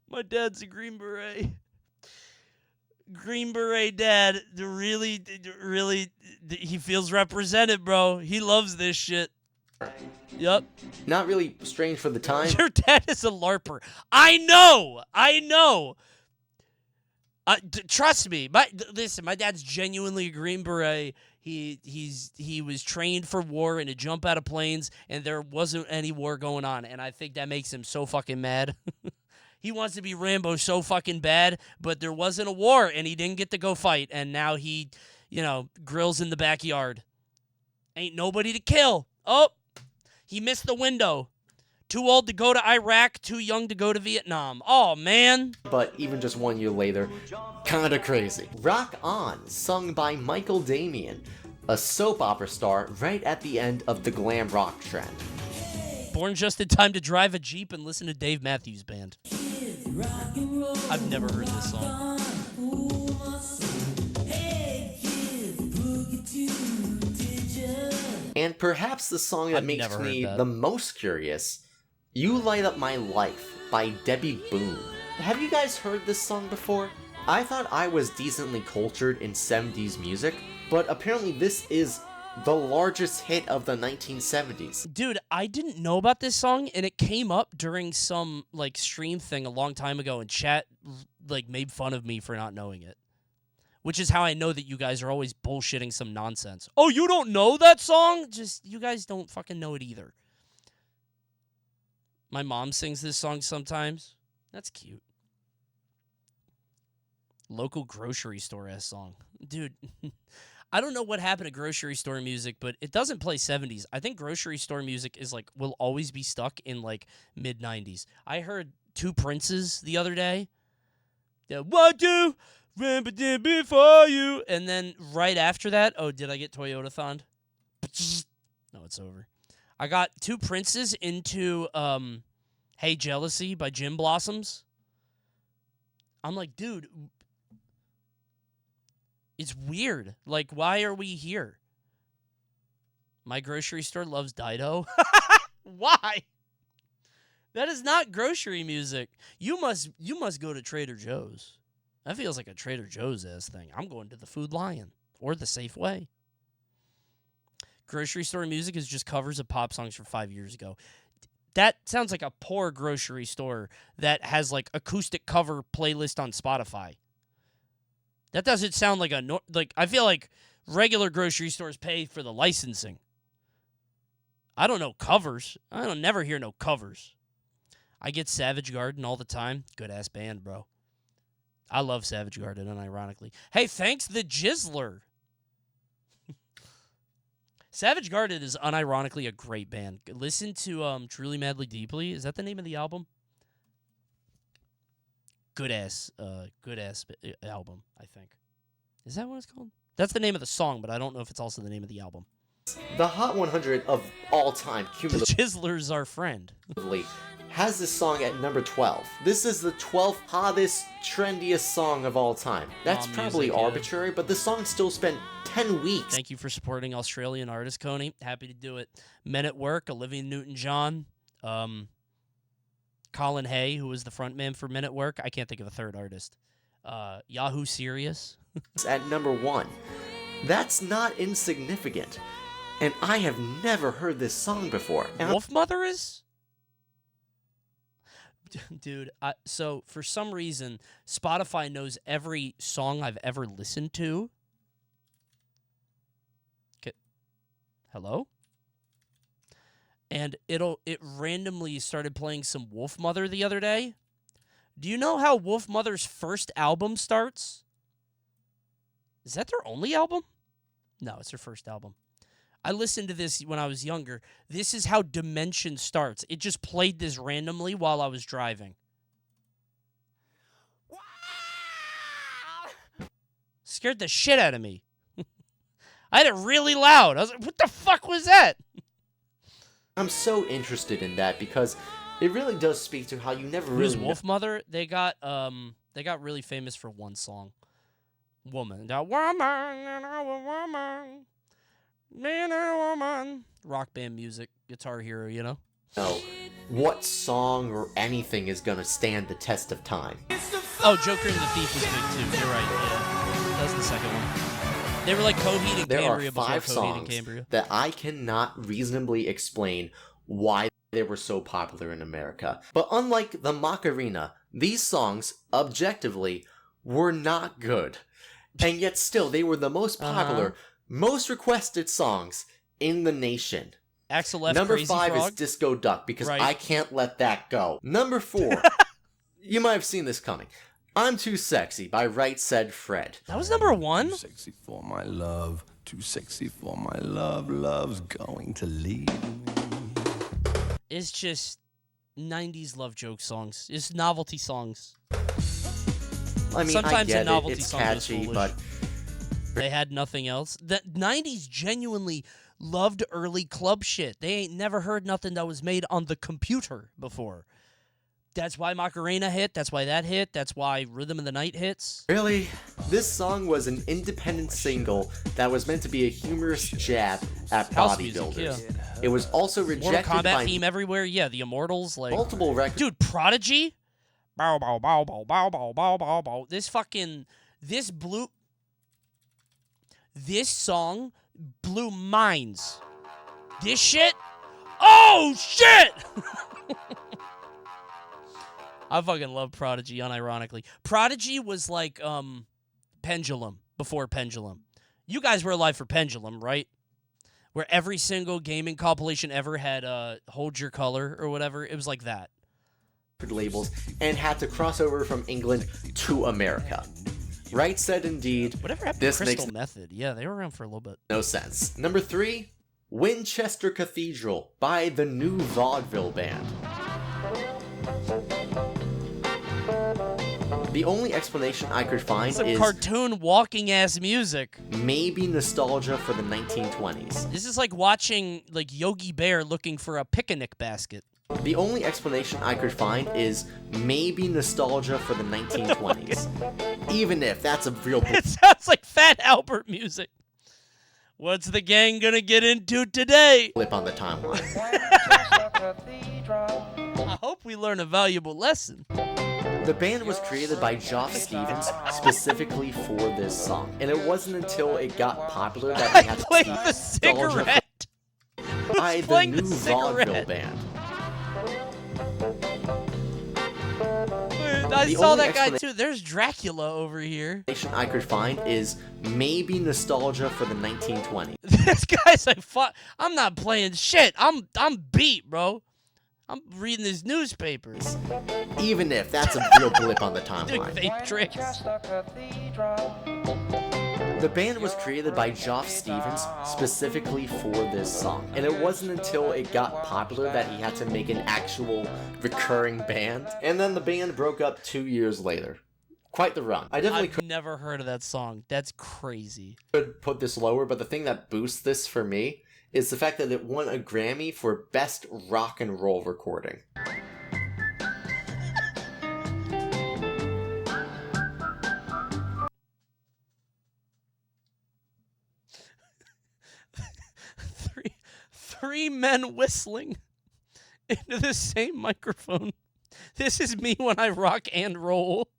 Speaker 1: My dad's a Green Beret. Green Beret dad, really, he feels represented, bro. He loves this shit. Yep.
Speaker 19: Not really strange for the time.
Speaker 1: Your dad is a LARPer. I know. Trust me. Listen, my dad's genuinely a Green Beret. He was trained for war and to jump out of planes, and there wasn't any war going on, and I think that makes him so fucking mad. He wants to be Rambo so fucking bad, but there wasn't a war, and he didn't get to go fight, and now he, grills in the backyard. Ain't nobody to kill. Oh, he missed the window. Too old to go to Iraq, too young to go to Vietnam. Oh, man.
Speaker 19: But even just 1 year later, kinda crazy. Rock On, sung by Michael Damian, a soap opera star right at the end of the glam rock trend.
Speaker 1: Born just in time to drive a Jeep and listen to Dave Matthews Band. I've never heard this song.
Speaker 19: And perhaps the song that
Speaker 1: I've
Speaker 19: makes
Speaker 1: never heard
Speaker 19: me
Speaker 1: that.
Speaker 19: the most curious, You Light Up My Life by Debbie Boone. Have you guys heard this song before? I thought I was decently cultured in 70s music, but apparently this is the largest hit of the 1970s.
Speaker 1: Dude, I didn't know about this song, and it came up during some like stream thing a long time ago, and chat like made fun of me for not knowing it. Which is how I know that you guys are always bullshitting some nonsense. Oh, you don't know that song? Just, you guys don't fucking know it either. My mom sings this song sometimes. That's cute. Local grocery store ass song. Dude, I don't know what happened to grocery store music, but it doesn't play 70s. I think grocery store music is like, will always be stuck in like mid 90s. I heard Two Princes the other day. What do remember did before you? And then right after that, oh, did I get Toyota-thoned? No, it's over. I got Two Princes into Hey Jealousy by Gin Blossoms. I'm like, dude, it's weird. Like, why are we here? My grocery store loves Dido. Why? That is not grocery music. You must go to Trader Joe's. That feels like a Trader Joe's ass thing. I'm going to the Food Lion or the Safeway. Grocery store music is just covers of pop songs from 5 years ago. That sounds like a poor grocery store that has like acoustic cover playlist on Spotify. That doesn't sound like I feel like regular grocery stores pay for the licensing. I don't know covers. I don't never hear no covers. I get Savage Garden all the time. Good ass band, bro. I love Savage Garden, unironically. Hey, thanks the Jizzler. Savage Garden is unironically a great band. Listen to Truly Madly Deeply. Is that the name of the album? Good ass album, I think. Is that what it's called? That's the name of the song, but I don't know if it's also the name of the album.
Speaker 19: The Hot 100 of all time,
Speaker 1: The Jizzler's our friend.
Speaker 19: Has this song at number 12. This is the 12th hottest, trendiest song of all time. That's probably
Speaker 1: music, yeah.
Speaker 19: arbitrary, but the song still spent 10 weeks.
Speaker 1: Thank you for supporting Australian artist, Coney. Happy to do it. Men at Work, Olivia Newton-John, Colin Hay, who was the frontman for Men at Work. I can't think of a third artist. Yahoo Serious.
Speaker 19: At number 1. That's not insignificant. And I have never heard this song before.
Speaker 1: Wolfmother is? Dude, so for some reason, Spotify knows every song I've ever listened to. Hello? And it randomly started playing some Wolfmother the other day. Do you know how Wolfmother's first album starts? Is that their only album? No, it's their first album. I listened to this when I was younger. This is how Dimension starts. It just played this randomly while I was driving. Scared the shit out of me. I had it really loud. I was like, what the fuck was that?
Speaker 19: I'm so interested in that because it really does speak to how you never
Speaker 1: Who's
Speaker 19: really
Speaker 1: Wolfmother? They got really famous for one song. Woman. That woman and a woman. Man and a woman. Rock band music, Guitar Hero, you know?
Speaker 19: know what song or anything is gonna stand the test of time.
Speaker 1: Oh, Joker and the Thief was big too. You're right, yeah. That was the second one. They were like Coheed and
Speaker 19: There
Speaker 1: Cambria
Speaker 19: are
Speaker 1: before
Speaker 19: 5
Speaker 1: Coheed and
Speaker 19: songs
Speaker 1: Cambria.
Speaker 19: that I cannot reasonably explain why they were so popular in America. But unlike the Macarena, these songs, objectively, were not good. And yet still, they were the most popular, most requested songs in the nation.
Speaker 1: Axel F.
Speaker 19: Number
Speaker 1: Crazy
Speaker 19: 5
Speaker 1: Frog?
Speaker 19: is Disco Duck, because
Speaker 1: Right.
Speaker 19: I can't let that go. Number 4, you might have seen this coming. I'm Too Sexy by Right Said Fred.
Speaker 1: That was number 1?
Speaker 21: Too sexy for my love, too sexy for my love, love's going to leave me.
Speaker 1: It's just 90s love joke songs. It's novelty songs.
Speaker 19: I mean,
Speaker 1: Sometimes
Speaker 19: I get
Speaker 1: a novelty
Speaker 19: it, it's
Speaker 1: song goes
Speaker 19: catchy,
Speaker 1: foolish.
Speaker 19: but
Speaker 1: They had nothing else. The 90s genuinely loved early club shit. They ain't never heard nothing that was made on the computer before. That's why Macarena hit. That's why that hit. That's why Rhythm of the Night hits.
Speaker 19: Really? This song was an independent single that was meant to be a humorous jab at bodybuilders. It was also rejected
Speaker 1: Mortal Kombat
Speaker 19: by
Speaker 1: theme everywhere. Yeah, the Immortals. Like
Speaker 19: multiple records.
Speaker 1: Dude, Prodigy. Bow bow bow bow bow bow bow bow bow. This song blew minds. This shit. Oh shit! I fucking love Prodigy, unironically. Prodigy was like Pendulum before Pendulum. You guys were alive for Pendulum, right? Where every single gaming compilation ever had Hold Your Color or whatever. It was like that.
Speaker 19: Labels and had to cross over from England to America. Right said indeed.
Speaker 1: Whatever happened
Speaker 19: this
Speaker 1: to Crystal
Speaker 19: makes
Speaker 1: Method? Yeah, they were around for a little bit.
Speaker 19: no sense. Number 3, Winchester Cathedral by the New Vaudeville Band. The only explanation I could find
Speaker 1: Some
Speaker 19: is
Speaker 1: cartoon walking ass music.
Speaker 19: Maybe nostalgia for the 1920s.
Speaker 1: This is like watching like Yogi Bear looking for a picnic basket.
Speaker 19: The only explanation I could find is maybe nostalgia for the 1920s. Even if that's a real
Speaker 1: It sounds like Fat Albert music. What's the gang gonna get into today?
Speaker 19: blip on the timeline.
Speaker 1: I hope we learn a valuable lesson.
Speaker 19: The band was created by Geoff Stevens specifically for this song, and it wasn't until it got popular that they had to
Speaker 1: Playing the cigarette.
Speaker 19: by the
Speaker 1: playing
Speaker 19: New
Speaker 1: the
Speaker 19: Vaudeville
Speaker 1: cigarette?
Speaker 19: Band.
Speaker 1: I
Speaker 19: The
Speaker 1: saw
Speaker 19: only
Speaker 1: that guy too. There's Dracula over here.
Speaker 19: Explanation I could find is maybe nostalgia for the 1920s.
Speaker 1: This guy's like, fuck. I'm not playing shit. I'm beat, bro. I'm reading his newspapers.
Speaker 19: Even if that's a real blip on the
Speaker 1: Doing
Speaker 19: timeline.
Speaker 1: fake tricks.
Speaker 19: The band was created by Geoff Stevens specifically for this song, and it wasn't until it got popular that he had to make an actual recurring band, and then the band broke up 2 years later. Quite the run. I definitely
Speaker 1: I've never heard of that song. That's crazy.
Speaker 19: could put this lower, but the thing that boosts this for me is the fact that it won a Grammy for Best Rock and Roll Recording.
Speaker 1: Three men whistling into the same microphone. This is me when I rock and roll.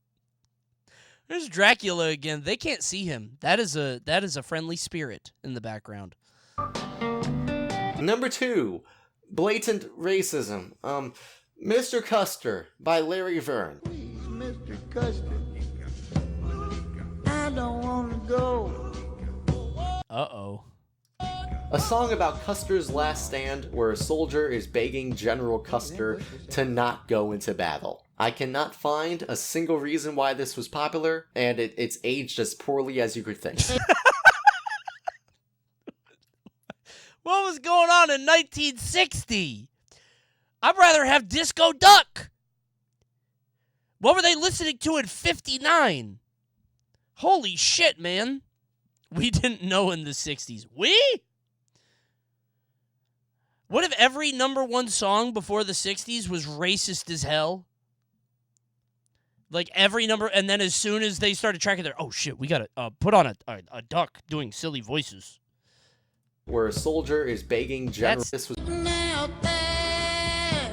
Speaker 1: There's Dracula again. They can't see him. That is a friendly spirit in the background.
Speaker 19: Number 2, Blatant Racism. Mr. Custer by Larry Verne.
Speaker 4: Mr. Custer, I don't want to go.
Speaker 1: Uh-oh.
Speaker 19: A song about Custer's last stand where a soldier is begging General Custer to not go into battle. I cannot find a single reason why this was popular, and it's aged as poorly as you could think.
Speaker 1: What was going on in 1960? I'd rather have Disco Duck. What were they listening to in 59? Holy shit, man. We didn't know in the 60s. We? What if every #1 song before the 60s was racist as hell? Like every number, and then as soon as they started tracking their, oh shit, we gotta put on a duck doing silly voices.
Speaker 19: Where a soldier is begging General... This was...
Speaker 4: Now that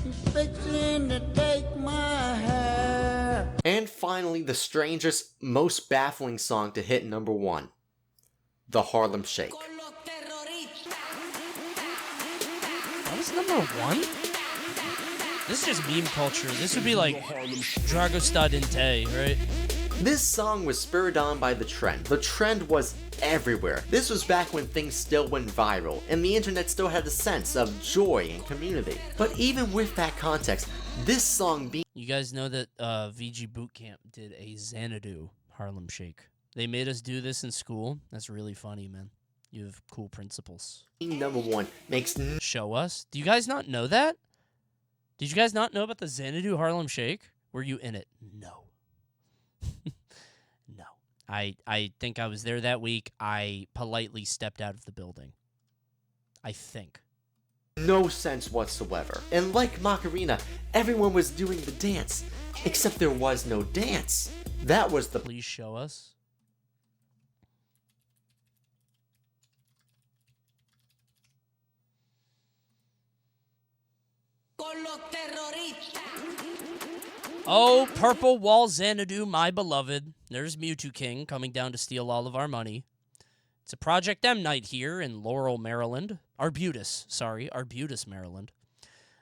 Speaker 4: he's fixing to take my hair.
Speaker 19: And finally, the strangest, most baffling song to hit #1. The Harlem Shake.
Speaker 1: That was #1? This is just meme culture. This would be like Dragosta Dente, right?
Speaker 19: This song was spurred on by the trend. The trend was everywhere. This was back when things still went viral, and the internet still had a sense of joy and community. But even with that context, this song being...
Speaker 1: You guys know that VG Bootcamp did a Xanadu Harlem Shake. They made us do this in school. That's really funny, man. You have cool principles.
Speaker 19: #1 makes...
Speaker 1: Show us. Do you guys not know that? Did you guys not know about the Xanadu Harlem Shake? Were you in it? No. No. I think I was there that week. I politely stepped out of the building. I think.
Speaker 19: no sense whatsoever. And like Macarena, everyone was doing the dance, except there was no dance. That was the—
Speaker 1: Please show us. Oh, Purple Wall Xanadu, my beloved. There's Mewtwo King coming down to steal all of our money. It's a Project M night here in Laurel, Maryland. Arbutus, Maryland.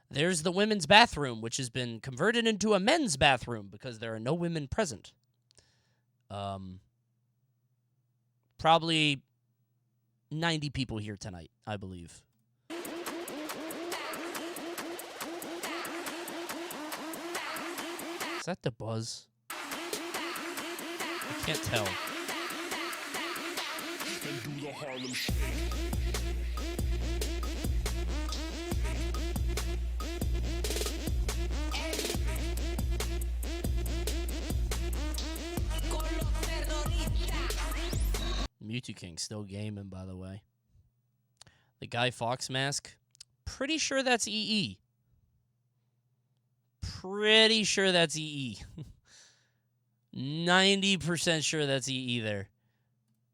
Speaker 1: There's the women's bathroom, which has been converted into a men's bathroom because there are no women present. Probably 90 people here tonight, I believe. Is that the buzz? I can't tell. Mewtwo King still gaming, by the way. The Guy Fawkes mask. Pretty sure that's EE. Pretty sure that's EE. 90% sure that's EE there.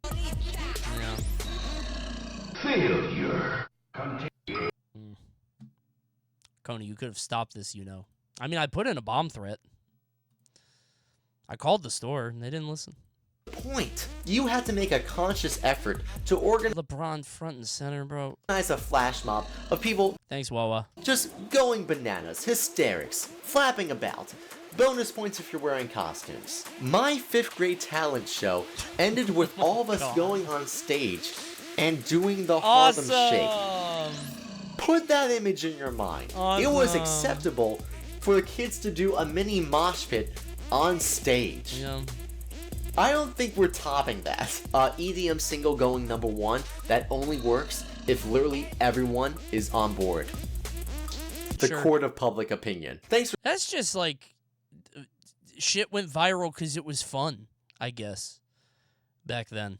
Speaker 1: Yeah.
Speaker 21: Failure.
Speaker 1: Coney, you could have stopped this, you know. I mean, I put in a bomb threat. I called the store, and they didn't listen.
Speaker 19: point. You had to make a conscious effort to organize
Speaker 1: LeBron front and center, bro.
Speaker 19: A flash mob of people.
Speaker 1: Thanks, Wawa.
Speaker 19: Just going bananas, hysterics, flapping about. Bonus points if you're wearing costumes. My 5th grade talent show ended with all of us going on stage and doing the Harlem Shake. Put that image in your mind. It was acceptable for the kids to do a mini mosh pit on stage.
Speaker 1: Yeah.
Speaker 19: I don't think we're topping that. EDM single going #1, that only works if literally everyone is on board. The court of public opinion. Thanks for—
Speaker 1: That's just like shit went viral because it was fun, I guess, back then.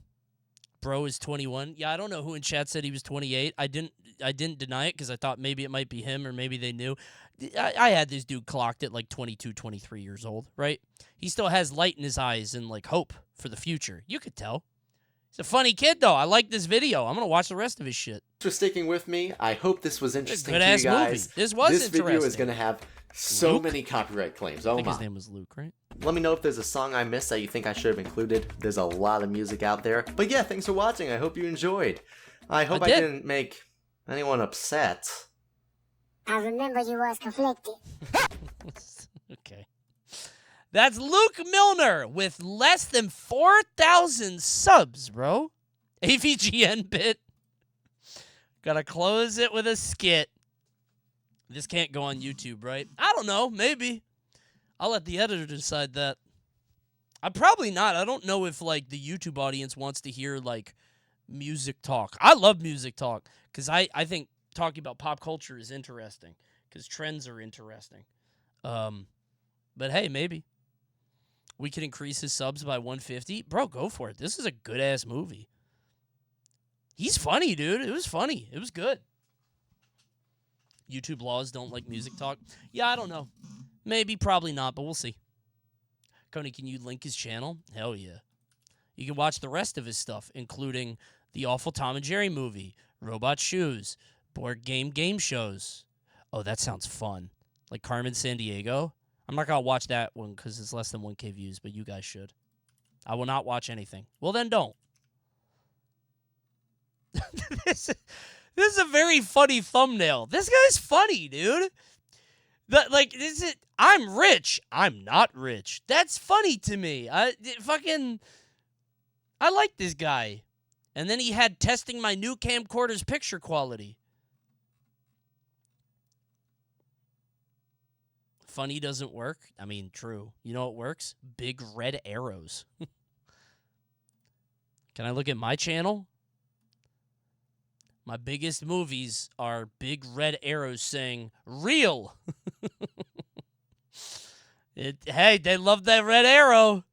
Speaker 1: Bro is 21. Yeah, I don't know who in chat said he was 28. I didn't deny it because I thought maybe it might be him or maybe they knew. I had this dude clocked at like 22, 23 years old, right? He still has light in his eyes and like hope for the future. You could tell. He's a funny kid, though. I like this video. I'm going to watch the rest of his shit.
Speaker 19: Thanks for sticking with me. I hope this was interesting to you
Speaker 1: Good-ass
Speaker 19: guys.
Speaker 1: movie. This was interesting.
Speaker 19: This video is going to have so
Speaker 1: Luke?
Speaker 19: many copyright claims.
Speaker 1: I
Speaker 19: Oh
Speaker 1: think
Speaker 19: my.
Speaker 1: his name was Luke, right?
Speaker 19: Let me know if there's a song I missed that you think I should have included. There's a lot of music out there. But yeah, thanks for watching. I hope you enjoyed. I hope I didn't make anyone upset.
Speaker 9: I remember you was conflicted.
Speaker 1: Okay. That's Luke Milner with less than 4,000 subs, bro. AVGN bit. Gotta close it with a skit. This can't go on YouTube, right? I don't know. Maybe. I'll let the editor decide that. I'm probably not. I don't know if, like, the YouTube audience wants to hear, like, music talk. I love music talk because I think talking about pop culture is interesting because trends are interesting. But, hey, maybe. We could increase his subs by 150. Bro, go for it. This is a good-ass movie. He's funny, dude. It was funny. It was good. YouTube laws don't like music talk. Yeah, I don't know. Maybe, probably not, but we'll see. Coney, can you link his channel? Hell yeah. You can watch the rest of his stuff, including the awful Tom and Jerry movie, Robot Shoes, board game shows. Oh, that sounds fun. Like Carmen Sandiego. I'm not going to watch that one because it's less than 1K views, but you guys should. I will not watch anything. Well, then don't. This is a very funny thumbnail. This guy's funny, dude. I'm rich. I'm not rich. That's funny to me. I like this guy. And then he had testing my new camcorder's picture quality. Funny doesn't work. I mean, true. You know what works? Big red arrows. Can I look at my channel? My biggest movies are big red arrows saying, real. Hey, they love that red arrow.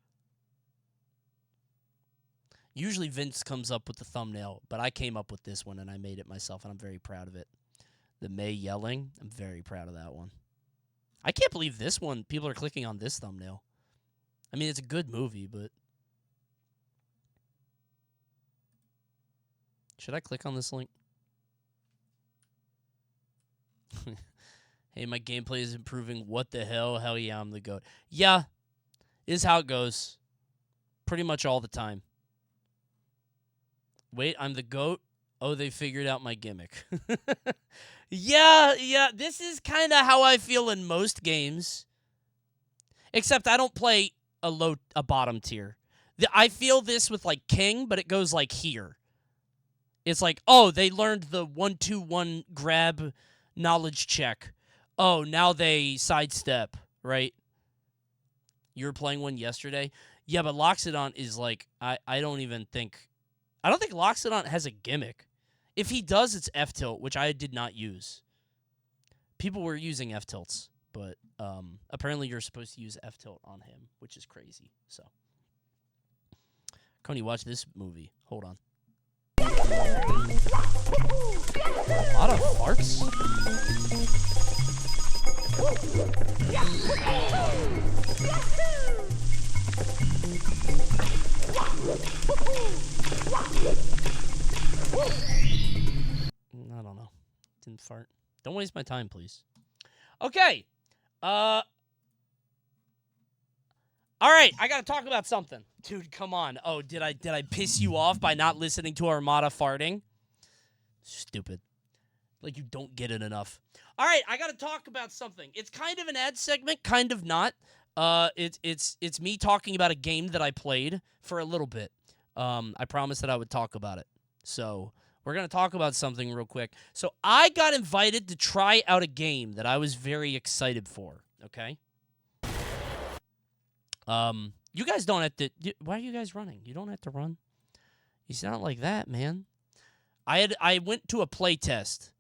Speaker 1: Usually Vince comes up with the thumbnail, but I came up with this one and I made it myself, and I'm very proud of it. The May yelling. I'm very proud of that one. I can't believe this one. People are clicking on this thumbnail. I mean, it's a good movie, but... Should I click on this link? Hey, my gameplay is improving. What the hell? Hell yeah, I'm the GOAT. Yeah, is how it goes. Pretty much all the time. Wait, I'm the GOAT? Oh, they figured out my gimmick. Yeah, this is kind of how I feel in most games. Except I don't play a bottom tier. I feel this with, like, King, but it goes, like, here. It's like, oh, they learned the 1-2-1 grab knowledge check. Oh, now they sidestep, right? You were playing one yesterday? Yeah, but Loxodon is like, I don't think Loxodon has a gimmick. If he does, it's F-tilt, which I did not use. People were using F-tilts, but apparently you're supposed to use F-tilt on him, which is crazy. So, Coney, watch this movie. Hold on. A lot of farts? I don't know. Didn't fart. Don't waste my time, please. Okay. All right, I got to talk about something. Dude, come on. Oh, did I piss you off by not listening to Armada farting? Stupid. Like, you don't get it enough. All right, I got to talk about something. It's kind of an ad segment, kind of not. It's me talking about a game that I played for a little bit. I promised that I would talk about it. So, we're going to talk about something real quick. So, I got invited to try out a game that I was very excited for, okay? You guys don't have to... Why are you guys running? You don't have to run. You sound like that, man. I went to a play test.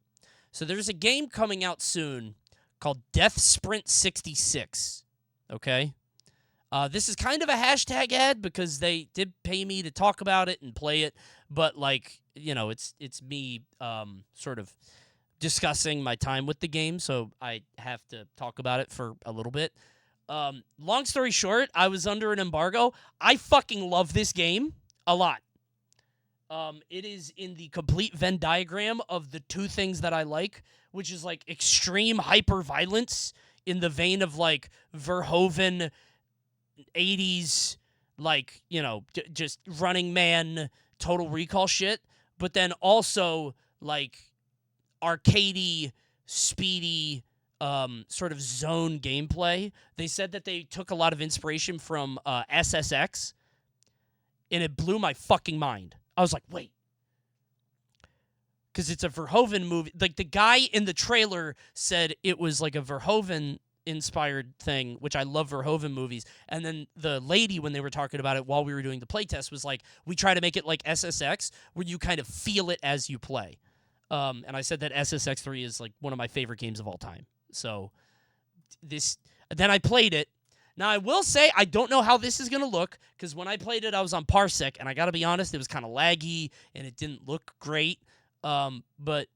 Speaker 1: So there's a game coming out soon called Death Sprint 66. Okay? This is kind of a hashtag ad because they did pay me to talk about it and play it. But, like, you know, it's me sort of discussing my time with the game. So I have to talk about it for a little bit. Long story short, I was under an embargo. I fucking love this game a lot. It is in the complete Venn diagram of the two things that I like, which is like extreme hyper violence in the vein of like Verhoeven 80s, like, you know, just Running Man, Total Recall shit, but then also like arcadey, speedy, sort of zone gameplay. They said that they took a lot of inspiration from SSX, and it blew my fucking mind. I was like, wait. Because it's a Verhoeven movie. Like, the guy in the trailer said it was like a Verhoeven-inspired thing, which I love Verhoeven movies. And then the lady, when they were talking about it while we were doing the playtest, was like, we try to make it like SSX, where you kind of feel it as you play. And I said that SSX 3 is like one of my favorite games of all time. So, then I played it. Now, I will say, I don't know how this is going to look, because when I played it, I was on Parsec, and I got to be honest, it was kind of laggy, and it didn't look great, but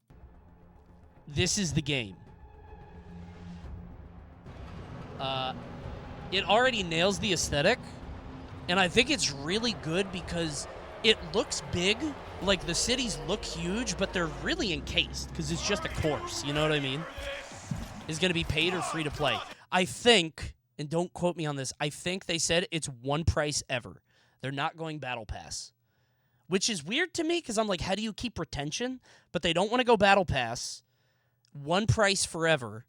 Speaker 1: this is the game. It already nails the aesthetic, and I think it's really good because it looks big, like the cities look huge, but they're really encased, because it's just a course, you know what I mean? It's going to be paid or free to play. I think... And don't quote me on this, I think they said it's one price ever. They're not going Battle Pass. Which is weird to me, because I'm like, how do you keep retention? But they don't want to go Battle Pass. One price forever.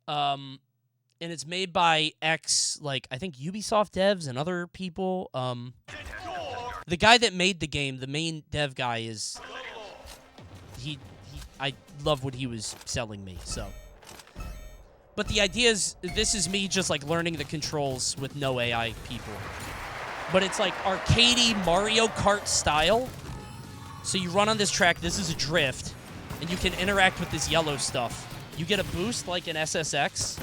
Speaker 1: And it's made by I think Ubisoft devs and other people. The guy that made the game, the main dev guy, is... I love what he was selling me, so... But the idea is, this is me just, like, learning the controls with no AI people. But it's, like, arcadey Mario Kart style. So you run on this track, this is a drift, and you can interact with this yellow stuff. You get a boost like an SSX,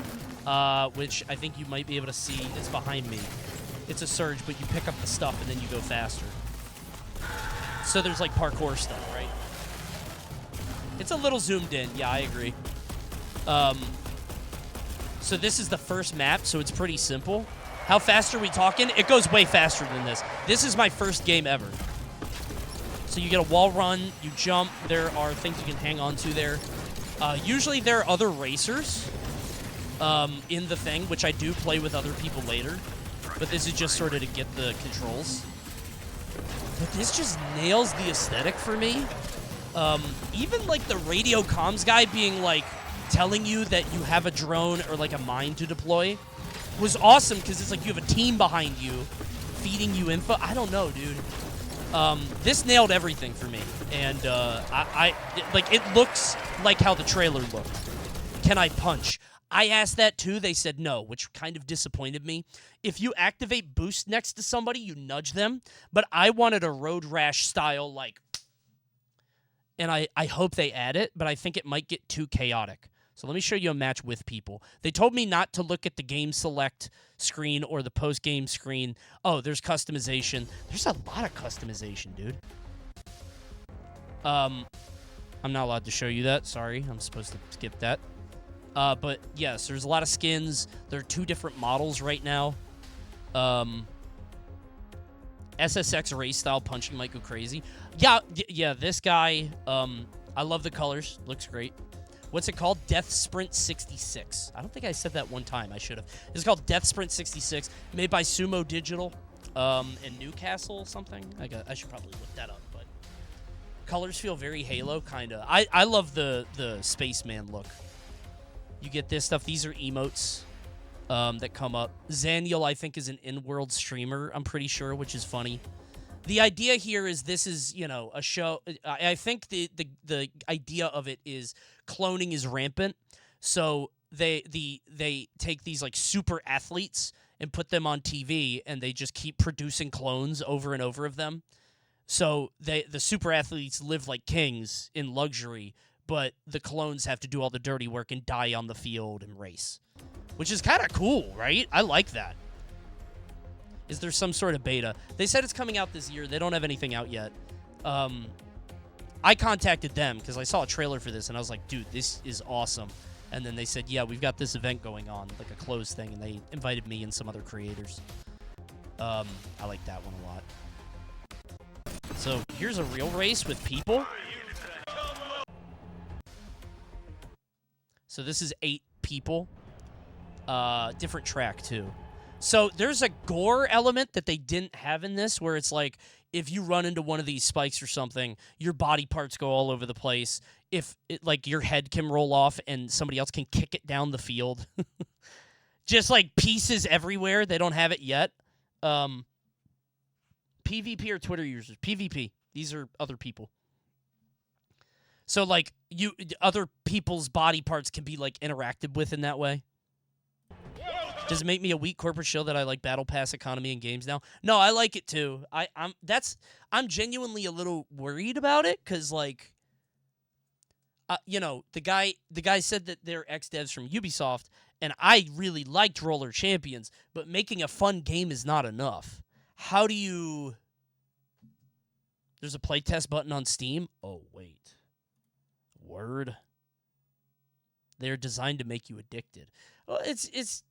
Speaker 1: which I think you might be able to see is behind me. It's a surge, but you pick up the stuff and then you go faster. So there's, like, parkour stuff, right? It's a little zoomed in. Yeah, I agree. So this is the first map, so it's pretty simple. How fast are we talking? It goes way faster than this. This is my first game ever. So you get a wall run, you jump. There are things you can hang on to there. Usually there are other racers in the thing, which I do play with other people later. But this is just sort of to get the controls. But this just nails the aesthetic for me. Even like the radio comms guy being like telling you that you have a drone or like a mine to deploy was awesome because it's like you have a team behind you feeding you info. I don't know, dude. This nailed everything for me, and like it looks like how the trailer looked. Can I punch? I asked that too. They said no, which kind of disappointed me. If you activate boost next to somebody, you nudge them, but I wanted a road rash style like, and I hope they add it, but I think it might get too chaotic. So let me show you a match with people. They told me not to look at the game select screen or the post-game screen. Oh, there's customization. There's a lot of customization, dude. I'm not allowed to show you that. Sorry, I'm supposed to skip that. But yes, there's a lot of skins. There are 2 different models right now. SSX race style punching might go crazy. Yeah, this guy, I love the colors. Looks great. What's it called? Death Sprint 66. I don't think I said that one time. I should have. It's called Death Sprint 66, made by Sumo Digital in Newcastle something. I should probably look that up, but colors feel very Halo, kind of. I love the spaceman look. You get this stuff. These are emotes that come up. Zaniel, I think, is an in-world streamer, I'm pretty sure, which is funny. The idea here is this is, you know, a show. I think the idea of it is cloning is rampant. So they take these like super athletes and put them on TV, and they just keep producing clones over and over of them. So the super athletes live like kings in luxury, but the clones have to do all the dirty work and die on the field and race, which is kind of cool, right? I like that. Is there some sort of beta? They said it's coming out this year. They don't have anything out yet. I contacted them because I saw a trailer for this, and I was like, dude, this is awesome. And then they said, yeah, we've got this event going on, like a closed thing, and they invited me and some other creators. I like that one a lot. So here's a real race with people. So this is 8 people. Different track, too. So there's a gore element that they didn't have in this, where it's like, if you run into one of these spikes or something, your body parts go all over the place. If like your head can roll off and somebody else can kick it down the field. Just like pieces everywhere. They don't have it yet. PvP or Twitter users? PvP. These are other people. So like other people's body parts can be like interacted with in that way. Does it make me a weak corporate shill that I like Battle Pass economy in games now? No, I like it too. I'm genuinely a little worried about it because like, you know, the guy said that they're ex-devs from Ubisoft, and I really liked Roller Champions, but making a fun game is not enough. How do you? There's a playtest button on Steam. Oh wait, word. They're designed to make you addicted. Well, it's.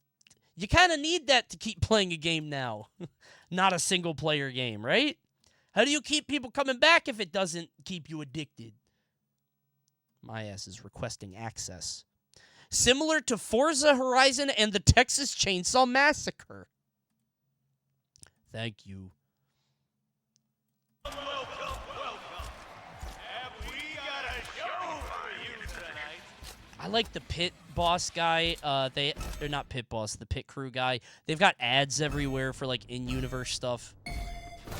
Speaker 1: You kind of need that to keep playing a game now. Not a single-player game, right? How do you keep people coming back if it doesn't keep you addicted? My ass is requesting access. Similar to Forza Horizon and the Texas Chainsaw Massacre. Thank you. I like the pit boss guy. They're not pit boss, the pit crew guy. They've got ads everywhere for like in-universe stuff.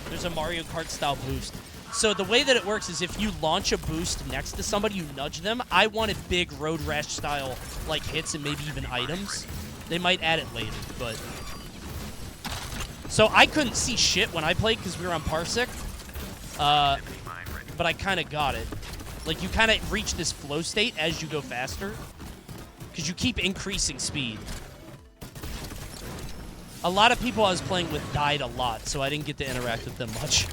Speaker 1: There's a Mario Kart style boost. So the way that it works is if you launch a boost next to somebody, you nudge them. I wanted big road rash style like hits and maybe even items. They might add it later, but so I couldn't see shit when I played because we were on Parsec. But I kind of got it. Like, you kind of reach this flow state as you go faster, because you keep increasing speed. A lot of people I was playing with died a lot, so I didn't get to interact with them much.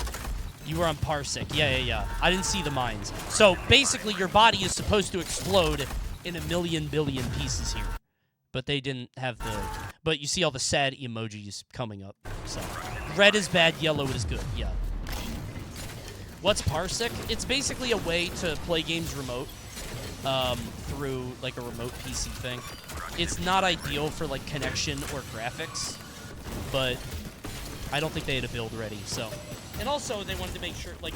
Speaker 1: You were on Parsec. Yeah. I didn't see the mines. So basically, your body is supposed to explode in a million billion pieces here. But they didn't have the... But you see all the sad emojis coming up. So red is bad, yellow is good. Yeah. What's Parsec? It's basically a way to play games remote through like a remote PC thing. It's not ideal for like connection or graphics, but I don't think they had a build ready. So, and also they wanted to make sure like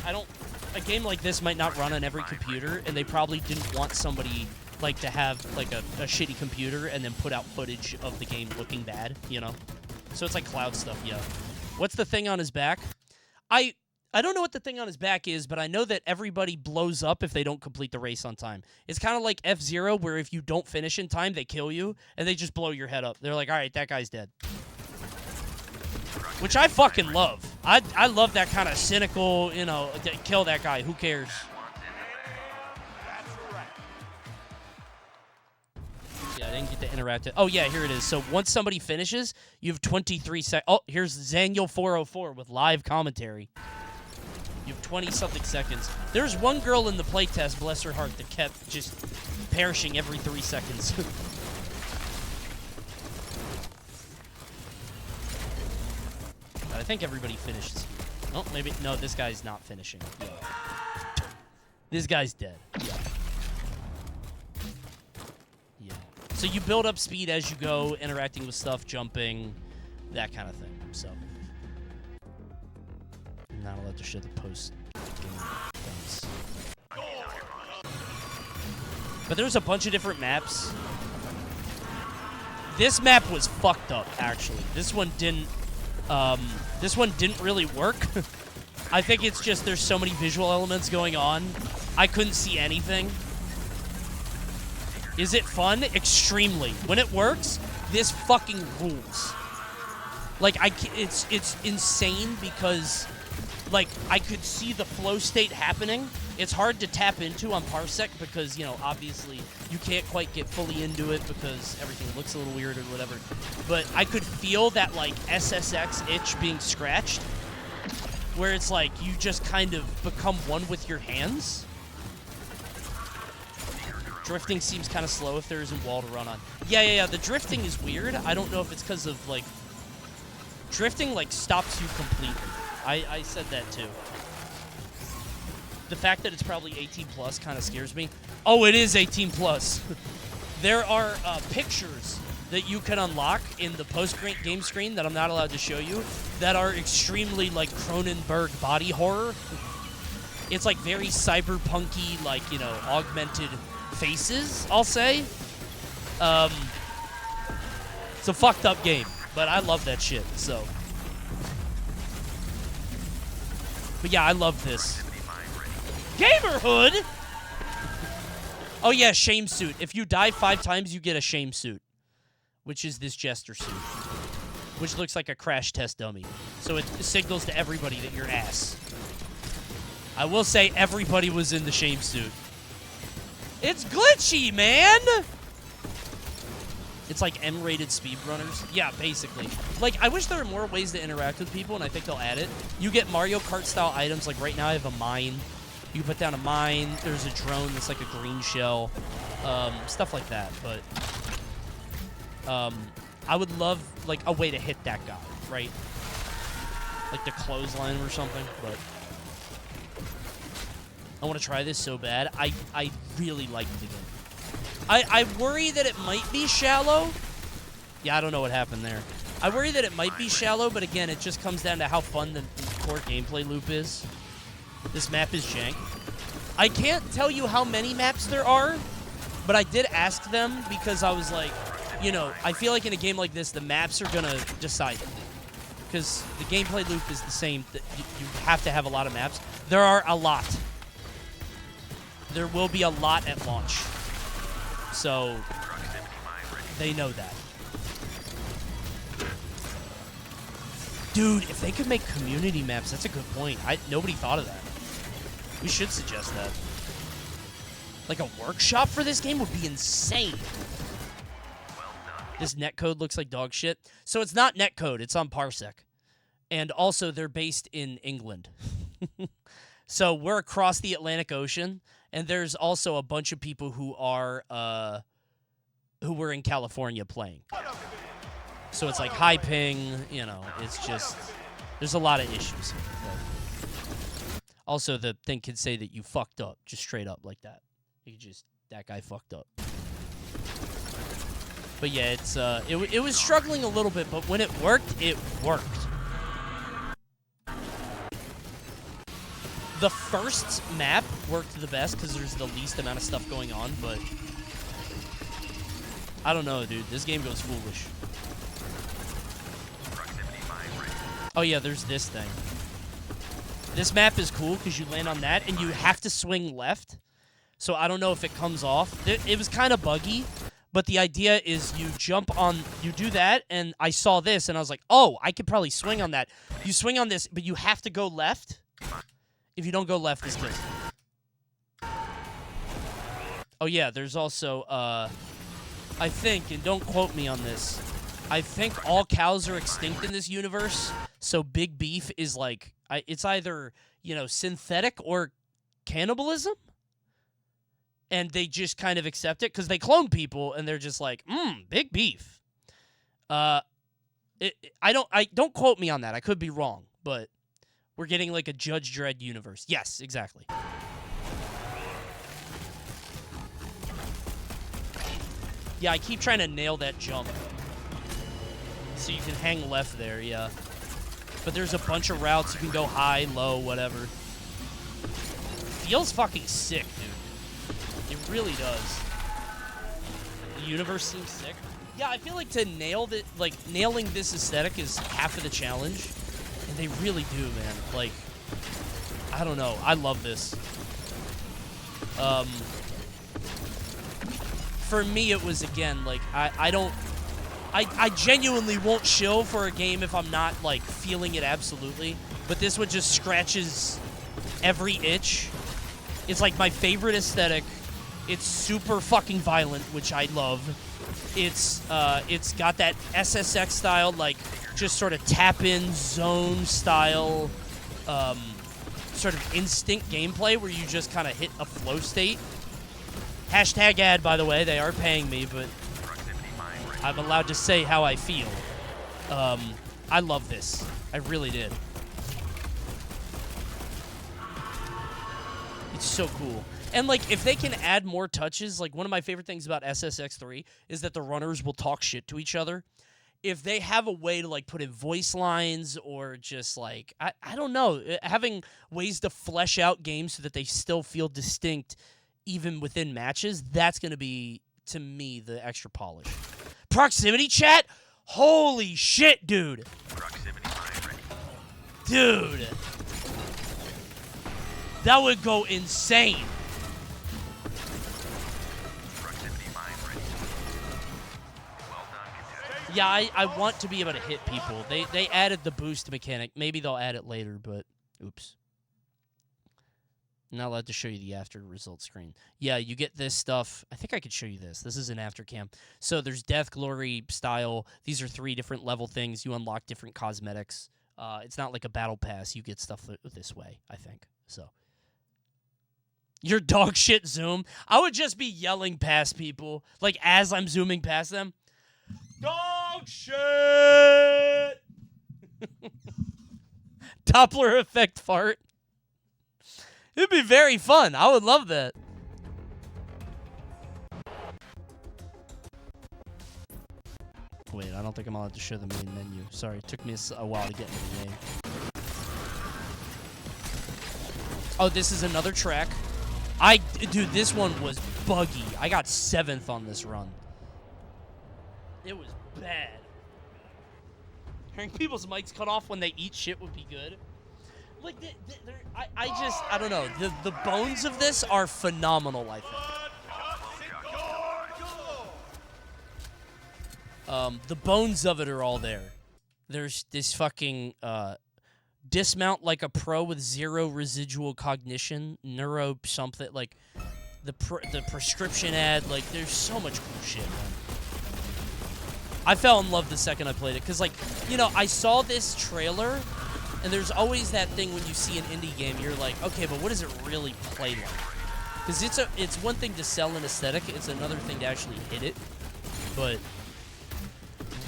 Speaker 1: a game like this might not run on every computer, and they probably didn't want somebody like to have like a shitty computer and then put out footage of the game looking bad, you know? So it's like cloud stuff, yeah. What's the thing on his back? I don't know what the thing on his back is, but I know that everybody blows up if they don't complete the race on time. It's kind of like F-Zero, where if you don't finish in time, they kill you, and they just blow your head up. They're like, all right, that guy's dead. Which I fucking love. I love that kind of cynical, you know, kill that guy, who cares? Yeah, I didn't get to interact. Oh, yeah, here it is. So once somebody finishes, you have 23 seconds. Oh, here's Zaniel404 with live commentary. You have 20-something seconds. There's one girl in the playtest, bless her heart, that kept just perishing every 3 seconds. But I think everybody finished. Oh, maybe. No, this guy's not finishing. Yeah. This guy's dead. Yeah. Yeah. So you build up speed as you go, interacting with stuff, jumping, that kind of thing. So. I'm not allowed to show the post-game things. But there's a bunch of different maps. This map was fucked up, actually. This one didn't really work. I think it's just there's so many visual elements going on. I couldn't see anything. Is it fun? Extremely. When it works, this fucking rules. Like, it's insane because... Like, I could see the flow state happening. It's hard to tap into on Parsec because, you know, obviously you can't quite get fully into it because everything looks a little weird or whatever. But I could feel that, like, SSX itch being scratched where it's like you just kind of become one with your hands. Drifting seems kind of slow if there isn't wall to run on. Yeah. The drifting is weird. I don't know if it's because of, like... Drifting, like, stops you completely. I said that too. The fact that it's probably 18 plus kind of scares me. Oh, it is 18 plus. There are pictures that you can unlock in the post-game screen that I'm not allowed to show you that are extremely like Cronenberg body horror. It's like very cyberpunky, like, you know, augmented faces, I'll say. It's a fucked up game, but I love that shit, so... But yeah, I love this. Gamerhood? Oh yeah, shame suit. If you die 5 times, you get a shame suit. Which is this jester suit. Which looks like a crash test dummy. So it signals to everybody that you're ass. I will say everybody was in the shame suit. It's glitchy, man! It's like M-rated speedrunners. Yeah, basically. Like, I wish there were more ways to interact with people, and I think they'll add it. You get Mario Kart-style items. Like, right now I have a mine. You can put down a mine. There's a drone that's like a green shell. Stuff like that. But I would love, like, a way to hit that guy, right? Like the clothesline or something, but... I want to try this so bad. I really like the game. I worry that it might be shallow. Yeah, I don't know what happened there. I worry that it might be shallow, but again, it just comes down to how fun the core gameplay loop is. This map is jank. I can't tell you how many maps there are, but I did ask them because I was like, you know, I feel like in a game like this, the maps are going to decide it. Because the gameplay loop is the same. You have to have a lot of maps. There are a lot. There will be a lot at launch. So, they know that. Dude, if they could make community maps, that's a good point. Nobody thought of that. We should suggest that. Like a workshop for this game would be insane. This netcode looks like dog shit. So it's not netcode, it's on Parsec. And also, they're based in England. So we're across the Atlantic Ocean, and there's also a bunch of people who are who were in California playing. So it's like high ping, you know, it's just, there's a lot of issues. Also, the thing could say that you fucked up, just straight up like that. You could just, that guy fucked up. But yeah, it's it was struggling a little bit, but when it worked, it worked. The first map worked the best because there's the least amount of stuff going on, but I don't know, dude. This game goes foolish. Oh yeah, there's this thing. This map is cool because you land on that and you have to swing left. So I don't know if it comes off. It was kind of buggy, but the idea is you jump on, you do that, and I saw this and I was like, oh, I could probably swing on that. You swing on this, but you have to go left. If you don't go left, this kills you. Oh yeah, there's also, I think, and don't quote me on this, I think all cows are extinct in this universe, so big beef is like, it's either, you know, synthetic or cannibalism, and they just kind of accept it, because they clone people, and they're just like, big beef. Don't quote me on that, I could be wrong, but we're getting like a Judge Dredd universe. Yes, exactly. Yeah, I keep trying to nail that jump. So you can hang left there, yeah. But there's a bunch of routes. You can go high, low, whatever. Feels fucking sick, dude. It really does. The universe seems sick. Yeah, I feel like to nail it, like, nailing this aesthetic is half of the challenge. And they really do, man. Like, I don't know. I love this. For me, it was, again, like, I genuinely won't shill for a game if I'm not, like, feeling it absolutely. But this one just scratches every itch. It's, like, my favorite aesthetic. It's super fucking violent, which I love. It's got that SSX style, like, just sort of tap-in zone style, sort of instinct gameplay where you just kind of hit a flow state. Hashtag ad, by the way. They are paying me, but I'm allowed to say how I feel. I love this. I really did. It's so cool. And, like, if they can add more touches, like, one of my favorite things about SSX3 is that the runners will talk shit to each other. If they have a way to, like, put in voice lines or just, like, I don't know, having ways to flesh out games so that they still feel distinct even within matches, that's going to be, to me, the extra polish. Proximity chat? Holy shit, dude. Dude. That would go insane. Yeah, I want to be able to hit people. They added the boost mechanic. Maybe they'll add it later, but oops. Not allowed to show you the after result screen. Yeah, you get this stuff. I think I could show you this. This is an after cam. So there's Death, Glory, Style. These are 3 different level things. You unlock different cosmetics. It's not like a battle pass. You get stuff this way, I think. So. Your dog shit zoom. I would just be yelling past people, like as I'm zooming past them. Dog shit! Doppler effect fart. It'd be very fun. I would love that. Wait, I don't think I'm allowed to show the main menu. Sorry, it took me a while to get into the game. Oh, this is another track. Dude, this one was buggy. I got 7th on this run. It was bad. Hearing people's mics cut off when they eat shit would be good. Like, I don't know. The bones of this are phenomenal, I think. The bones of it are all there. There's this fucking, dismount like a pro with 0 residual cognition, neuro something, like, the prescription ad, like, there's so much cool shit, man. I fell in love the second I played it, because, like, you know, I saw this trailer, And there's always that thing when you see an indie game, you're like, okay, but what does it really play like? Because it's one thing to sell an aesthetic, it's another thing to actually hit it. But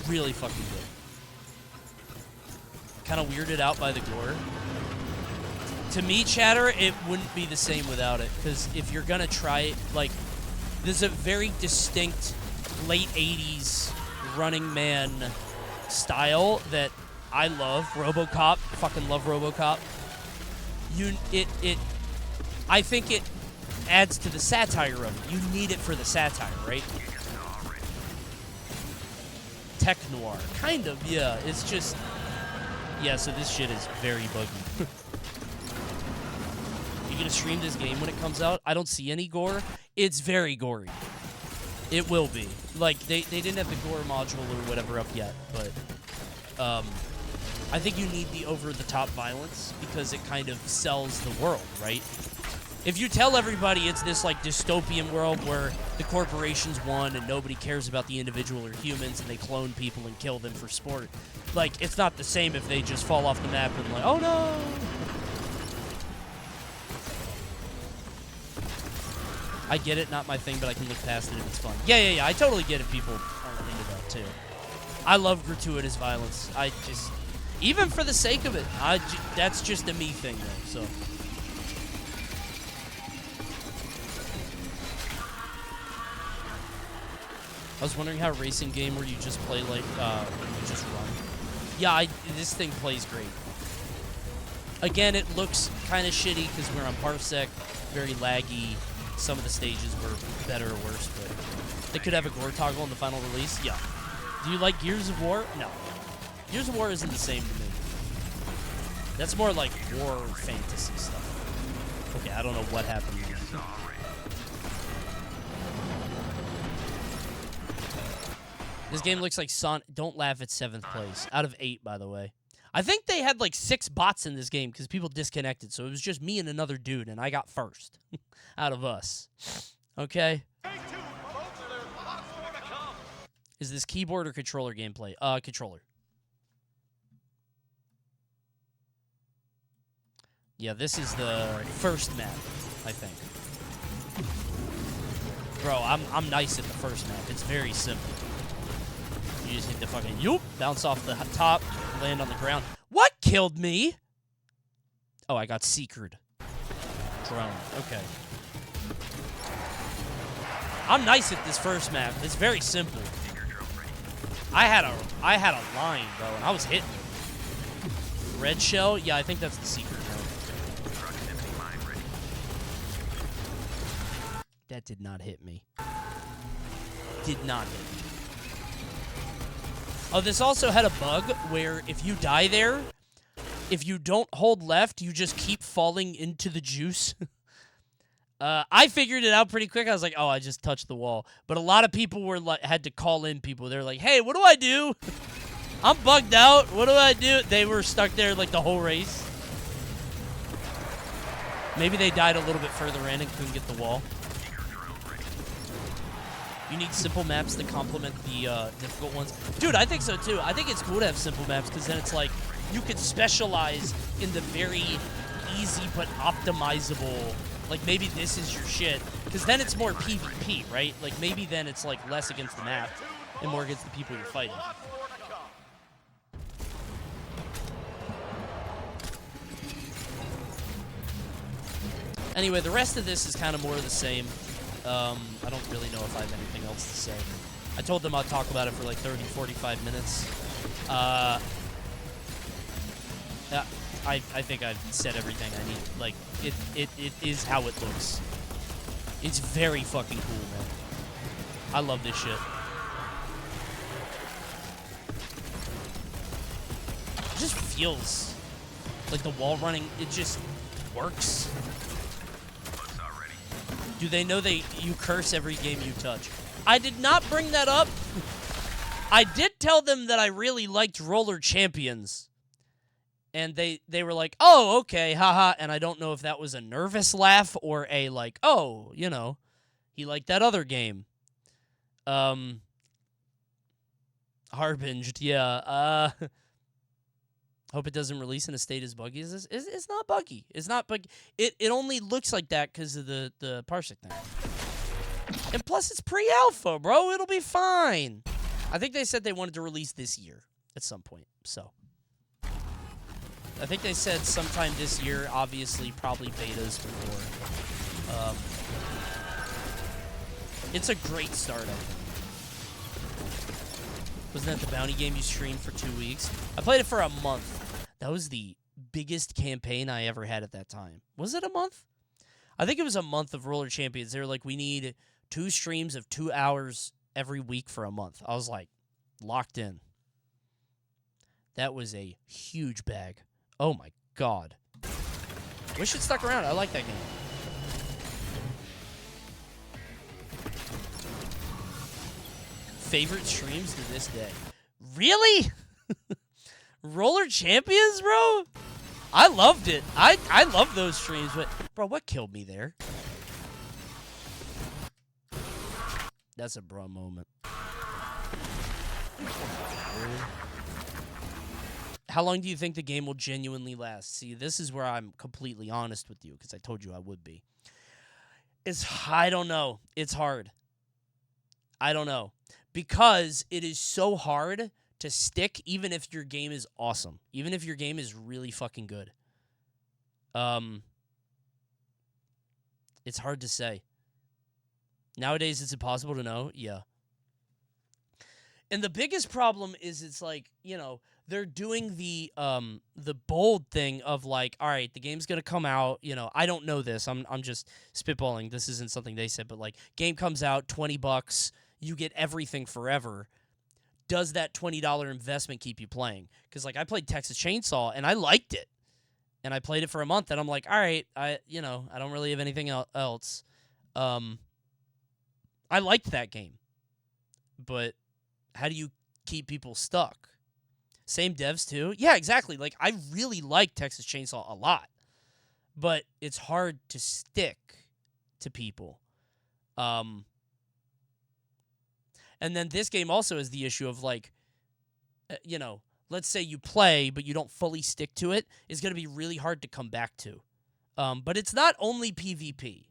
Speaker 1: really fucking good. Kind of weirded out by the gore. To me, chatter, it wouldn't be the same without it. Because if you're gonna try it, like, there's a very distinct late 80s Running Man style that I love. RoboCop, fucking love RoboCop. I think it adds to the satire of it. You need it for the satire, right? Tech noir, kind of, yeah. It's just, yeah. So this shit is very buggy. You gonna stream this game when it comes out? I don't see any gore. It's very gory. It will be. Like, they didn't have the gore module or whatever up yet, but I think you need the over-the-top violence because it kind of sells the world, right? If you tell everybody it's this, like, dystopian world where the corporations won and nobody cares about the individual or humans and they clone people and kill them for sport, like, it's not the same if they just fall off the map and like, oh no! I get it, not my thing, but I can look past it if it's fun. Yeah, I totally get it, people aren't into that, too. I love gratuitous violence. I just, even for the sake of it, that's just a me thing, though, so. I was wondering how a racing game where you just play, like, you just run. Yeah, this thing plays great. Again, it looks kind of shitty because we're on Parsec, very laggy. Some of the stages were better or worse, but they could have a gore toggle in the final release. Yeah. Do you like Gears of War? No. Gears of War isn't the same to me. That's more like war fantasy stuff. Okay, I don't know what happened there. This game looks like Sonic. Don't laugh at 7th place. Out of 8, by the way. I think they had like 6 bots in this game because people disconnected, so it was just me and another dude, and I got first out of us. Okay? Is this keyboard or controller gameplay? Controller. Yeah, this is the first map, I think. Bro, I'm nice at the first map. It's very simple. You just hit the fucking yoop, bounce off the top, land on the ground. What killed me? Oh, I got seekered. Drone. Okay. I'm nice at this first map. It's very simple. I had a line, bro, and I was hitting. Red shell? Yeah, I think that's the secret mode. That did not hit me. Did not hit me. Oh, this also had a bug where if you die there, if you don't hold left, you just keep falling into the juice. I figured it out pretty quick. I was like, oh, I just touched the wall. But a lot of people were like, had to call in people. They're like, hey, what do I do? I'm bugged out. What do I do? They were stuck there like the whole race. Maybe they died a little bit further in and couldn't get the wall. You need simple maps to complement the difficult ones. Dude, I think so too. I think it's cool to have simple maps because then it's like you could specialize in the very easy but optimizable. Like maybe this is your shit because then it's more PvP, right? Like maybe then it's like less against the map and more against the people you're fighting. Anyway, the rest of this is kind of more of the same. I don't really know if I have anything else to say. I told them I'd talk about it for like 30, 45 minutes. Yeah, I think I've said everything I need. Like, it is how it looks. It's very fucking cool, man. I love this shit. It just feels like the wall running, it just works. Do they know you curse every game you touch? I did not bring that up. I did tell them that I really liked Roller Champions. And they were like, oh, okay, haha. And I don't know if that was a nervous laugh or a like, oh, you know, he liked that other game. Harbinged, yeah. Hope it doesn't release in a state as buggy as this. It's not buggy. It's not buggy. It only looks like that because of the parsec thing. And plus, it's pre-alpha, bro. It'll be fine. I think they said they wanted to release this year at some point. So I think they said sometime this year. Obviously, probably betas before. It's a great start, I think. Wasn't that the bounty game you streamed for 2 weeks? I played it for a month. That was the biggest campaign I ever had at that time. Was it a month? I think it was a month of Roller Champions. They were like, we need 2 streams of 2 hours every week for a month. I was like, locked in. That was a huge bag. Oh my god. Wish it stuck around. I like that game. Favorite streams to this day. Really? Roller Champions, bro? I loved it. I love those streams, but bro, what killed me there? That's a bro moment. How long do you think the game will genuinely last? See, this is where I'm completely honest with you, because I told you I would be. I don't know. It's hard. I don't know. Because it is so hard to stick, even if your game is awesome. Even if your game is really fucking good. It's hard to say. Nowadays, it's impossible to know. Yeah. And the biggest problem is it's like, you know, they're doing the bold thing of like, all right, the game's gonna come out. You know, I don't know this. I'm just spitballing. This isn't something they said, but like, game comes out, $20. You get everything forever. Does that $20 investment keep you playing? Because like, I played Texas Chainsaw and I liked it, and I played it for a month, and I'm like, all right, I don't really have anything else. I liked that game, but how do you keep people stuck? Same devs too. Yeah, exactly. Like, I really like Texas Chainsaw a lot, but it's hard to stick to people. And then this game also has the issue of like, you know, let's say you play, but you don't fully stick to it. It's going to be really hard to come back to. But it's not only PvP.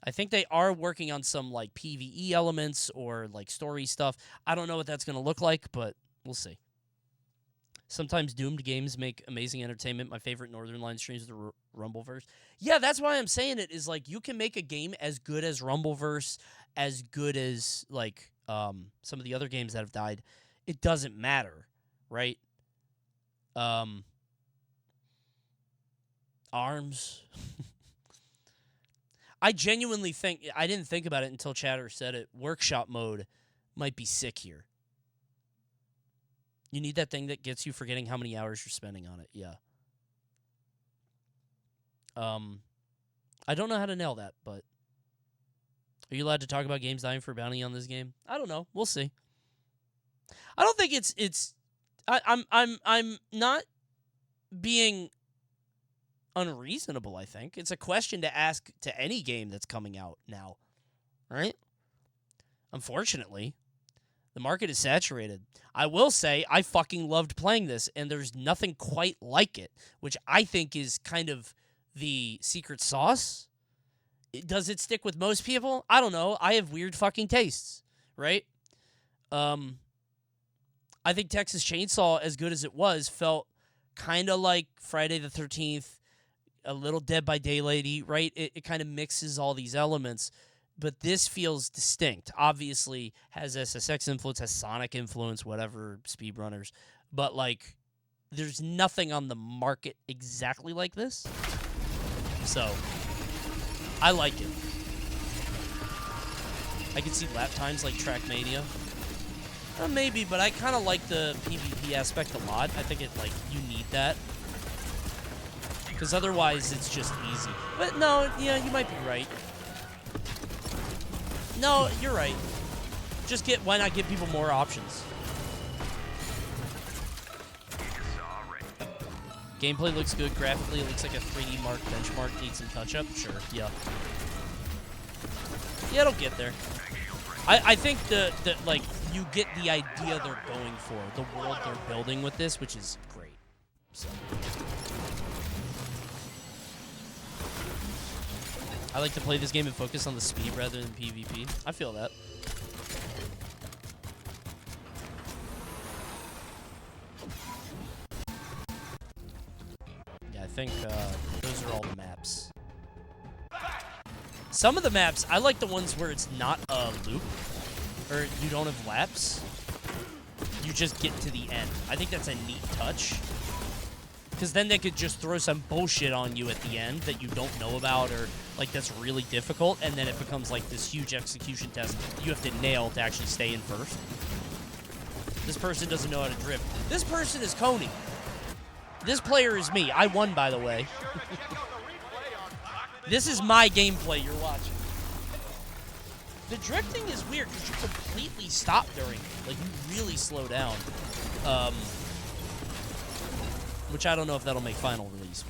Speaker 1: I think they are working on some like PvE elements or like story stuff. I don't know what that's going to look like, but we'll see. Sometimes doomed games make amazing entertainment. My favorite Northern Line streams is the Rumbleverse. Yeah, that's why I'm saying it, is like, you can make a game as good as Rumbleverse, as good as like some of the other games that have died. It doesn't matter, right? ARMS. I genuinely think, I didn't think about it until Chatter said it, workshop mode might be sick here. You need that thing that gets you forgetting how many hours you're spending on it. Yeah. I don't know how to nail that, but are you allowed to talk about games dying for bounty on this game? I don't know. We'll see. I don't think I'm not being unreasonable, I think. It's a question to ask to any game that's coming out now, right? Unfortunately, the market is saturated. I will say I fucking loved playing this, and there's nothing quite like it, which I think is kind of the secret sauce. Does it stick with most people? I don't know. I have weird fucking tastes, right? I think Texas Chainsaw, as good as it was, felt kind of like Friday the 13th, a little Dead by Daylight-y, right? It kind of mixes all these elements, but this feels distinct. Obviously, has SSX influence, has Sonic influence, whatever, speedrunners. But, like, there's nothing on the market exactly like this. So, I like it. I can see lap times like Trackmania. Maybe, but I kind of like the PvP aspect a lot. I think you need that. Because otherwise, it's just easy. But no, yeah, you might be right. No, you're right. Why not give people more options? Gameplay looks good. Graphically, it looks like a 3D Mark benchmark. Needs some touch-up? Sure, yeah. Yeah, it'll get there. I think you get the idea they're going for, the world they're building with this, which is great. So. I like to play this game and focus on the speed rather than PvP. I feel that. Yeah, I think those are all the maps. Some of the maps, I like the ones where it's not a loop, or you don't have laps. You just get to the end. I think that's a neat touch. Because then they could just throw some bullshit on you at the end that you don't know about, or like that's really difficult, and then it becomes like this huge execution test you have to nail to actually stay in first. This person doesn't know how to drift. This person is Coney. This player is me. I won, by the way. This is my gameplay you're watching. The drifting is weird because you completely stop during it. Like, you really slow down. Which I don't know if that'll make final release.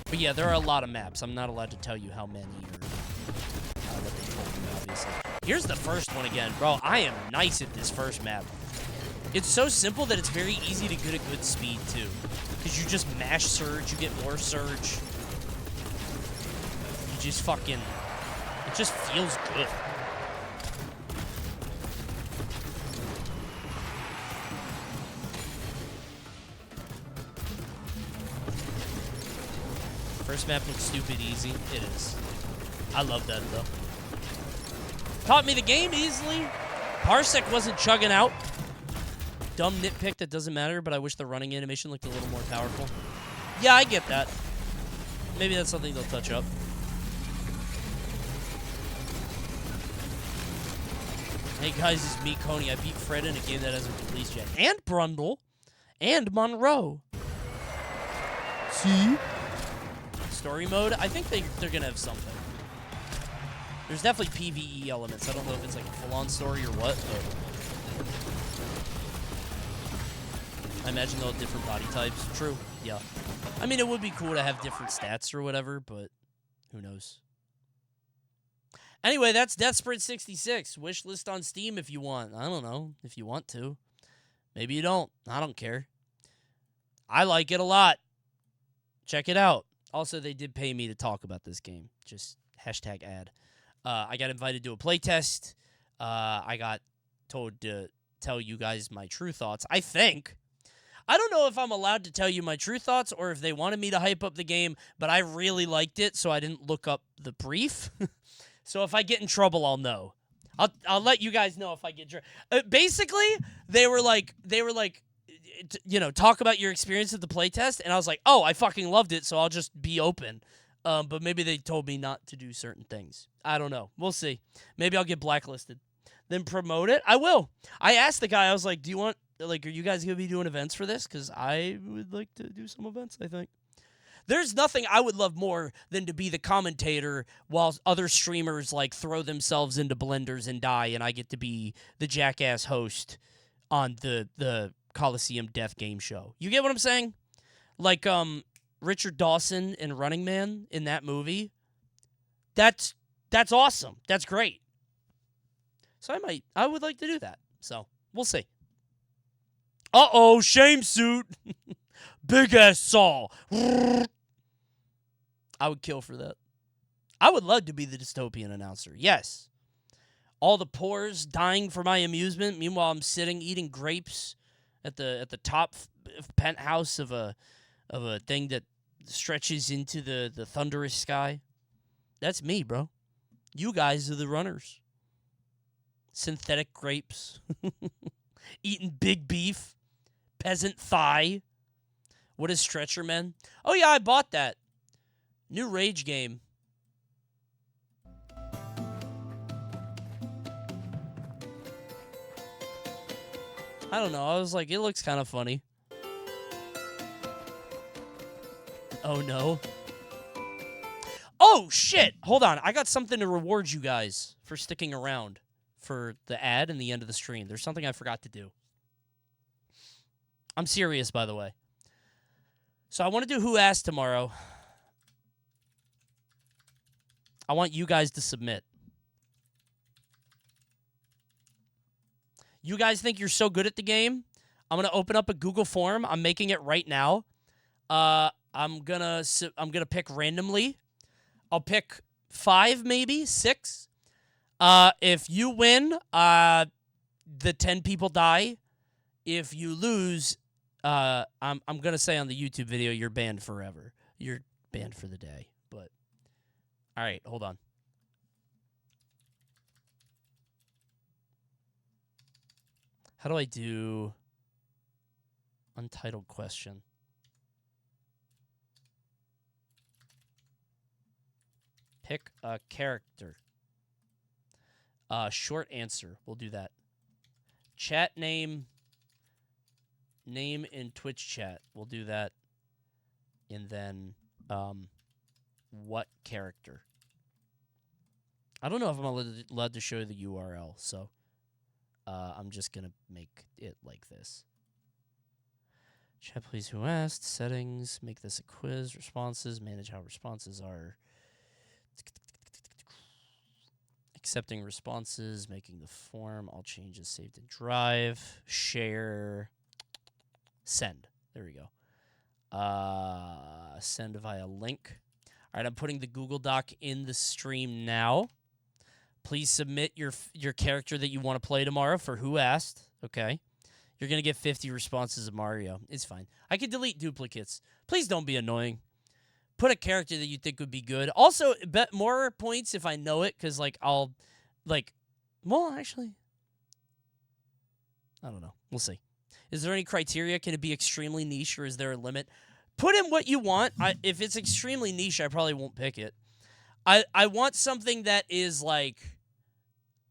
Speaker 1: But yeah, there are a lot of maps. I'm not allowed to tell you how many or what they told me, obviously. Here's the first one again. Bro, I am nice at this first map. It's so simple that it's very easy to get a good speed, too. Because you just mash surge, you get more surge. You just fucking... It just feels good. First map looks stupid easy. It is. I love that, though. Taught me the game easily. Parsec wasn't chugging out. Dumb nitpick that doesn't matter, but I wish the running animation looked a little more powerful. Yeah, I get that. Maybe that's something they'll touch up. Hey guys, it's me, Coney. I beat Fred in a game that hasn't released yet. And Brundle. And Monroe. See? Story mode? I think they're going to have something. There's definitely PvE elements. I don't know if it's like a full-on story or what, but... I imagine they'll have different body types. True. Yeah. I mean, it would be cool to have different stats or whatever, but who knows. Anyway, that's Death Sprint 66. Wish list on Steam if you want. I don't know if you want to. Maybe you don't. I don't care. I like it a lot. Check it out. Also, they did pay me to talk about this game. Just hashtag ad. I got invited to a playtest. I got told to tell you guys my true thoughts. I think. I don't know if I'm allowed to tell you my true thoughts or if they wanted me to hype up the game, but I really liked it, so I didn't look up the brief. So if I get in trouble, I'll know. I'll let you guys know if I get basically, they were like, you know, talk about your experience at the playtest, and I was like, oh, I fucking loved it, so I'll just be open. But maybe they told me not to do certain things. I don't know. We'll see. Maybe I'll get blacklisted. Then promote it? I will. I asked the guy, I was like, do you want, like, are you guys going to be doing events for this? Because I would like to do some events, I think. There's nothing I would love more than to be the commentator while other streamers, like, throw themselves into blenders and die, and I get to be the jackass host on the Coliseum Death Game Show. You get what I'm saying? Like, Richard Dawson in Running Man in that movie. That's awesome. That's great. So I would like to do that. So, we'll see. Uh-oh, shame suit. Big-ass saw. I would kill for that. I would love to be the dystopian announcer. Yes. All the pores dying for my amusement. Meanwhile, I'm sitting eating grapes at the top penthouse of a thing that stretches into the thunderous sky. That's me, bro. You guys are the runners. Synthetic grapes. Eating big beef. Peasant thigh. What is Stretcher Men? Oh, yeah, I bought that. New Rage game. I don't know. I was like, it looks kind of funny. Oh, no. Oh, shit. Hold on. I got something to reward you guys for sticking around for the ad and the end of the stream. There's something I forgot to do. I'm serious, by the way. So I want to do Who Asked tomorrow. I want you guys to submit. You guys think you're so good at the game? I'm gonna open up a Google form. I'm making it right now. I'm gonna pick randomly. I'll pick 5, maybe 6. If you win, the 10 people die. If you lose, I'm gonna say on the YouTube video you're banned forever. You're banned for the day. But all right, hold on. How do I do untitled question? Pick a character. Short answer. We'll do that. Chat name. Name in Twitch chat. We'll do that. And then, what character? I don't know if I'm allowed to show you the URL, so I'm just going to make it like this. Chat, please, who asked? Settings. Make this a quiz. Responses. Manage how responses are. Accepting responses. Making the form. All changes saved in Drive. Share. Send. There we go. Send via link. All right, I'm putting the Google Doc in the stream now. Please submit your character that you want to play tomorrow for Who Asked. Okay. You're going to get 50 responses of Mario. It's fine. I can delete duplicates. Please don't be annoying. Put a character that you think would be good. Also, bet more points if I know it, because, like, I'll, like, well, actually, I don't know. We'll see. Is there any criteria? Can it be extremely niche, or is there a limit? Put in what you want. If it's extremely niche, I probably won't pick it. I want something that is, like,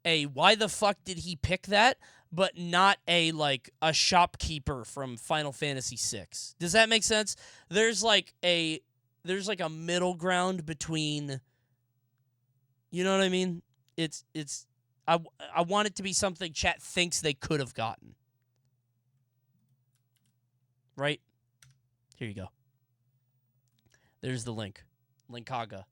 Speaker 1: a why the fuck did he pick that, but not a, like, a shopkeeper from Final Fantasy VI. Does that make sense? There's like a middle ground between, you know what I mean? I want it to be something chat thinks they could have gotten. Right? Here you go. There's the link. Linkaga.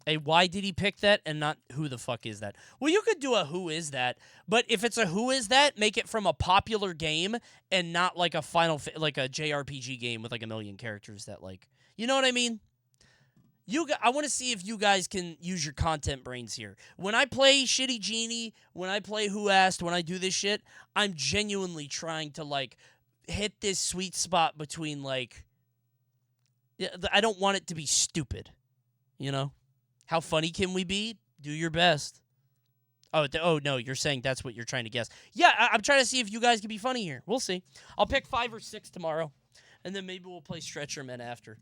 Speaker 1: A why did he pick that and not who the fuck is that? Well, you could do a who is that, but if it's a who is that, make it from a popular game and not like a like a JRPG game with like a million characters that, like, you know what I mean? I want to see if you guys can use your content brains here. When I play Shitty Genie, when I play Who Asked, when I do this shit, I'm genuinely trying to, like, hit this sweet spot between, like, I don't want it to be stupid, you know? How funny can we be? Do your best. Oh, no, you're saying that's what you're trying to guess. Yeah, I'm trying to see if you guys can be funny here. We'll see. I'll pick 5 or 6 tomorrow, and then maybe we'll play Stretcher Men after.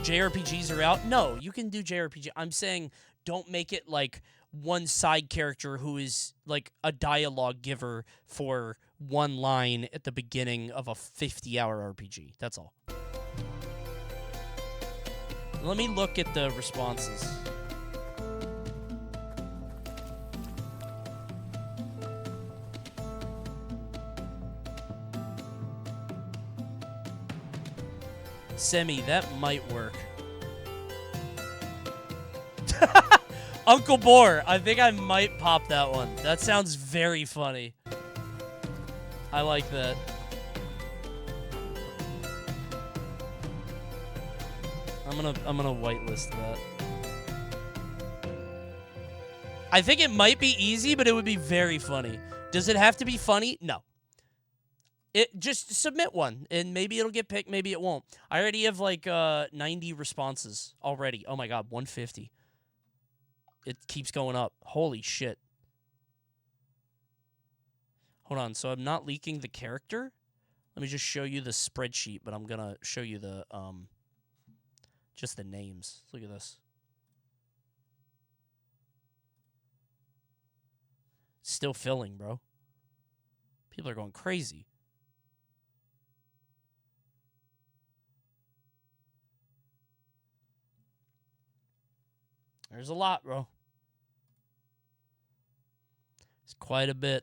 Speaker 1: JRPGs are out? No, you can do JRPG. I'm saying don't make it like one side character who is like a dialogue giver for one line at the beginning of a 50-hour RPG. That's all. Let me look at the responses. Semi, that might work. Uncle Boar, I think I might pop that one. That sounds very funny. I like that. I'm gonna whitelist that. I think it might be easy, but it would be very funny. Does it have to be funny? No. Just submit one, and maybe it'll get picked, maybe it won't. I already have, like, 90 responses already. Oh, my God, 150. It keeps going up. Holy shit. Hold on, so I'm not leaking the character? Let me just show you the spreadsheet, but I'm gonna show you the, just the names. Look at this. Still filling, bro. People are going crazy. There's a lot, bro. It's quite a bit.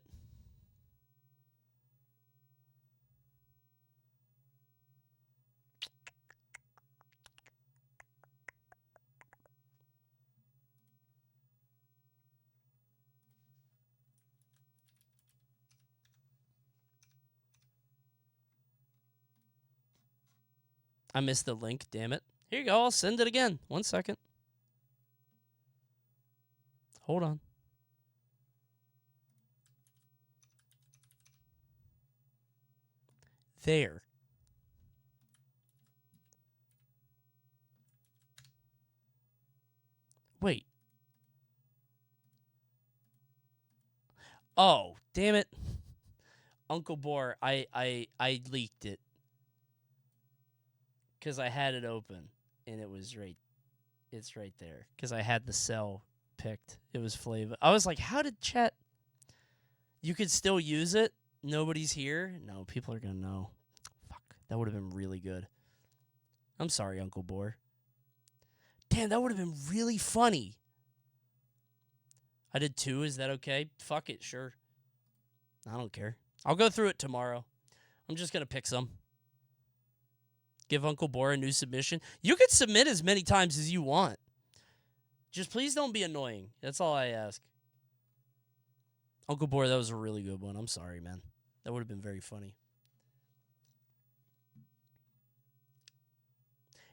Speaker 1: I missed the link, damn it. Here you go, I'll send it again. 1 second. Hold on. There. Wait. Oh, damn it. Uncle Boar, I leaked it. Because I had it open. And it was it's right there. Because I had the cell picked. It was Flava. I was like, how did chat... You could still use it? Nobody's here? No, people are going to know. Fuck, that would have been really good. I'm sorry, Uncle Boar. Damn, that would have been really funny. I did 2. Is that okay? Fuck it, sure. I don't care. I'll go through it tomorrow. I'm just going to pick some. Give Uncle Boar a new submission. You can submit as many times as you want. Just please don't be annoying. That's all I ask. Uncle Boar, that was a really good one. I'm sorry, man. That would have been very funny.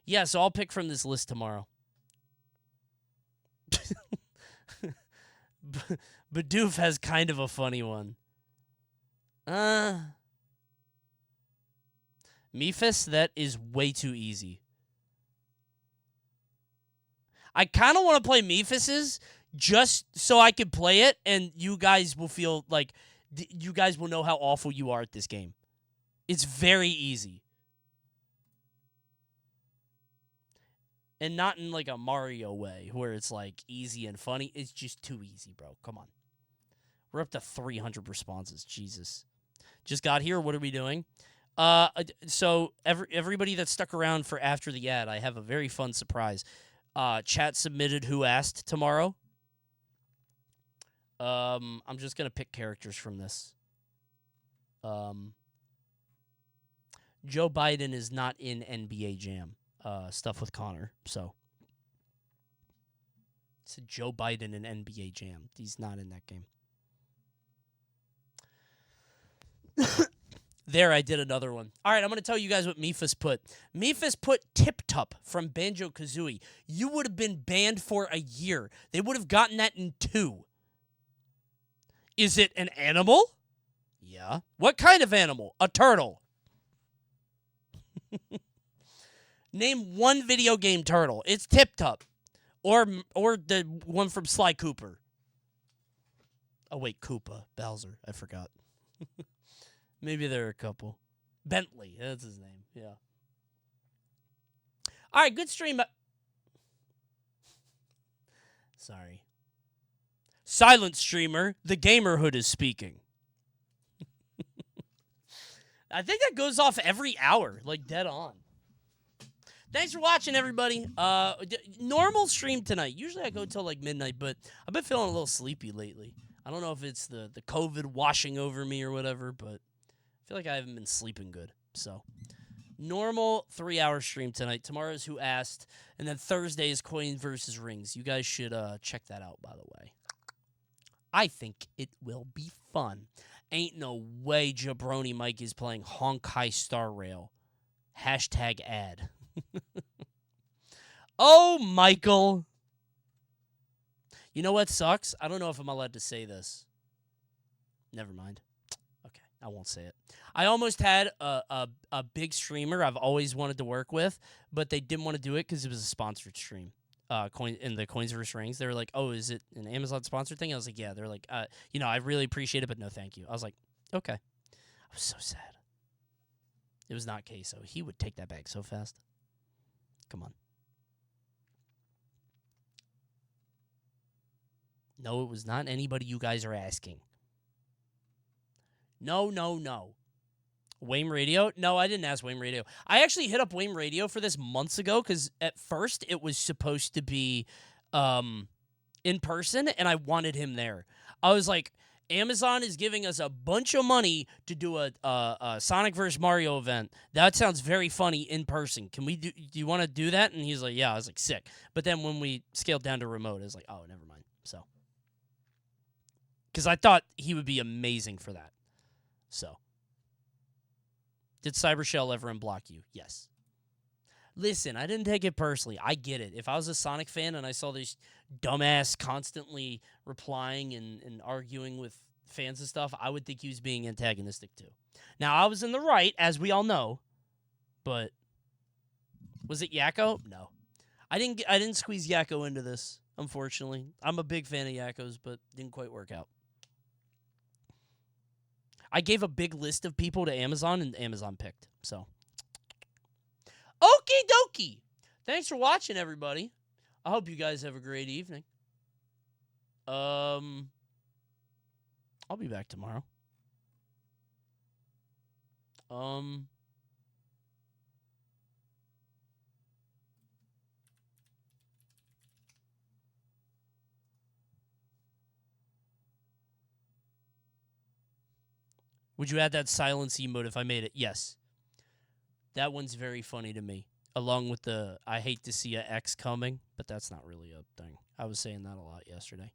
Speaker 1: Yeah, so I'll pick from this list tomorrow. Bidoof has kind of a funny one. Mephis, that is way too easy. I kind of want to play Mephis's just so I can play it and you guys will feel like you guys will know how awful you are at this game. It's very easy. And not in like a Mario way where it's like easy and funny. It's just too easy, bro. Come on. We're up to 300 responses. Jesus. Just got here. What are we doing? So everybody that stuck around for after the ad, I have a very fun surprise. Chat submitted Who Asked tomorrow. I'm just going to pick characters from this. Joe Biden is not in NBA Jam. Stuff with Connor, so. It's Joe Biden in NBA Jam. He's not in that game. There, I did another one. All right, I'm going to tell you guys what Mephis put. Mephis put Tip Tup from Banjo-Kazooie. You would have been banned for a year. They would have gotten that in 2. Is it an animal? Yeah. What kind of animal? A turtle. Name one video game turtle. It's Tip Tup. Or the one from Sly Cooper. Oh, wait, Koopa. Bowser. I forgot. Maybe there are a couple. Bentley. That's his name. Yeah. All right, good stream. Sorry. Silent streamer. The Gamerhood is speaking. I think that goes off every hour. Like, dead on. Thanks for watching, everybody. Normal stream tonight. Usually I go till like midnight, but I've been feeling a little sleepy lately. I don't know if it's the COVID washing over me or whatever, but I feel like I haven't been sleeping good. So, normal 3-hour stream tonight. Tomorrow's Who Asked, and then Thursday is Coin versus Rings. You guys should check that out, by the way. I think it will be fun. Ain't no way Jabroni Mike is playing Honkai Star Rail. Hashtag ad. Oh, Michael. You know what sucks? I don't know if I'm allowed to say this. Never mind. Okay, I won't say it. I almost had a big streamer I've always wanted to work with, but they didn't want to do it because it was a sponsored stream. In the Coins vs. Rings, they were like, "Oh, is it an Amazon sponsored thing?" I was like, "Yeah." They're like, I really appreciate it, but no, thank you." I was like, "Okay." I was so sad. It was not Queso. He would take that bag so fast. Come on. No, it was not anybody you guys are asking. No. Wayne Radio? No, I didn't ask Wayne Radio. I actually hit up Wayne Radio for this months ago because at first it was supposed to be in person, and I wanted him there. I was like, Amazon is giving us a bunch of money to do a Sonic vs. Mario event. That sounds very funny in person. Do you want to do that? And he's like, yeah. I was like, sick. But then when we scaled down to remote, I was like, oh, never mind. So, because I thought he would be amazing for that. So, did Cybershell ever unblock you? Yes. Listen, I didn't take it personally. I get it. If I was a Sonic fan and I saw this dumbass constantly replying and arguing with fans and stuff, I would think he was being antagonistic too. Now, I was in the right, as we all know, but was it Yakko? No. I didn't squeeze Yakko into this, unfortunately. I'm a big fan of Yakko's, but didn't quite work out. I gave a big list of people to Amazon, and Amazon picked. So, okie dokie. Thanks for watching, everybody. I hope you guys have a great evening. I'll be back tomorrow. Would you add that silence emote if I made it? Yes. That one's very funny to me. Along with the I hate to see a X coming, but that's not really a thing. I was saying that a lot yesterday.